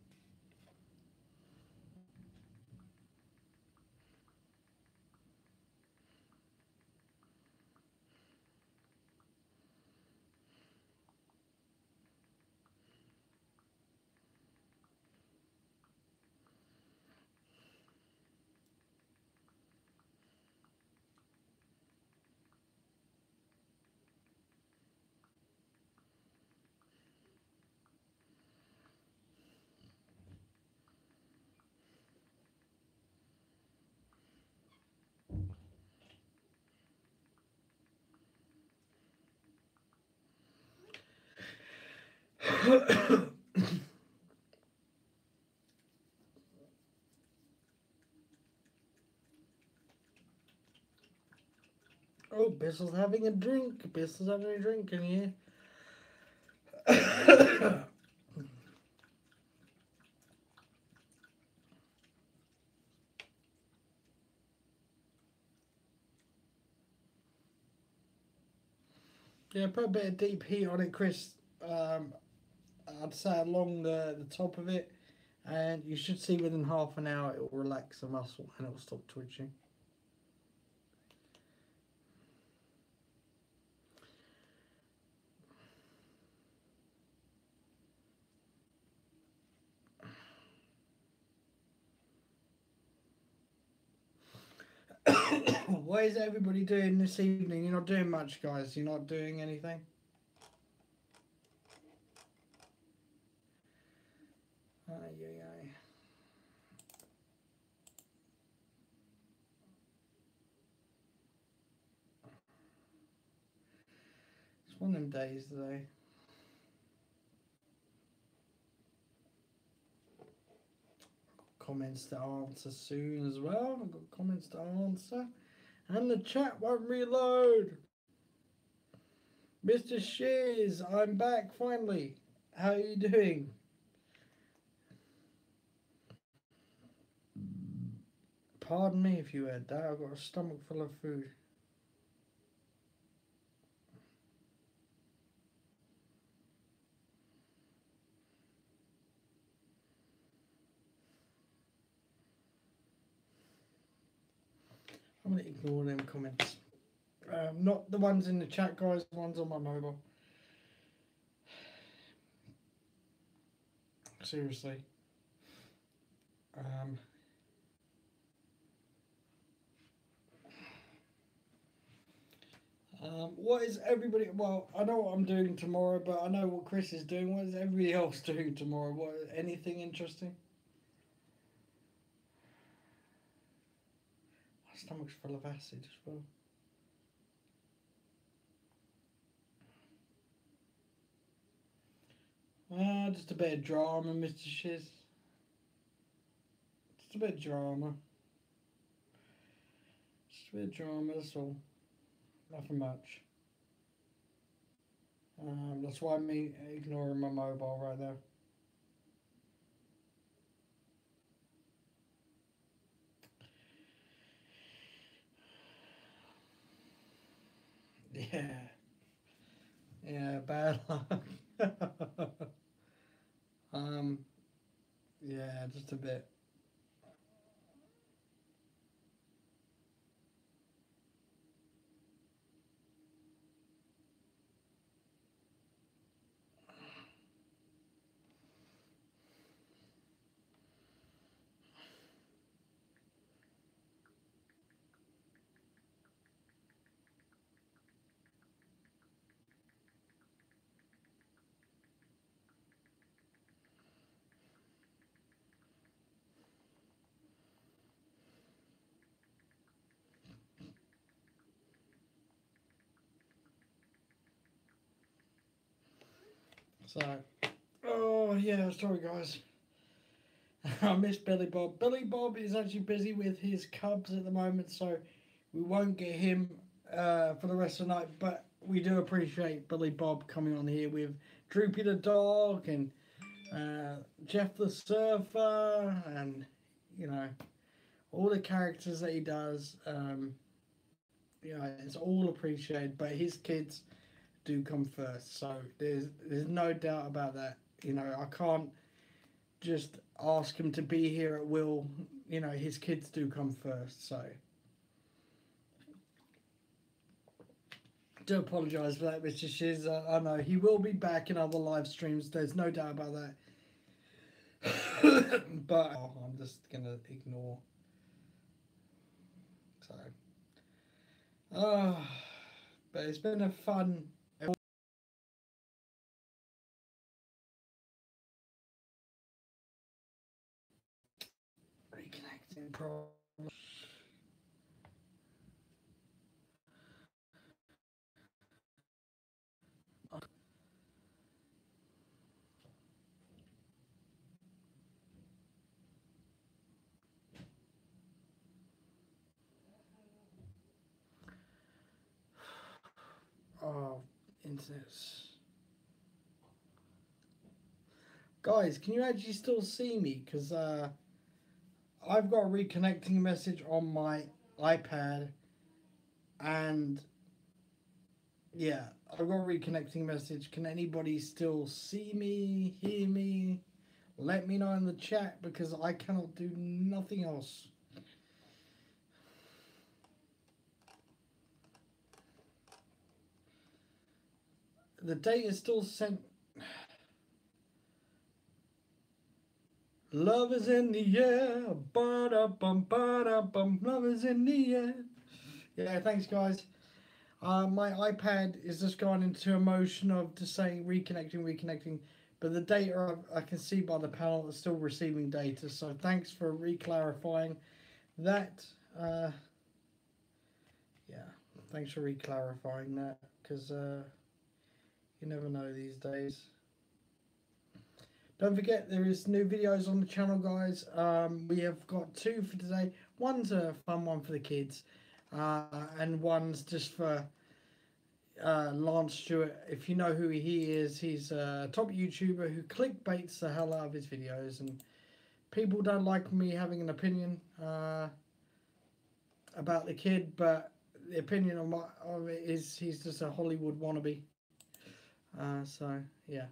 Oh, Bissell's having a drink. Bissell's having a drink in here. Yeah, put a bit of deep heat on it, Chris. I'd say along the top of it, and you should see within half an hour it will relax the muscle and it will stop twitching. What is everybody doing this evening? You're not doing much, guys. You're not doing anything. Ay, ay, ay. It's one of them days today. Comments to answer soon as well. I've got comments to answer. And the chat won't reload. Mr. Shears, I'm back finally. How are you doing? Pardon me if you heard that. I've got a stomach full of food. I'm going to ignore them comments. Not the ones in the chat, guys. The ones on my mobile. Seriously. What is everybody... Well, I know what I'm doing tomorrow, but I know what Chris is doing. What is everybody else doing tomorrow? What? Anything interesting? My stomach's full of acid as well. Just a bit of drama, Mr. Shiz. Just a bit of drama. Just a bit of drama, that's all. Nothing much. That's why I'm ignoring my mobile right there. Yeah. Yeah, bad luck. Yeah, just a bit. So, oh yeah, sorry guys. I miss Billy Bob. Billy Bob is actually busy with his cubs at the moment, so we won't get him for the rest of the night. But we do appreciate Billy Bob coming on here with Droopy the dog and Jeff the Surfer, and you know all the characters that he does. You know, it's all appreciated. But his kids do come first, so there's no doubt about that. You know, I can't just ask him to be here at will. You know, his kids do come first, so do apologise for that, Mr. Shiz. I know he will be back in other live streams, there's no doubt about that. But I'm just gonna ignore. So but it's been a fun reconnecting problem. Oh, internet. Guys, can you actually still see me? Because I've got a reconnecting message on my iPad, and yeah, I've got a reconnecting message. Can anybody still see me, hear me, let me know in the chat because I cannot do nothing else. The date is still sent. Love is in the air, ba-da-bum, ba-da-bum. Love is in the air. Yeah, thanks guys. My iPad is just going into a motion of just saying reconnecting, but the data I can see by the panel is still receiving data. So thanks for re-clarifying that. Yeah, thanks for re-clarifying that because you never know these days. Don't forget there is new videos on the channel, guys. We have got 2 for today. One's a fun one for the kids, and one's just for Lance Stewart. If you know who he is, he's a top YouTuber who clickbaits the hell out of his videos, and people don't like me having an opinion about the kid, but the opinion of it is he's just a Hollywood wannabe. So yeah.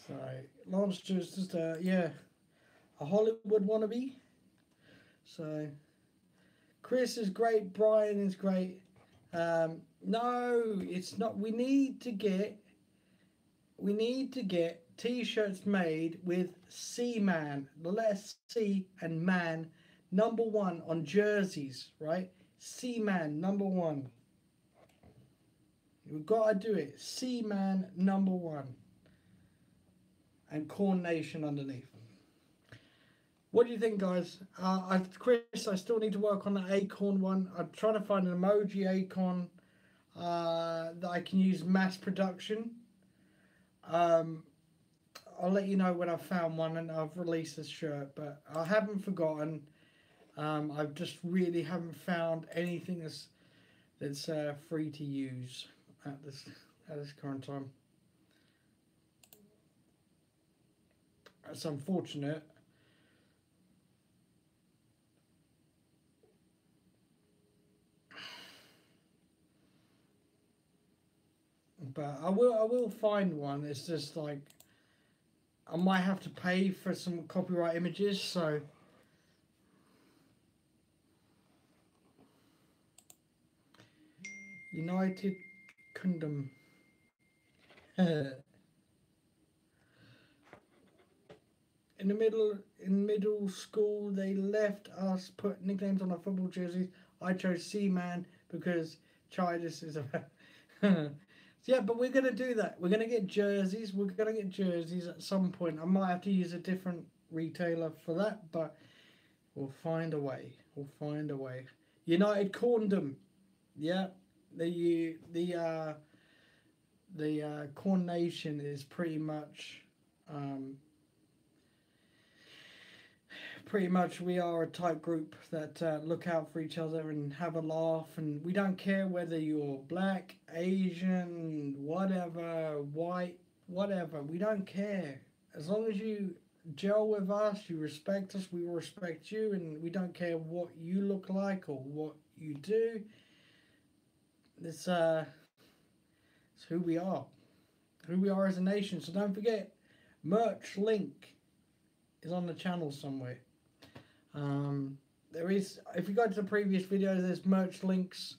So Lance Stewart's just a Hollywood wannabe. So Chris is great, Brian is great. No, it's not. We need to get t-shirts made with C-Man, the letter C and man, #1 on jerseys, right? C-Man #1. We've got to do it. C-Man #1. And Corn Nation underneath. What do you think, guys? Chris, I still need to work on the acorn one. I'm trying to find an emoji acorn that I can use mass production. I'll let you know when I've found one and I've released this shirt, but I haven't forgotten. I just really haven't found anything that's free to use at this current time. It's unfortunate. But I will find one. It's just like I might have to pay for some copyright images, so United Kingdom. In middle school, they left us put nicknames on our football jerseys. I chose C-Man because childish is a. Yeah, but we're gonna do that. We're gonna get jerseys. We're gonna get jerseys at some point. I might have to use a different retailer for that, but we'll find a way. We'll find a way. United Corndom. Yeah, the Corn Nation is pretty much. Pretty much we are a tight group that look out for each other and have a laugh, and we don't care whether you're black, Asian, whatever, white, whatever. We don't care. As long as you gel with us, you respect us, we respect you, and we don't care what you look like or what you do. It's who we are. Who we are as a nation. So don't forget, merch link is on the channel somewhere. There is, if you go to the previous video, there's merch links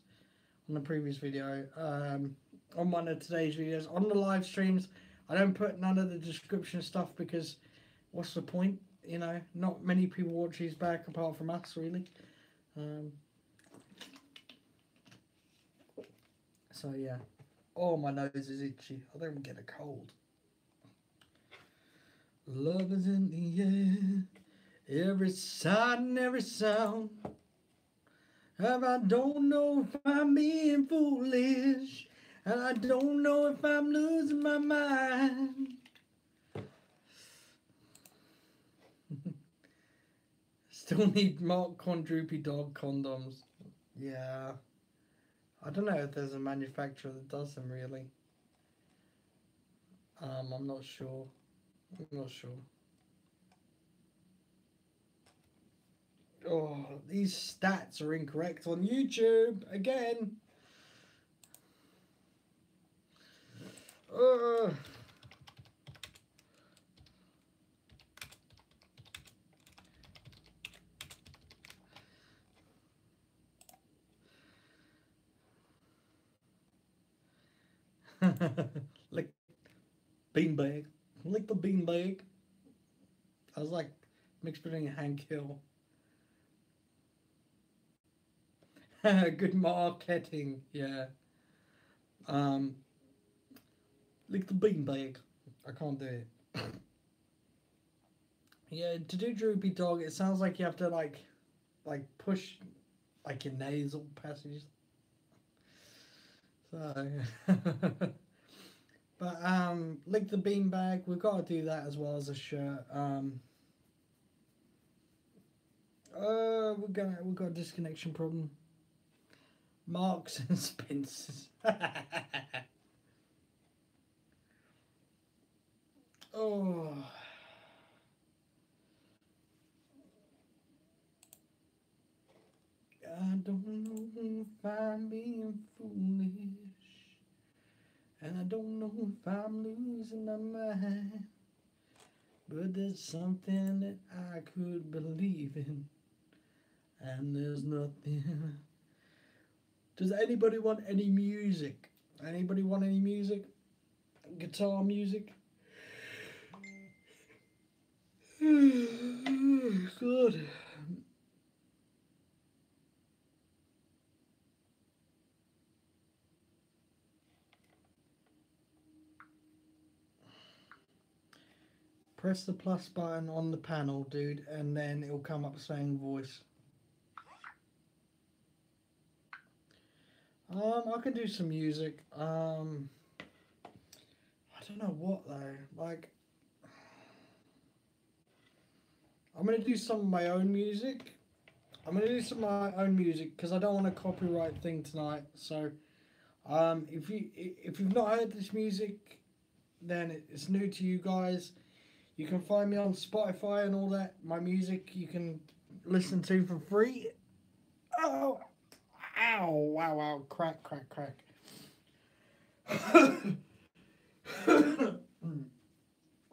on the previous video, on one of today's videos, on the live streams. I don't put none of the description stuff because what's the point? You know, not many people watch these back apart from us, really. So yeah. Oh, my nose is itchy. I think I'm getting a cold. Love is in the air. Every sight and every sound. And I don't know if I'm being foolish, and I don't know if I'm losing my mind. Still need Mark Condroopy dog condoms. Yeah. I don't know if there's a manufacturer that does them really. I'm not sure. I'm not sure. Oh, these stats are incorrect on YouTube again. Like beanbag. Like the beanbag. I was like mixed between Hank Hill. Good marketing, yeah. Like the beanbag. I can't do it. Yeah, to do droopy dog, it sounds like you have to like push like your nasal passage. So, but lick the beanbag. We've got to do that as well as a shirt. We've got a disconnection problem. Marks and Spencers. Oh. I don't know if I'm being foolish, and I don't know if I'm losing my mind, but there's something that I could believe in, and there's nothing. Does anybody want any music? Anybody want any music? Guitar music? Good. Press the plus button on the panel, dude, and then it'll come up saying voice. I can do some music. I don't know what though. Like, I'm gonna do some of my own music. Because I don't want a copyright thing tonight. So, if you've not heard this music, then it's new to you guys. You can find me on Spotify and all that. My music you can listen to for free. Oh, ow, wow, wow, crack, crack, crack.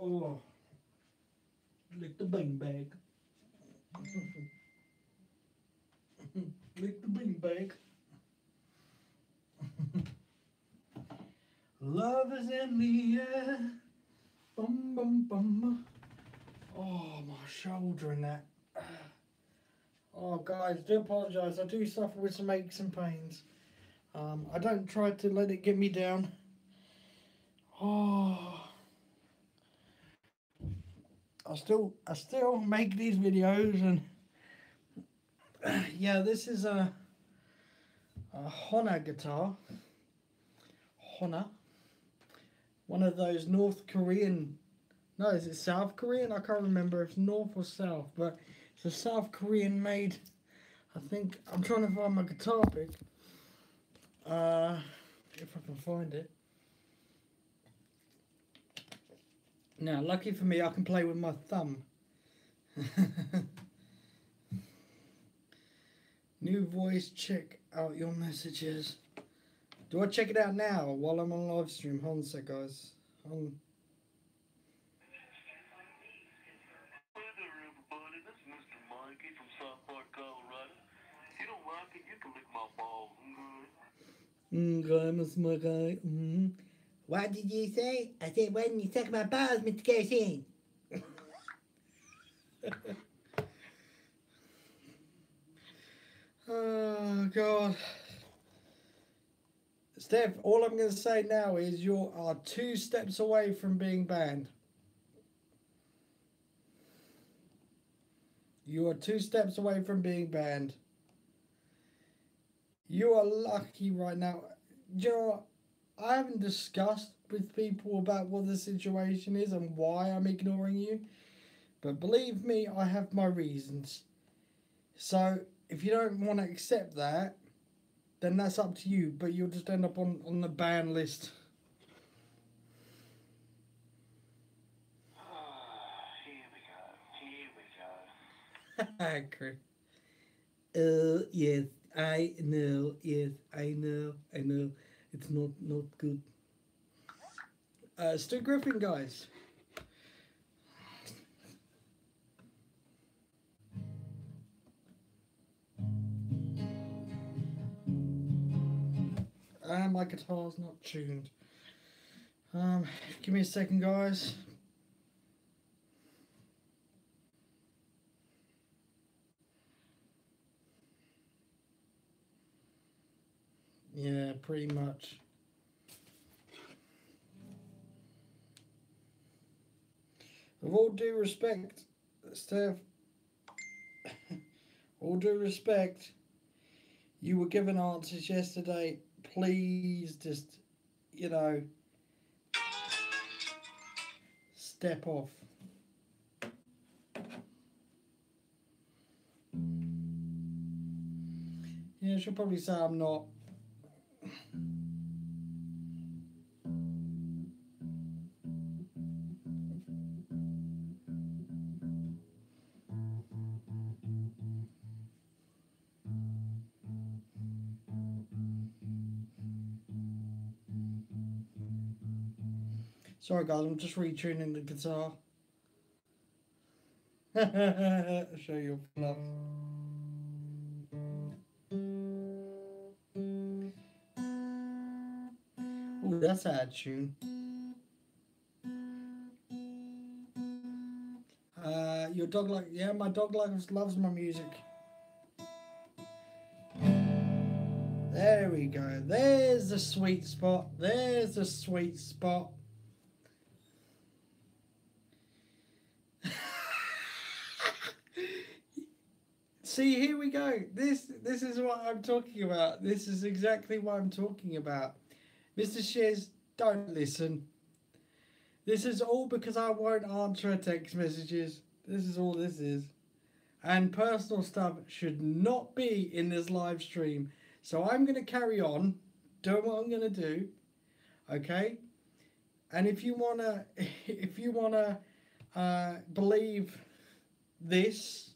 Oh, lick the beanbag. Lick the beanbag. Love is in the air. Bum, bum, bum. Oh, my shoulder and that. Oh, guys, do apologise. I do suffer with some aches and pains. I don't try to let it get me down. Oh, I still make these videos, and yeah, this is a Honor guitar. Honor. One of those North Korean, no, is it South Korean? I can't remember if it's North or South, but it's a South Korean made, I think, I'm trying to find my guitar pick, if I can find it. Now, lucky for me, I can play with my thumb. New voice, check out your messages. Do I check it out now while I'm on live stream? Hold on a sec, guys. Hey there, everybody. This is Mr. Mikey from South Park, Colorado. If you don't like it, you can lick my balls. Okay, Mr. Mikey. What did you say? I said, why didn't you suck my balls, Mr. Kerosene? Oh, God. Steph, all I'm going to say now is you are 2 steps away from being banned. You are 2 steps away from being banned. You are lucky right now. You know, I haven't discussed with people about what the situation is and why I'm ignoring you. But believe me, I have my reasons. So if you don't want to accept that, then that's up to you. But you'll just end up on the ban list. Here we go. Chris. Yes, I know. Yes, I know. It's not good. Stu Griffin, guys. My guitar's not tuned. Give me a second, guys. Yeah, pretty much. With all due respect, Steph, all due respect, you were given answers yesterday. Please just, you know, step off. Yeah, she'll probably say I'm not. Sorry guys, I'm just retuning the guitar. Show you fluff. Ooh, that's a tune. Your dog like, yeah, my dog loves my music. There we go. There's the sweet spot. There's the sweet spot. See, here we go. This is what I'm talking about. This is exactly what I'm talking about. Mr. Shiz, don't listen. This is all because I won't answer her text messages. This is all this is. And personal stuff should not be in this live stream. So I'm going to carry on doing what I'm going to do. Okay? And if you want to believe this,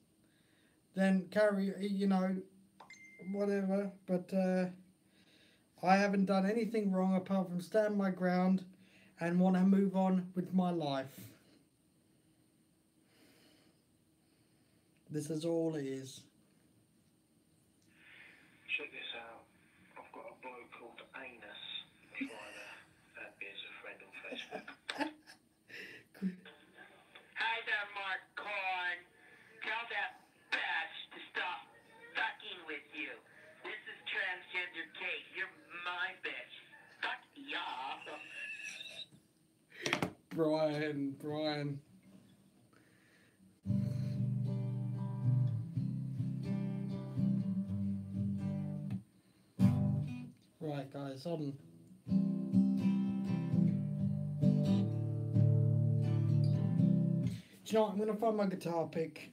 then carry, you know, whatever. But I haven't done anything wrong apart from stand my ground and want to move on with my life. This is all it is. Check this out. I've got a bloke called Anus trying to add me as a friend on Facebook. Hi there, Mark Korn. Tell that bitch to stop fucking with you. This is transgender Kate. You're my bitch. Fuck y'all. Brian. Right, guys, on. Do you know what? I'm gonna find my guitar pick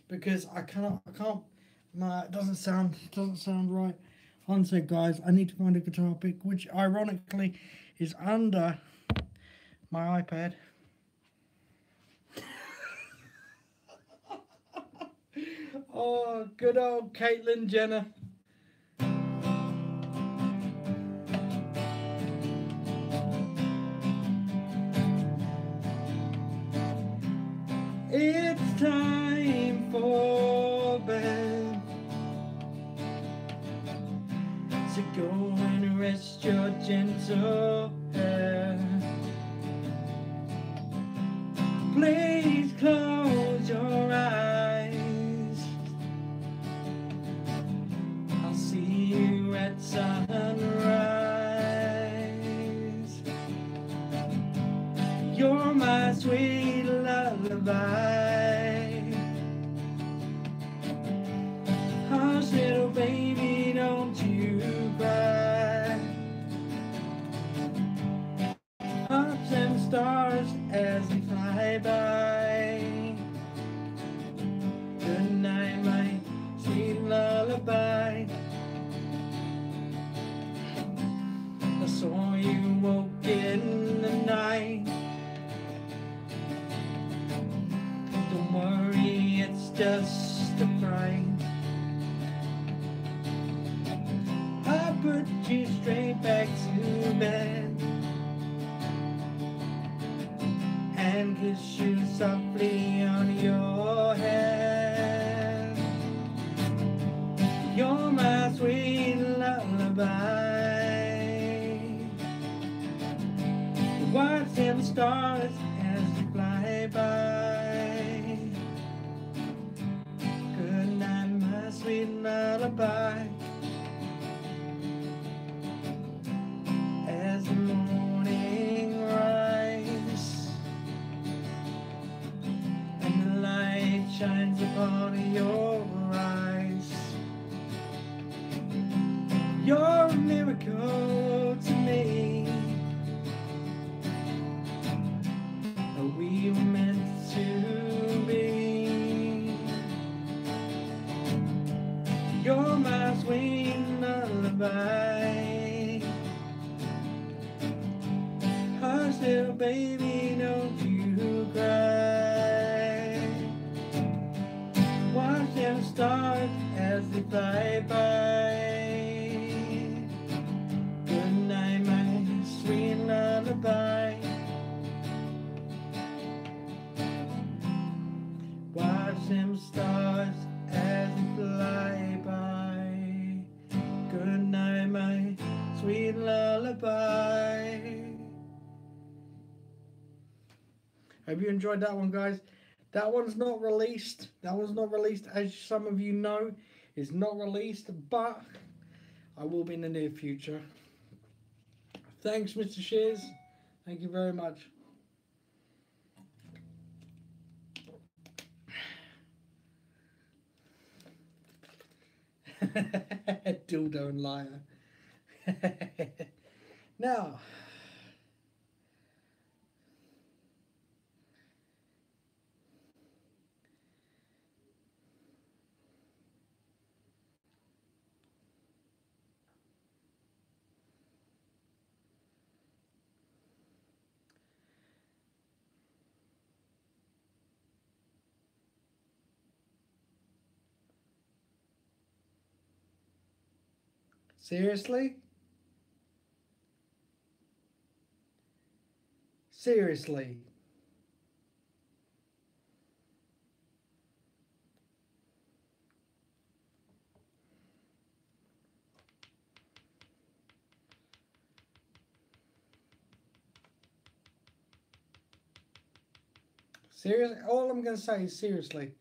because I can't. It doesn't sound right. One sec, guys. I need to find a guitar pick, which ironically is under my iPad. Oh, good old Caitlyn Jenner. It's time for bed, so go and rest your gentle head. Please close your eyes. I'll see you at sunrise. You're my sweet lullaby. Hush, little baby, don't you cry. Ups and stars as they fly by. Good night, my put you straight back to bed and kiss you softly on your head. You're my sweet lullaby. Watch them stars as they fly by. Good night, my sweet lullaby. As the morning rise and the light shines upon your eyes, you're a miracle to me. We were meant to be. You're my sweet lullaby. Hush, little baby, don't you cry. Watch them stars as they fly by. Good night, my sweet lullaby. Watch them stars as they fly by. Good night, my sweet lullaby. Hope you enjoyed that one, guys. That one's not released. That one's not released, as some of you know. It's not released, but I will be in the near future. Thanks, Mr. Shears. Thank you very much. Dildo and liar. Now, seriously? Seriously? Seriously? All I'm going to say is seriously.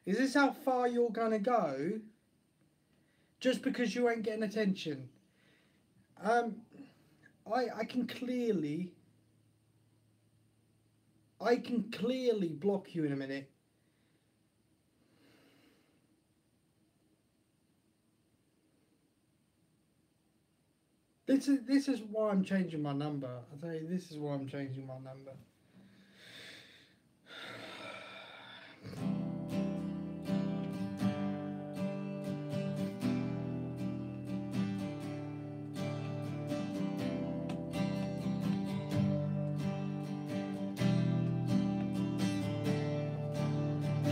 Is this how far you're going to go? Just because you ain't getting attention? I can clearly block you in a minute. This is why I'm changing my number. I'll tell you, this is why I'm changing my number.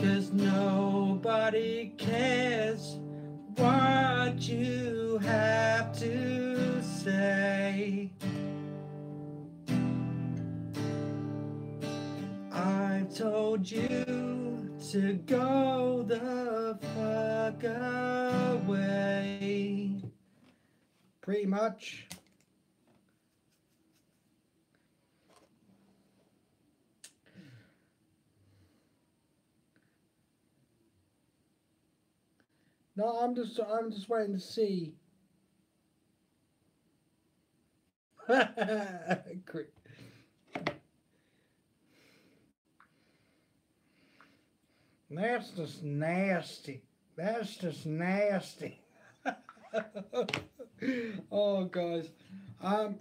Cause nobody cares what you have to say. I told you to go the fuck away. Pretty much. No, I'm just waiting to see. That's just nasty. That's just nasty. Oh, guys.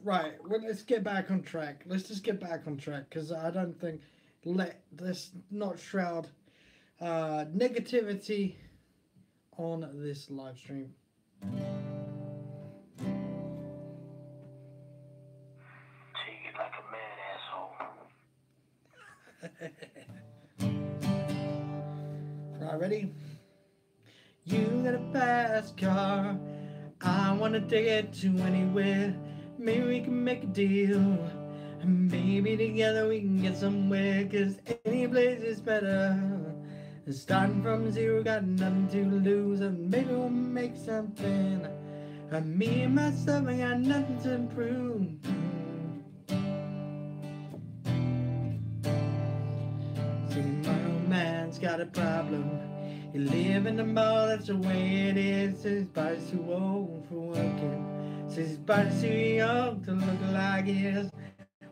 Right. Well, let's get back on track. Let's just get back on track, because I don't think let's not shroud negativity on this live stream. Take it like a man, asshole. Right, ready? You got a fast car, I I wanna take it to anywhere. Maybe we can make a deal. And maybe together we can get somewhere. Cause any place is better. Starting from zero, got nothing to lose. And maybe we'll make something. And me and myself, I got nothing to prove. See, my old man's got a problem. He live in the mall, that's the way it is. His body's too old for working. Says his body's too young to look like his.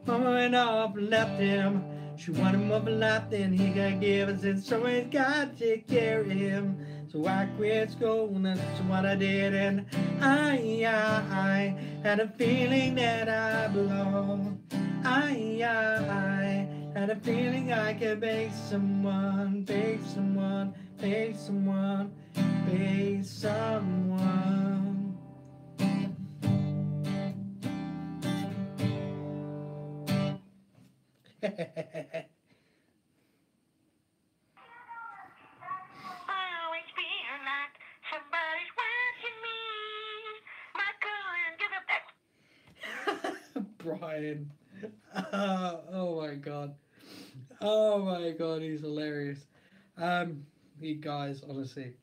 Mama went off and left him. She wanted more of a life than he could give. And said somebody's got to take care of him. So I quit school, and that's what I did. And I had a feeling that I belonged. I had a feeling I could be someone, be someone, be someone, be someone. Brian. Oh my god. Oh my god, he's hilarious. You guys, honestly.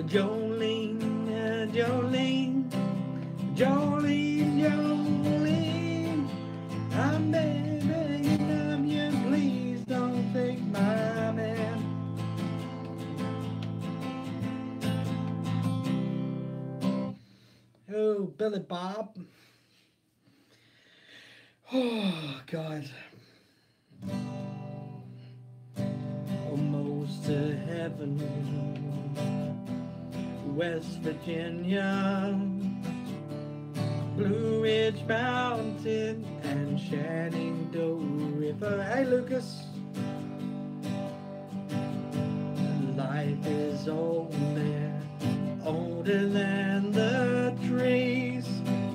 Jolene, Jolene, Jolene, Jolene, I'm begging of you, please don't take my man. Oh, Billy Bob. Oh, God. Almost to heaven, West Virginia, Blue Ridge Mountain, and Shenandoah River. Hey, Lucas. Life is old there, older than the trees,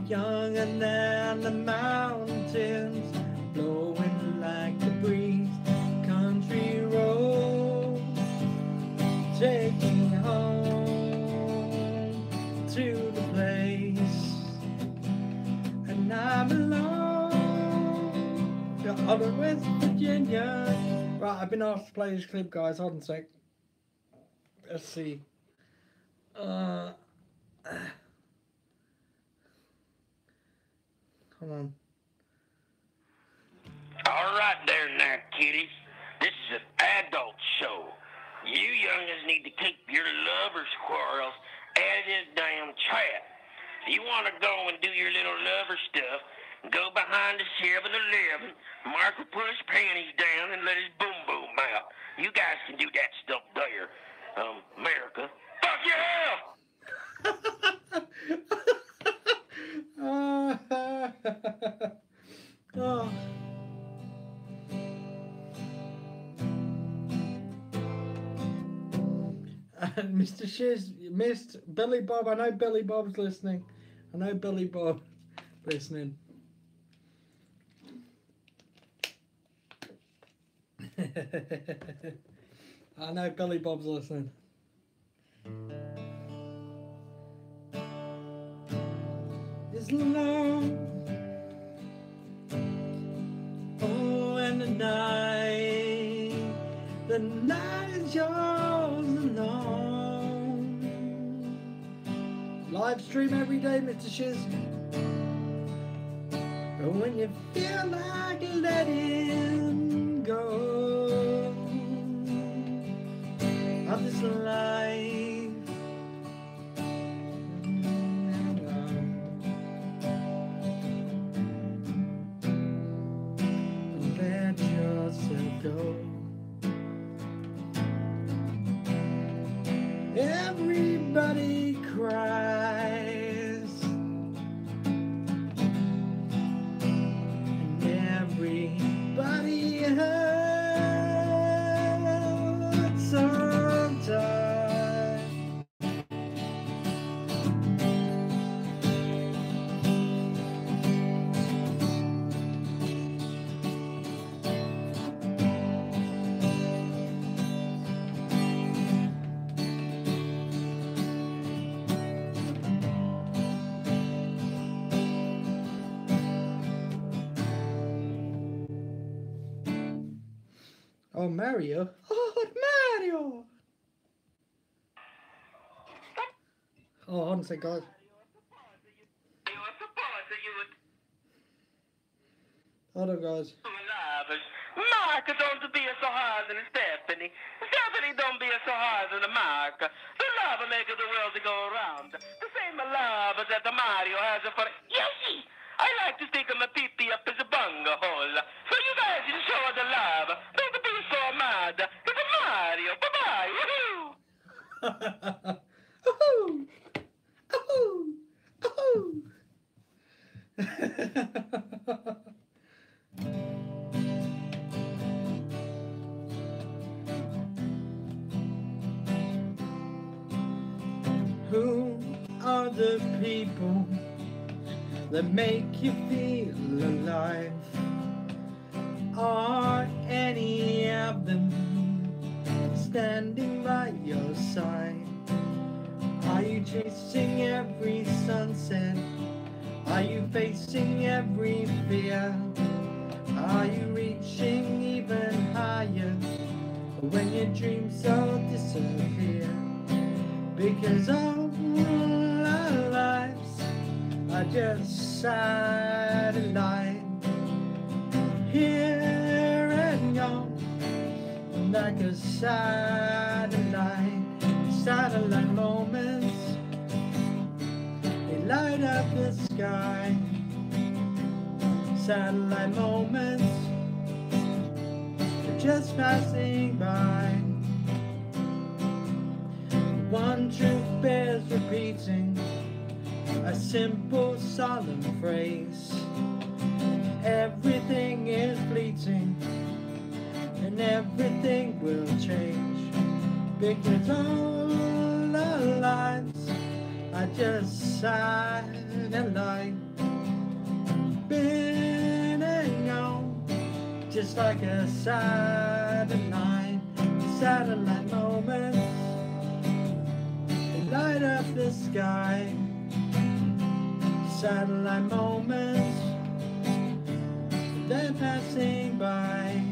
younger than the mountains, blowing like the breeze. Country roads take me home to the place, and I belong to other West Virginia. Right, I've been asked to play this clip, guys. Hold on a sec. Let's see. Hold on. All right there now, kiddies. This is an adult show. You youngins need to keep your lovers' quarrels out of this damn chat. If you want to go and do your little lover stuff, go behind the 7-Eleven, Mark will put his panties down and let his boom boom out. You guys can do that stuff there. America. Fuck you! Oh. And Mr. Shiz missed Billy Bob. I know Billy Bob's listening. I know Billy Bob listening. I know Billy Bob's listening. It's long. Oh, and the night is yours alone. Live stream every day, Mr. Shiz. But when you feel like letting go of this life, let yourself go. Everybody cries, and everybody hurts sometimes. Oh, Mario. Oh, Mario. Oh, hold on a sec, guys. Hold on, guys. Mark, don't be so hard on Stephanie. Stephanie, don't be so hard on Mark. The love makes the world go round. The same love that the Mario has for Yoshi. I like to stick my pee-pee up as a bunga hole. So you guys can show the love. Don't be so mad. It's a Mario. Bye-bye. Woohoo! Who are the people that make you feel alive? Are any of them standing by your side? Are you chasing every sunset? Are you facing every fear? Are you reaching even higher when your dreams all disappear? Because all our lives are just satellite, here and gone, like a satellite. Satellite moments, they light up the sky. Satellite moments, they're just passing by. One truth bears repeating, a simple solemn phrase. Everything is fleeting, and everything will change. Because all our lives are just satellite, spinning on, just like a satellite. Satellite moments, they light up the sky. Satellite moments, they're passing by.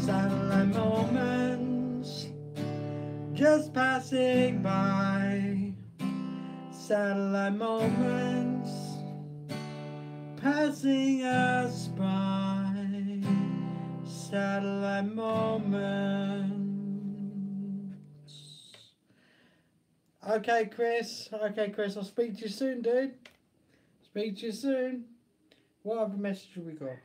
Satellite moments, just passing by. Satellite moments, passing us by. Satellite moments. Okay, Chris. I'll speak to you soon, dude. Speak to you soon. What other message have we got?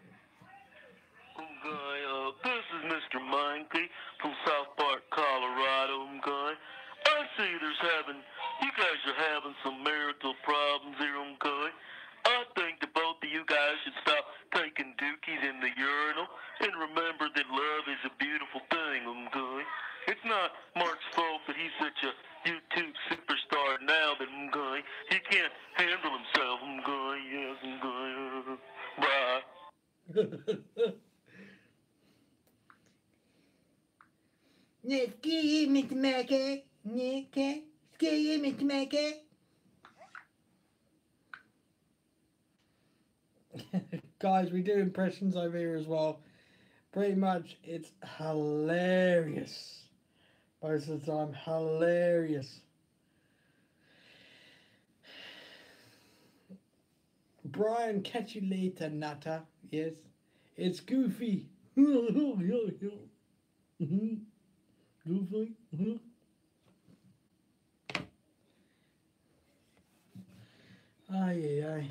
Okay, this is Mr. Monkey from South Park, Colorado. Okay, I see you guys are having some marital problems here. Okay, I think that both of you guys should stop taking dookies in the urinal and remember that love is a beautiful thing. Okay, it's not Mark's fault that he's such a YouTube superstar now that he can't handle himself. Yes, bye. Excuse me, Mr. Mackey. Excuse me, Mr. Mackey. Guys, we do impressions over here as well. Pretty much, it's hilarious. Most of the time, hilarious. Brian, catch you later, Nutter. Yes, it's Goofy. Goofy. Aye.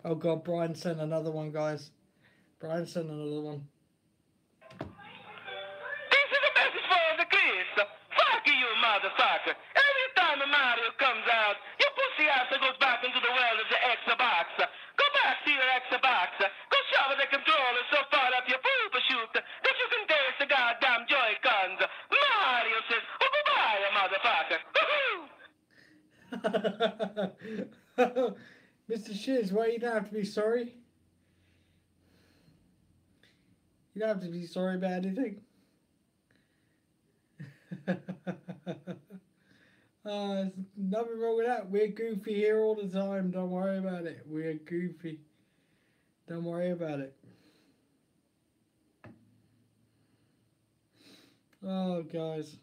Oh God, Brian sent another one, guys. Brian sent another one. This is a message for the kids. Fuck you, motherfucker. Every time a Mario comes out, your pussy ass goes back into the world of the Xbox. Go back to your Xbox. Go shove the controller so far up your boob shoot that you can taste the goddamn Joy-Cons. Mario says, oh, goodbye, motherfucker. Woohoo! Mr. Shiz, well, you don't have to be sorry. You don't have to be sorry about anything. There's nothing wrong with that. We're goofy here all the time. Don't worry about it. We're goofy. Don't worry about it. Oh, guys.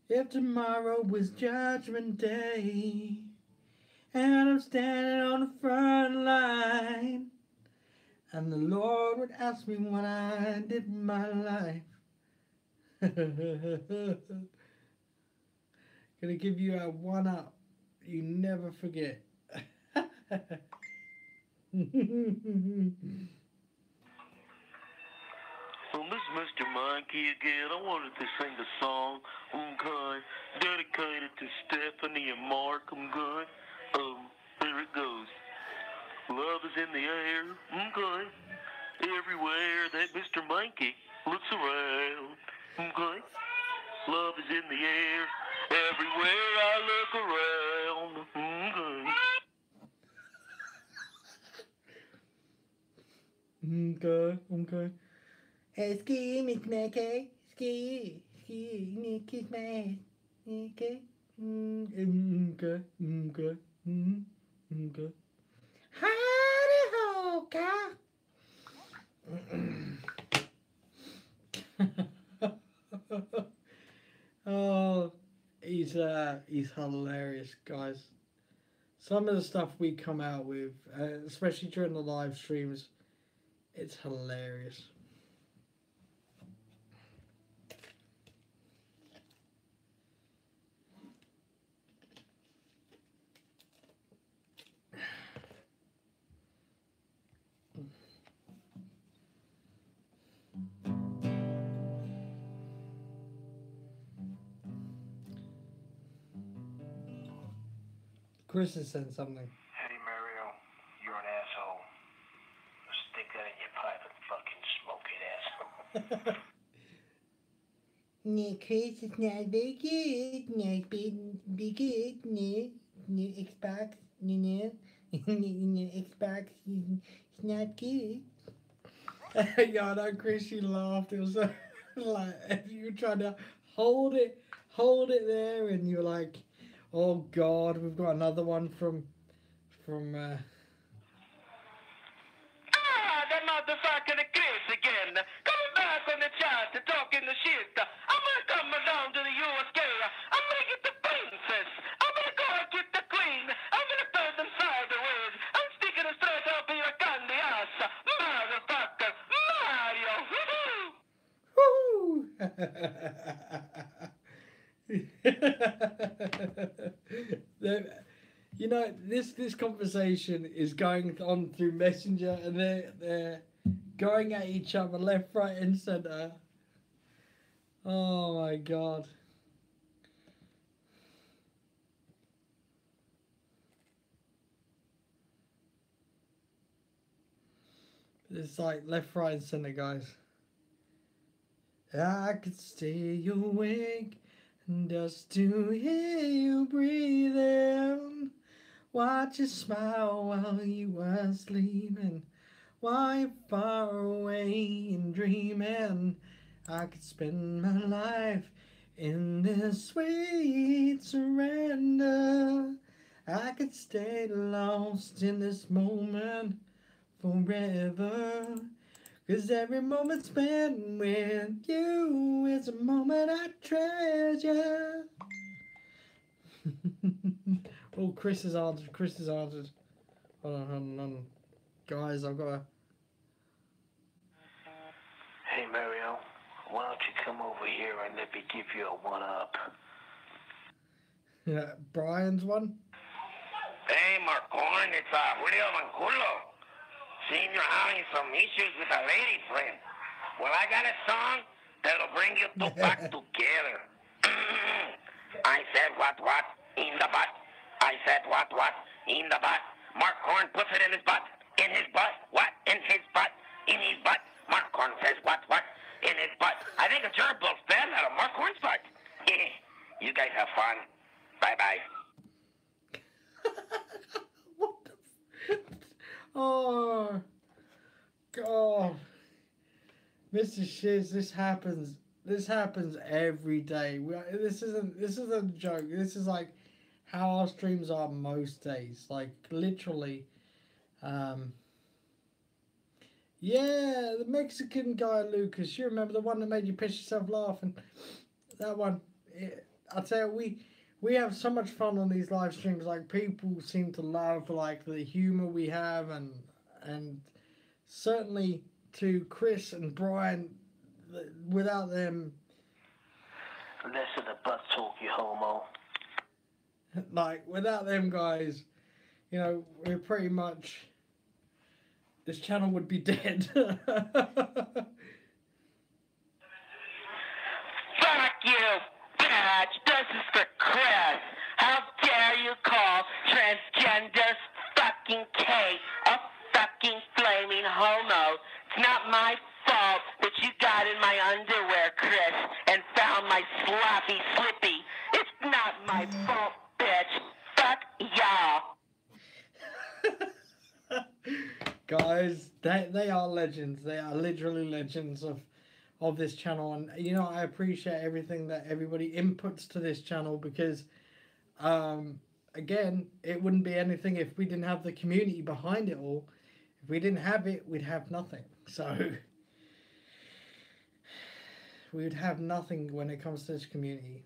If tomorrow was Judgment Day and I'm standing on the front line and the Lord would ask me what I did in my life, gonna give you a one up you never forget. Well, this is Mr. Monkey again. I wanted to sing a song, okay, dedicated to Stephanie and Mark, okay. Here it goes. Love is in the air, okay, everywhere that Mr. Monkey looks around, okay. Love is in the air, everywhere I look around, okay. Okay. Ski, Miss Mackey. Ski, kiss my ass. Okay. Okay. Okay. Okay. Howdy ho, cow. Oh, he's hilarious, guys. Some of the stuff we come out with, especially during the live streams, it's hilarious. Chris has said something. Hey, Mario, you're an asshole. Stick that in your pipe and fucking smoke it, asshole. No, Chris, it's not very good. Not be good. No, Xbox, no, Xbox is not good. Yeah, no, Chris, you laughed. It was like you were trying to hold it there, and you're like, oh God, we've got another one from. That motherfucker Chris again. Coming back on the chart to talking the shit. I'm gonna come down to the USK. I'm gonna get the princess. I'm gonna go and get the queen. I'm gonna turn them sideways. I'm sticking it straight up in your candy ass. Motherfucker. Mario. Woo-hoo! You know, this conversation is going on through Messenger, and they're going at each other left, right, and center. Oh my God! It's like left, right, and center, guys. I could stay awake just to hear you breathing. Watch you smile while you were sleeping, while you're far away and dreaming. I could spend my life in this sweet surrender. I could stay lost in this moment forever. 'Cause every moment spent with you is a moment I treasure. Oh, Chris has answered. Hold on. Guys, I've got to... Hey, Mario, why don't you come over here and let me give you a one-up? Yeah, Brian's one. Hey, Marcon, it's Julio Manculo. Seeing you're having some issues with a lady friend. Well, I got a song that'll bring you two back together. I said what in the butt. I said what in the butt. Mark Horn puts it in his butt. In his butt. What? In his butt. In his butt. Mark Horn says what? think it's your both bad out of Mark Horn's part. You guys have fun. Bye-bye. What the Oh, God. Mr. Shiz, this happens. This happens every day. This isn't a joke. This is like how our streams are most days. Like, literally. Yeah, the Mexican guy, Lucas. You remember the one that made you piss yourself laughing? That one. I tell you, we have so much fun on these live streams. Like, people seem to love like the humor we have, and certainly to Chris and Brian, without them, Listen to butt talk, you homo. like without them guys, you know, we're pretty much, this channel would be dead. Fuck you, bitch. This is for Chris. How dare you call transgender fucking Kate a fucking flaming homo? It's not my fault that you got in my underwear, Chris, and found my sloppy slippy. It's not my fault, bitch. Fuck y'all. Guys, they are legends. They are literally legends of this channel, and you know, I appreciate everything that everybody inputs to this channel, because again, it wouldn't be anything if we didn't have the community behind it all. If we didn't have it, we'd have nothing. So we would have nothing when it comes to this community.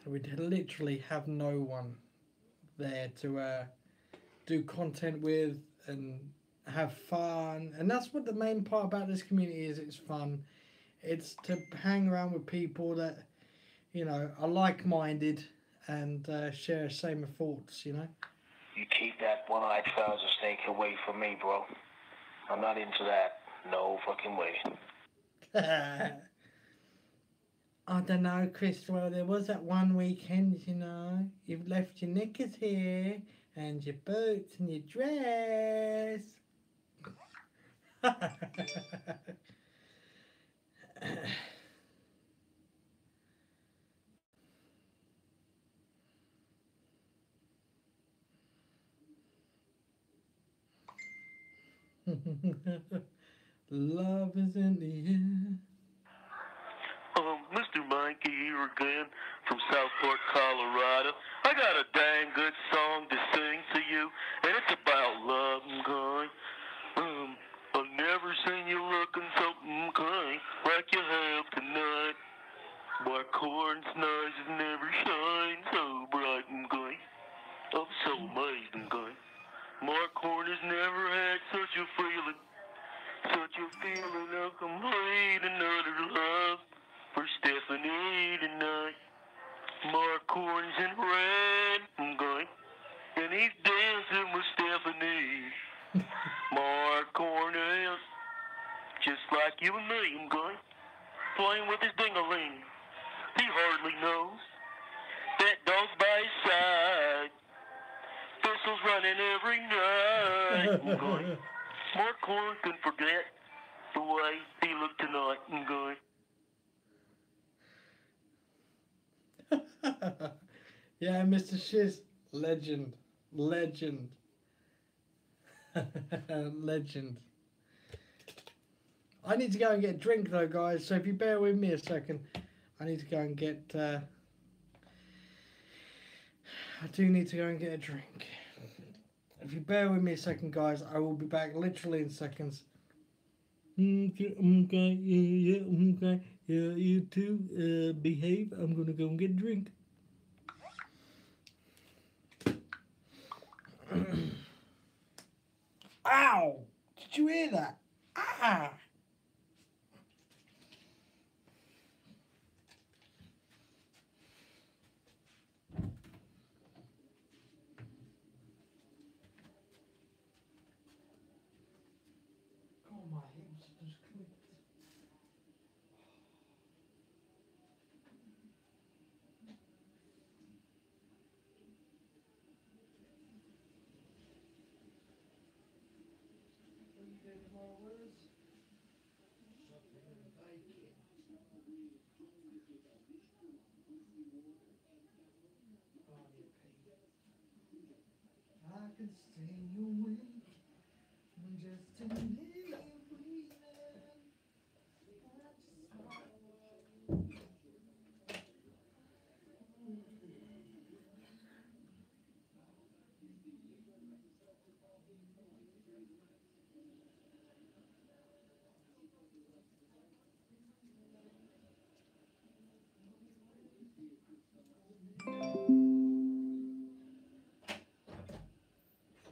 We'd literally have no one there to do content with and have fun. And that's what the main part about this community is. It's fun. It's to hang around with people that, you know, are like-minded and share the same thoughts, you know. You keep that one-eyed trouser snake away from me, bro. I'm not into that. No fucking way. I don't know, Chris. Well, there was that one weekend, you know. You've left your knickers here, and your boots, and your dress. Love is in the air. Mr. Mikey here again from Southport, Colorado. I got a dang good song to sing to you, and it's about love, okay? I've never seen you looking so okay, like you have tonight. Black corn's nice and never shine so bright, okay? I'm so amazed, okay? Mark Horn has never had such a feeling of complete and utter love for Stephanie tonight. Mark Horn's in red, okay, and he's dancing with Stephanie. Mark Horn is just like you and me, okay, playing with his ding-a-ling. He hardly knows that dog's by his side. Thistles running every night, okay. Mark Horn can forget the way he looked tonight, okay. Yeah, Mr. Shiz, legend. Legend. I need to go and get a drink though, guys, so if you bear with me a second, I need to go and get, I do need to go and get a drink. If you bear with me a second, guys, I will be back literally in seconds. Okay, okay, yeah, you two, behave. I'm gonna go and get a drink. Ow! Did you hear that? Ah! I could stay awake just to hear you breathing.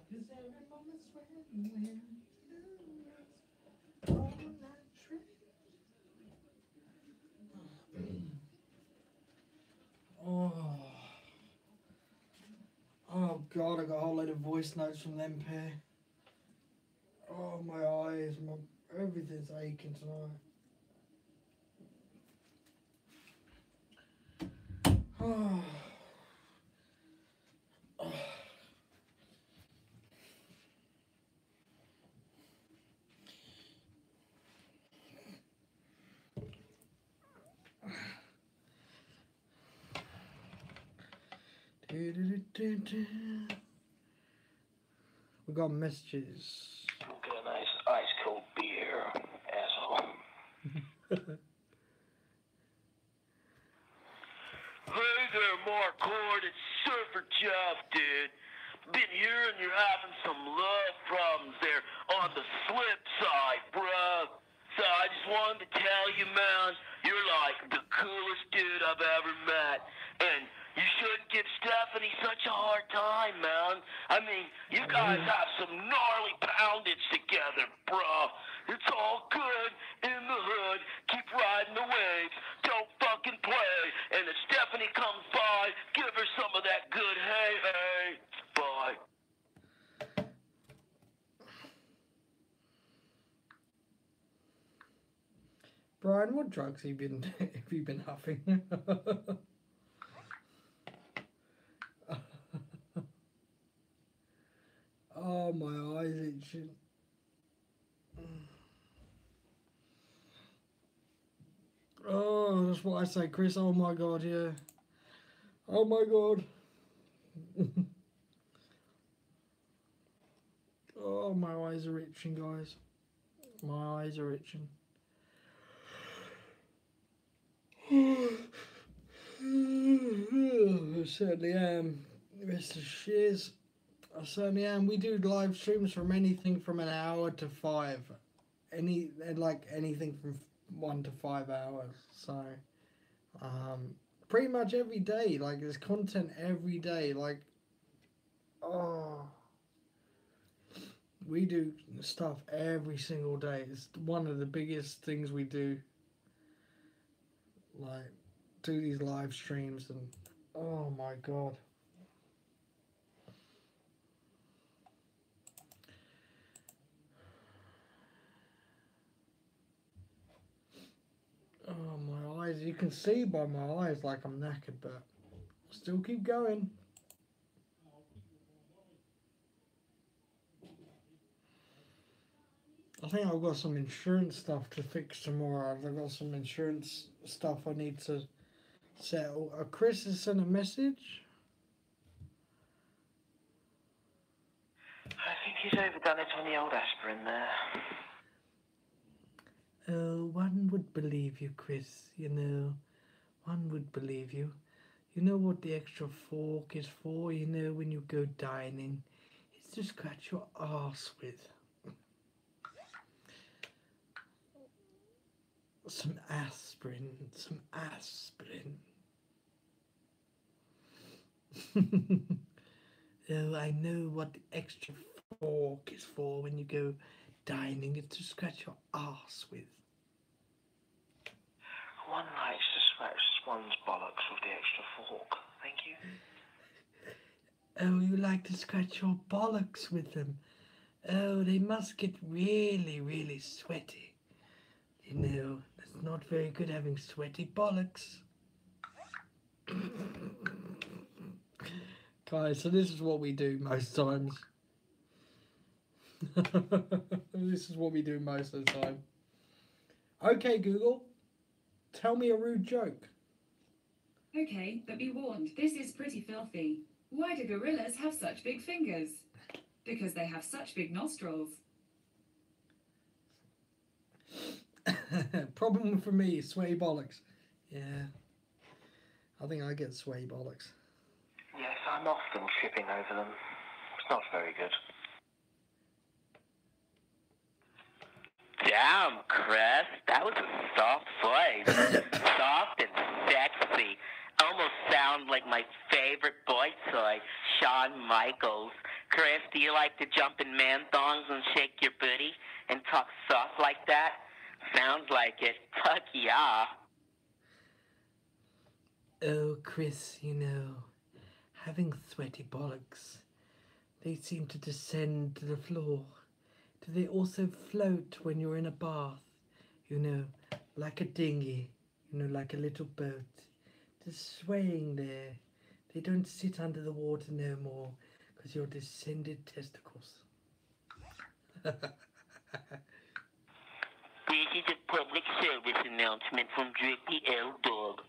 Cause every moment's when you lose all that trick. Oh God, I got a whole load of voice notes from them pair. Oh, my eyes, everything's aching tonight. Oh. We got messages. Get a nice ice cold beer, asshole. Hey there, Mark Horde. It's Surfer Jeff, dude. Been hearing you're having some love problems there on the slip side, bruh. So I just wanted to tell you, man, you're like the coolest dude I've ever met. And you shouldn't give Stephanie such a hard time, man. I mean, you guys have some gnarly poundage together, bruh. It's all good in the hood. Keep riding the waves. Don't fucking play. And if Stephanie comes by, give her some of that good hey, hey. Bye. Brian, what drugs have you been huffing? Oh, my eyes itching. Oh, that's what I say, Chris. Oh my God, yeah. Oh my God. Oh, my eyes are itching, guys. My eyes are itching. I certainly am. Mr. Shiz. I certainly am. We do live streams from anything from an hour to 5. Anything from 1 to 5 hours. So, pretty much every day. Like, there's content every day. Like, we do stuff every single day. It's one of the biggest things we do. Like, do these live streams and, oh my God. Oh, my eyes. You can see by my eyes like I'm knackered, but I'll still keep going. I think I've got some insurance stuff to fix tomorrow. I've got some insurance stuff I need to settle. Chris has sent a message. I think he's overdone it on the old aspirin there. Oh, one would believe you, Chris, you know. One would believe you. You know what the extra fork is for, you know, when you go dining? It's to scratch your arse with. Some aspirin. Oh, I know what the extra fork is for when you go dining. It's to scratch your arse with. One likes to scratch one's bollocks with the extra fork. Thank you. Oh, you like to scratch your bollocks with them. Oh, they must get really, really sweaty. You know, it's not very good having sweaty bollocks. Guys, so this is what we do most times. This is what we do most of the time. Okay, Google. Tell me a rude joke. Okay, but be warned, this is pretty filthy. Why do gorillas have such big fingers? Because they have such big nostrils. Problem for me, sweaty bollocks. Yeah. I think I get sweaty bollocks. Yes, I'm often tripping over them. It's not very good. Damn, Chris, that was a soft voice. Soft and sexy. Almost sound like my favorite boy toy, Shawn Michaels. Chris, do you like to jump in man thongs and shake your booty and talk soft like that? Sounds like it. Fuck yeah. Oh, Chris, you know, having sweaty bollocks, they seem to descend to the floor. Do they also float when you're in a bath? You know, like a dinghy, you know, like a little boat, just swaying there. They don't sit under the water no more because you're descended testicles. This is a public service announcement from Drippy L. Dog.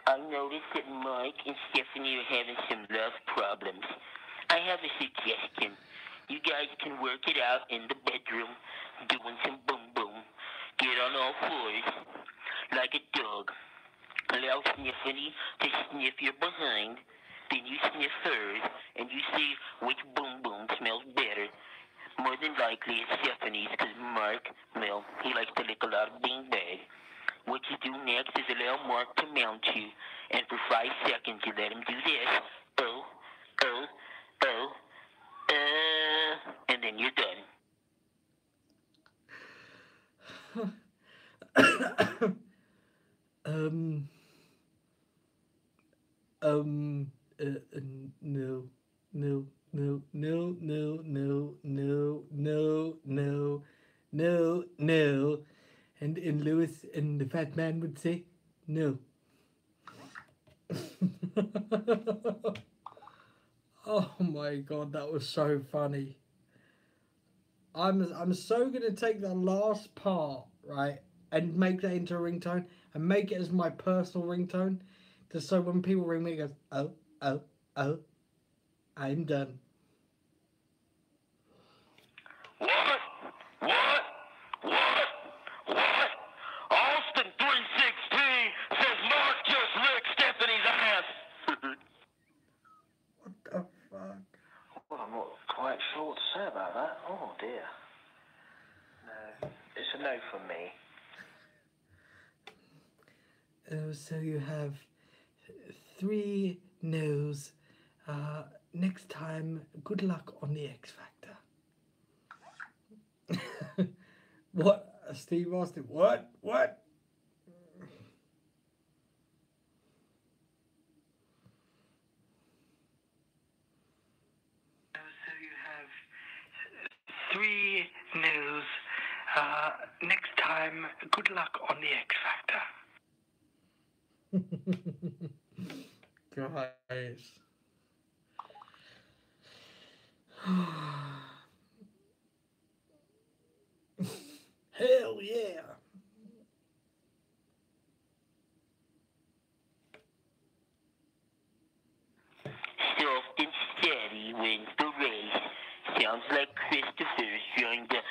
I noticed that Mike and Stephanie are having some love problems. I have a suggestion. You guys can work it out in the bedroom, doing some boom boom. Get on all fours, like a dog. Allow Stephanie to sniff your behind, then you sniff hers, and you see which boom boom smells better. More than likely it's Stephanie's, because Mark, well, he likes to lick a lot of beanbag. What you do next is allow Mark to mount you, and for 5 seconds you let him do this. Oh, oh, oh, and then you're done. No, no, no, no, no, no, no, no, no, no, no. And Lewis and the fat man would say, no. Oh my god, that was so funny. I'm so gonna take the last part, right, and make that into a ringtone and make it as my personal ringtone. Just so when people ring me, it goes, oh, oh, oh, I'm done. What? Austin 316 says Mark just licked Stephanie's ass. What the fuck? Well, I'm not quite sure what to say about that. Oh, dear. No, it's a no from me. Oh, so you have 3 no's. Next time, good luck on the X Factor. What? Steve Austin, what? What? So you have 3 no's. Next time, good luck on the X Factor. Guys. Hell yeah. Soft and steady wins the race. Sounds like Christopher's showing the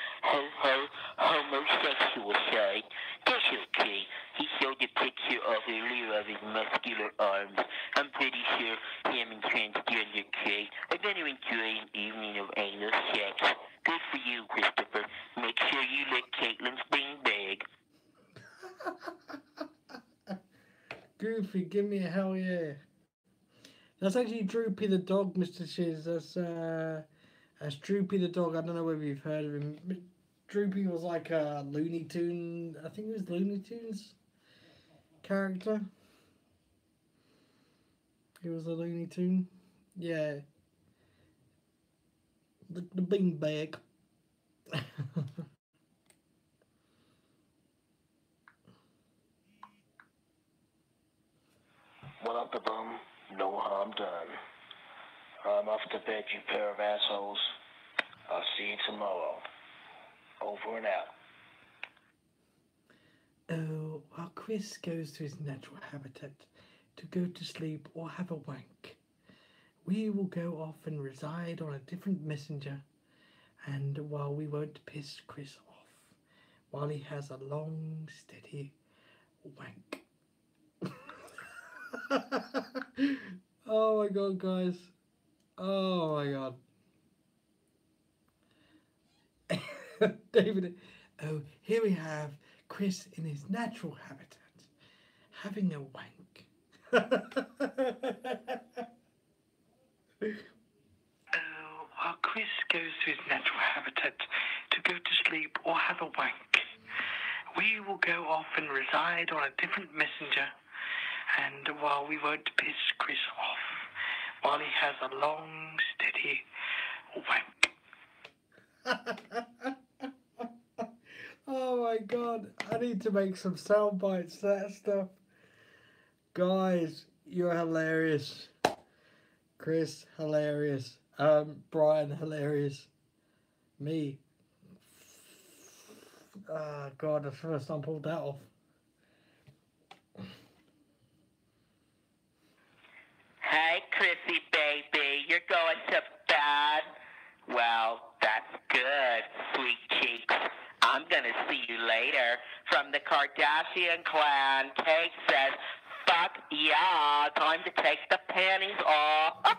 homosexual side. That's okay. He showed a picture earlier of his muscular arms. I'm pretty sure him and transgender Kate are going to enjoy an evening of anal sex. Good for you, Christopher. Make sure you lick Caitlin's beanbag. Goofy, give me a hell yeah. That's actually Droopy the dog, Mr. Shiz. That's Droopy the dog. I don't know whether you've heard of him. Droopy was like a Looney Tune, I think it was Looney Tunes character. He was a Looney Tune. Yeah. The beanbag. What up, the bum? No harm done. I'm off to bed, you pair of assholes. I'll see you tomorrow. Over and out. Oh, while Chris goes to his natural habitat to go to sleep or have a wank, we will go off and reside on a different messenger, and while we won't piss Chris off, while he has a long, steady wank. Oh my god, guys. Oh my god. David, oh, here we have Chris in his natural habitat, having a wank. While Chris goes to his natural habitat to go to sleep or have a wank, we will go off and reside on a different messenger, and while we won't piss Chris off, while he has a long, steady wank. Oh my god, I need to make some sound bites to that stuff. Guys, you're hilarious. Chris, hilarious. Brian, hilarious. Me. Oh god, that's the first time I pulled that off. Hey, Chrissy baby, you're going to bed? Well, that's good, sweet cheeks. I'm gonna see you later. From the Kardashian clan, Kate says, fuck yeah, time to take the panties off.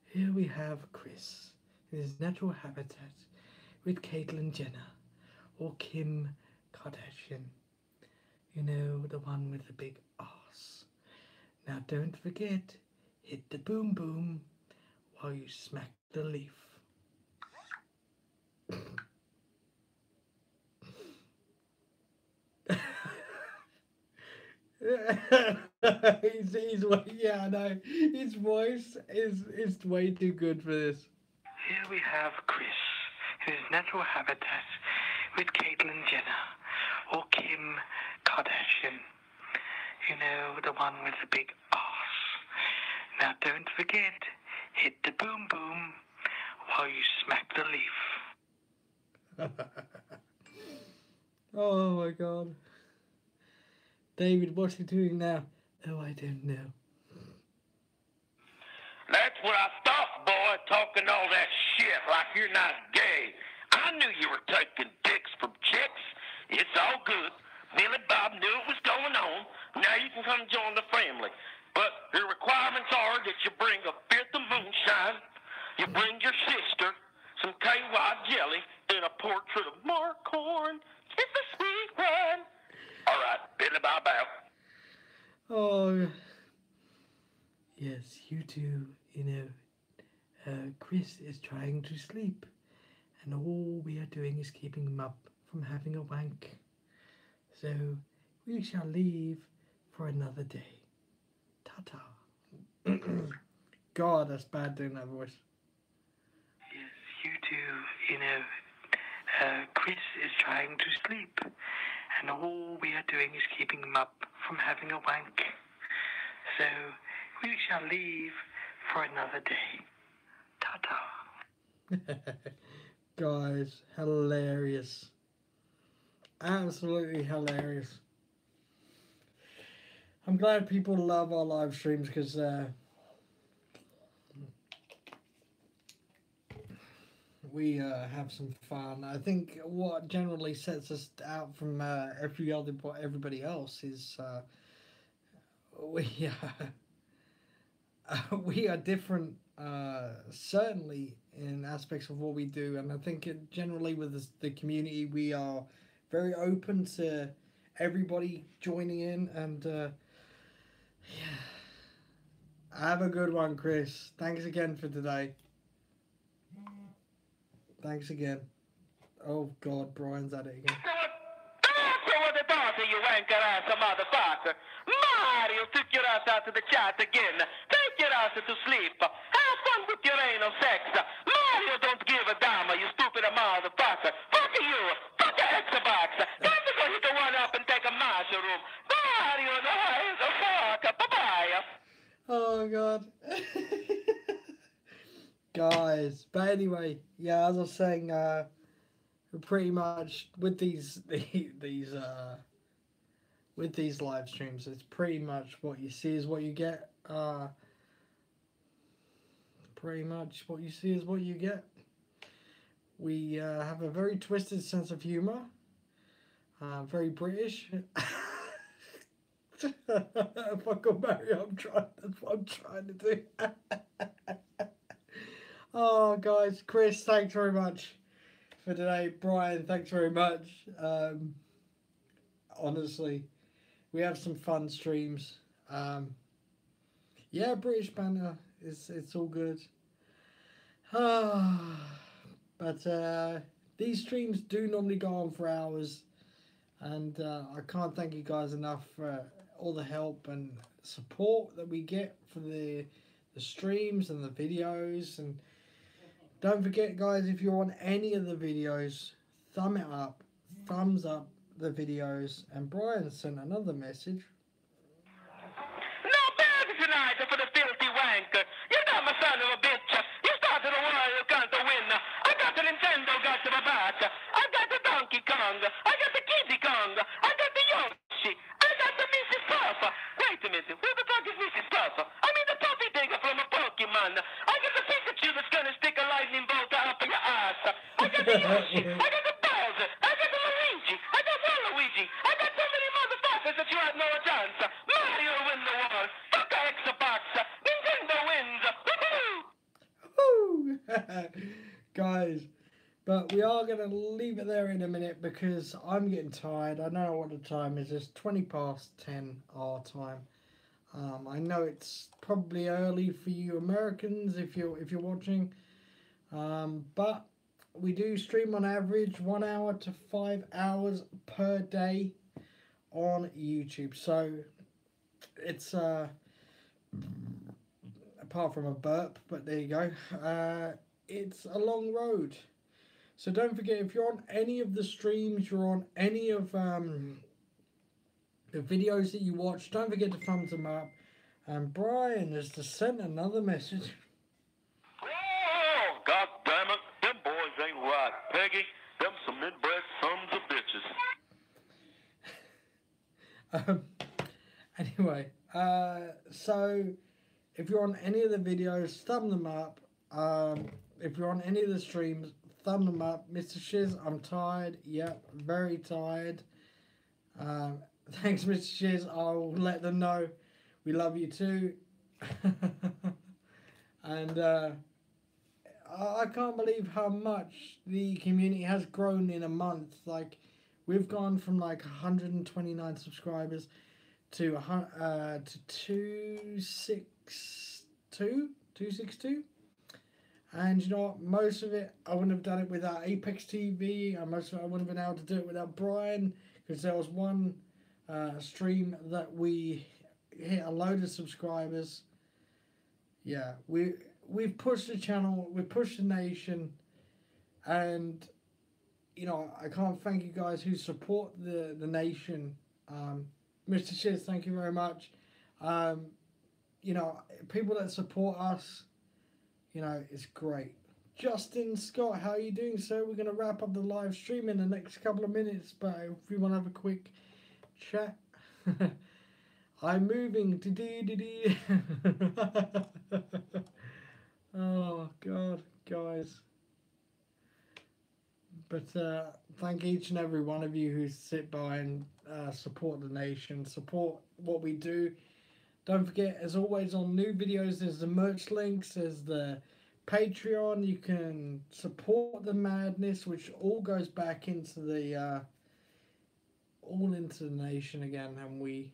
Here we have Chris in his natural habitat with Caitlyn Jenner or Kim Kardashian. You know, the one with the big ass. Now don't forget, hit the boom boom while you smack the leaf. Yeah, I know. His voice is way too good for this. Here we have Chris, in his natural habitat, with Caitlyn Jenner, or Kim Kardashian. You know, the one with the big ass. Now don't forget, hit the boom boom while you smack the leaf. Oh my god. David, what's he doing now? Oh, I don't know. That's what I thought, boy, talking all that shit like you're not gay. I knew you were taking dicks from chicks. It's all good. Billy Bob knew it was going on. Now you can come join the family. But the requirements are that you bring a fifth of moonshine, you bring your sister, some KY jelly, and a portrait of Mark Horn. It's a sweet one. All right, Billy Bob out. Oh, yes, you two, you know, Chris is trying to sleep, and all we are doing is keeping him up from having a wank. So, we shall leave for another day. Ta-ta. God, that's bad doing that voice. Yes, you two, you know, Chris is trying to sleep, and all we are doing is keeping him up from having a wank. So, we shall leave for another day. Ta-ta. Guys, hilarious. Absolutely hilarious. I'm glad people love our live streams because we have some fun. I think what generally sets us out from everybody else is we are different, certainly in aspects of what we do, and I think generally with the community we are very open to everybody joining in, and yeah. Have a good one, Chris. Thanks again for today. Thanks again. Oh God, Brian's at it again. So what the daughter, you wanker ass motherfucker. Mario took your ass out to the chat again. Take your ass to sleep. Have fun with your anal sex. Mario don't give a damn, you stupid motherfucker. Fuck you. Fuck the Xbox. Time to go hit the one up and take a mushroom. Mario, the fuck. Bye-bye. Oh God. guys. But anyway, yeah, as I was saying, pretty much with these with these live streams, it's pretty much what you see is what you get. Pretty much what you see is what you get. We have a very twisted sense of humor. Very British. If I got married, that's what I'm trying to do. Oh, guys, Chris, thanks very much for today. Brian, thanks very much. Honestly, we have some fun streams. Yeah, British banter, it's all good. But these streams do normally go on for hours, and I can't thank you guys enough for all the help and support that we get for the streams and the videos. And don't forget, guys, if you're on any of the videos, thumbs up the videos. And Brian sent another message. No bad tonight for the filthy wanker. You're not my son of a bitch. You started a war, you can't win. I got the Nintendo, got the Babata. I got the Donkey Kong. I got the Kiddy Kong. I got the Yoshi. I got the Mrs. Puffer. Wait a minute, who the fuck is Mrs. Puffer? I mean the puppy digger from a Pokemon. I got the Pikachu that's gonna stick a lightning bolt up in your ass. I got the Yoshi. I got the Bowser. I got the Luigi. I got Waluigi. I got so many motherfuckers that you have no chance. Mario win the war. Fuck Xbox. Nintendo wins. Woohoo! Guys, but we are going to leave it there in a minute because I'm getting tired. I know what the time is. It's 10 our time. I know it's probably early for you Americans if you're watching, but we do stream on average 1 hour to 5 hours per day on YouTube. So it's apart from a burp, but there you go. It's a long road. So don't forget, if you're on any of the streams, you're on any of the videos that you watch, don't forget to thumbs them up. And Brian has just sent another message. Oh, God damn it. Them boys ain't right. Peggy, them some inbred sons of bitches. Anyway, so if you're on any of the videos, thumb them up. If you're on any of the streams, thumb them up. Mr. Shiz, I'm tired. Yep, very tired. Thanks, Mr. Shiz. I'll let them know we love you too. And I can't believe how much the community has grown in a month. Like, we've gone from like 129 subscribers to 262. And you know what? Most of it, I wouldn't have done it without Apex TV, and most of it, I wouldn't have been able to do it without Brian, because there was one stream that we hit a load of subscribers. Yeah, we've pushed the channel, we've pushed the nation, and you know, I can't thank you guys who support the nation. Mr. Shiz, thank you very much. You know, people that support us, you know, it's great. Justin Scott, how are you doing, sir? We're going to wrap up the live stream in the next couple of minutes, but if we want to have a quick chat. I'm moving. Oh, God, guys. But thank each and every one of you who sit by and support the nation, support what we do. Don't forget, as always, on new videos, there's the merch links, there's the Patreon. You can support the madness, which all goes back into the nation again, and we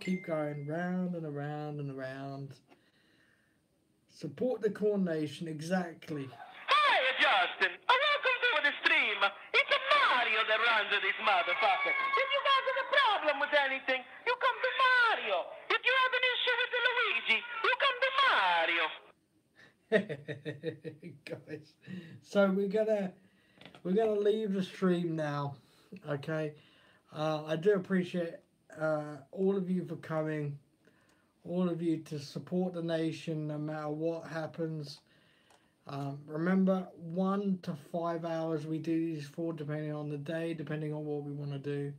keep going round and around and around. Support the Corn Nation, exactly. Hi, Justin. Welcome to the stream. It's Mario that runs this motherfucker. If you guys have a problem with anything, you come to Mario. If you have an issue with the Luigi, you come to Mario. Guys, so we're gonna leave the stream now. Okay, I do appreciate all of you for coming, all of you to support the nation no matter what happens. Remember, 1 to 5 hours we do these for, depending on the day, depending on what we want to do.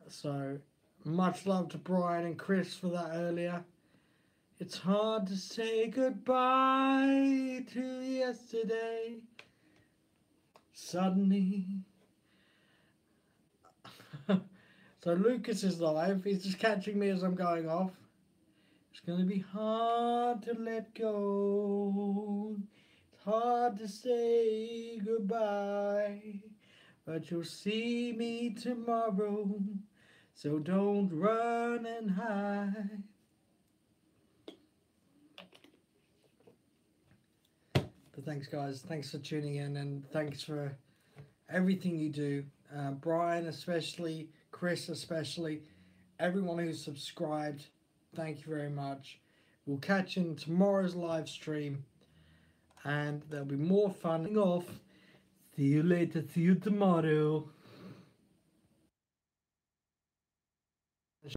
So, much love to Brian and Chris for that earlier. It's hard to say goodbye to yesterday. Suddenly. So Lucas is live. He's just catching me as I'm going off. It's going to be hard to let go. It's hard to say goodbye. But you'll see me tomorrow. So don't run and hide. But thanks, guys. Thanks for tuning in, and thanks for everything you do. Brian especially, Chris especially, everyone who's subscribed, thank you very much. We'll catch you in tomorrow's live stream, and there'll be more fun. Off. See you later. See you tomorrow.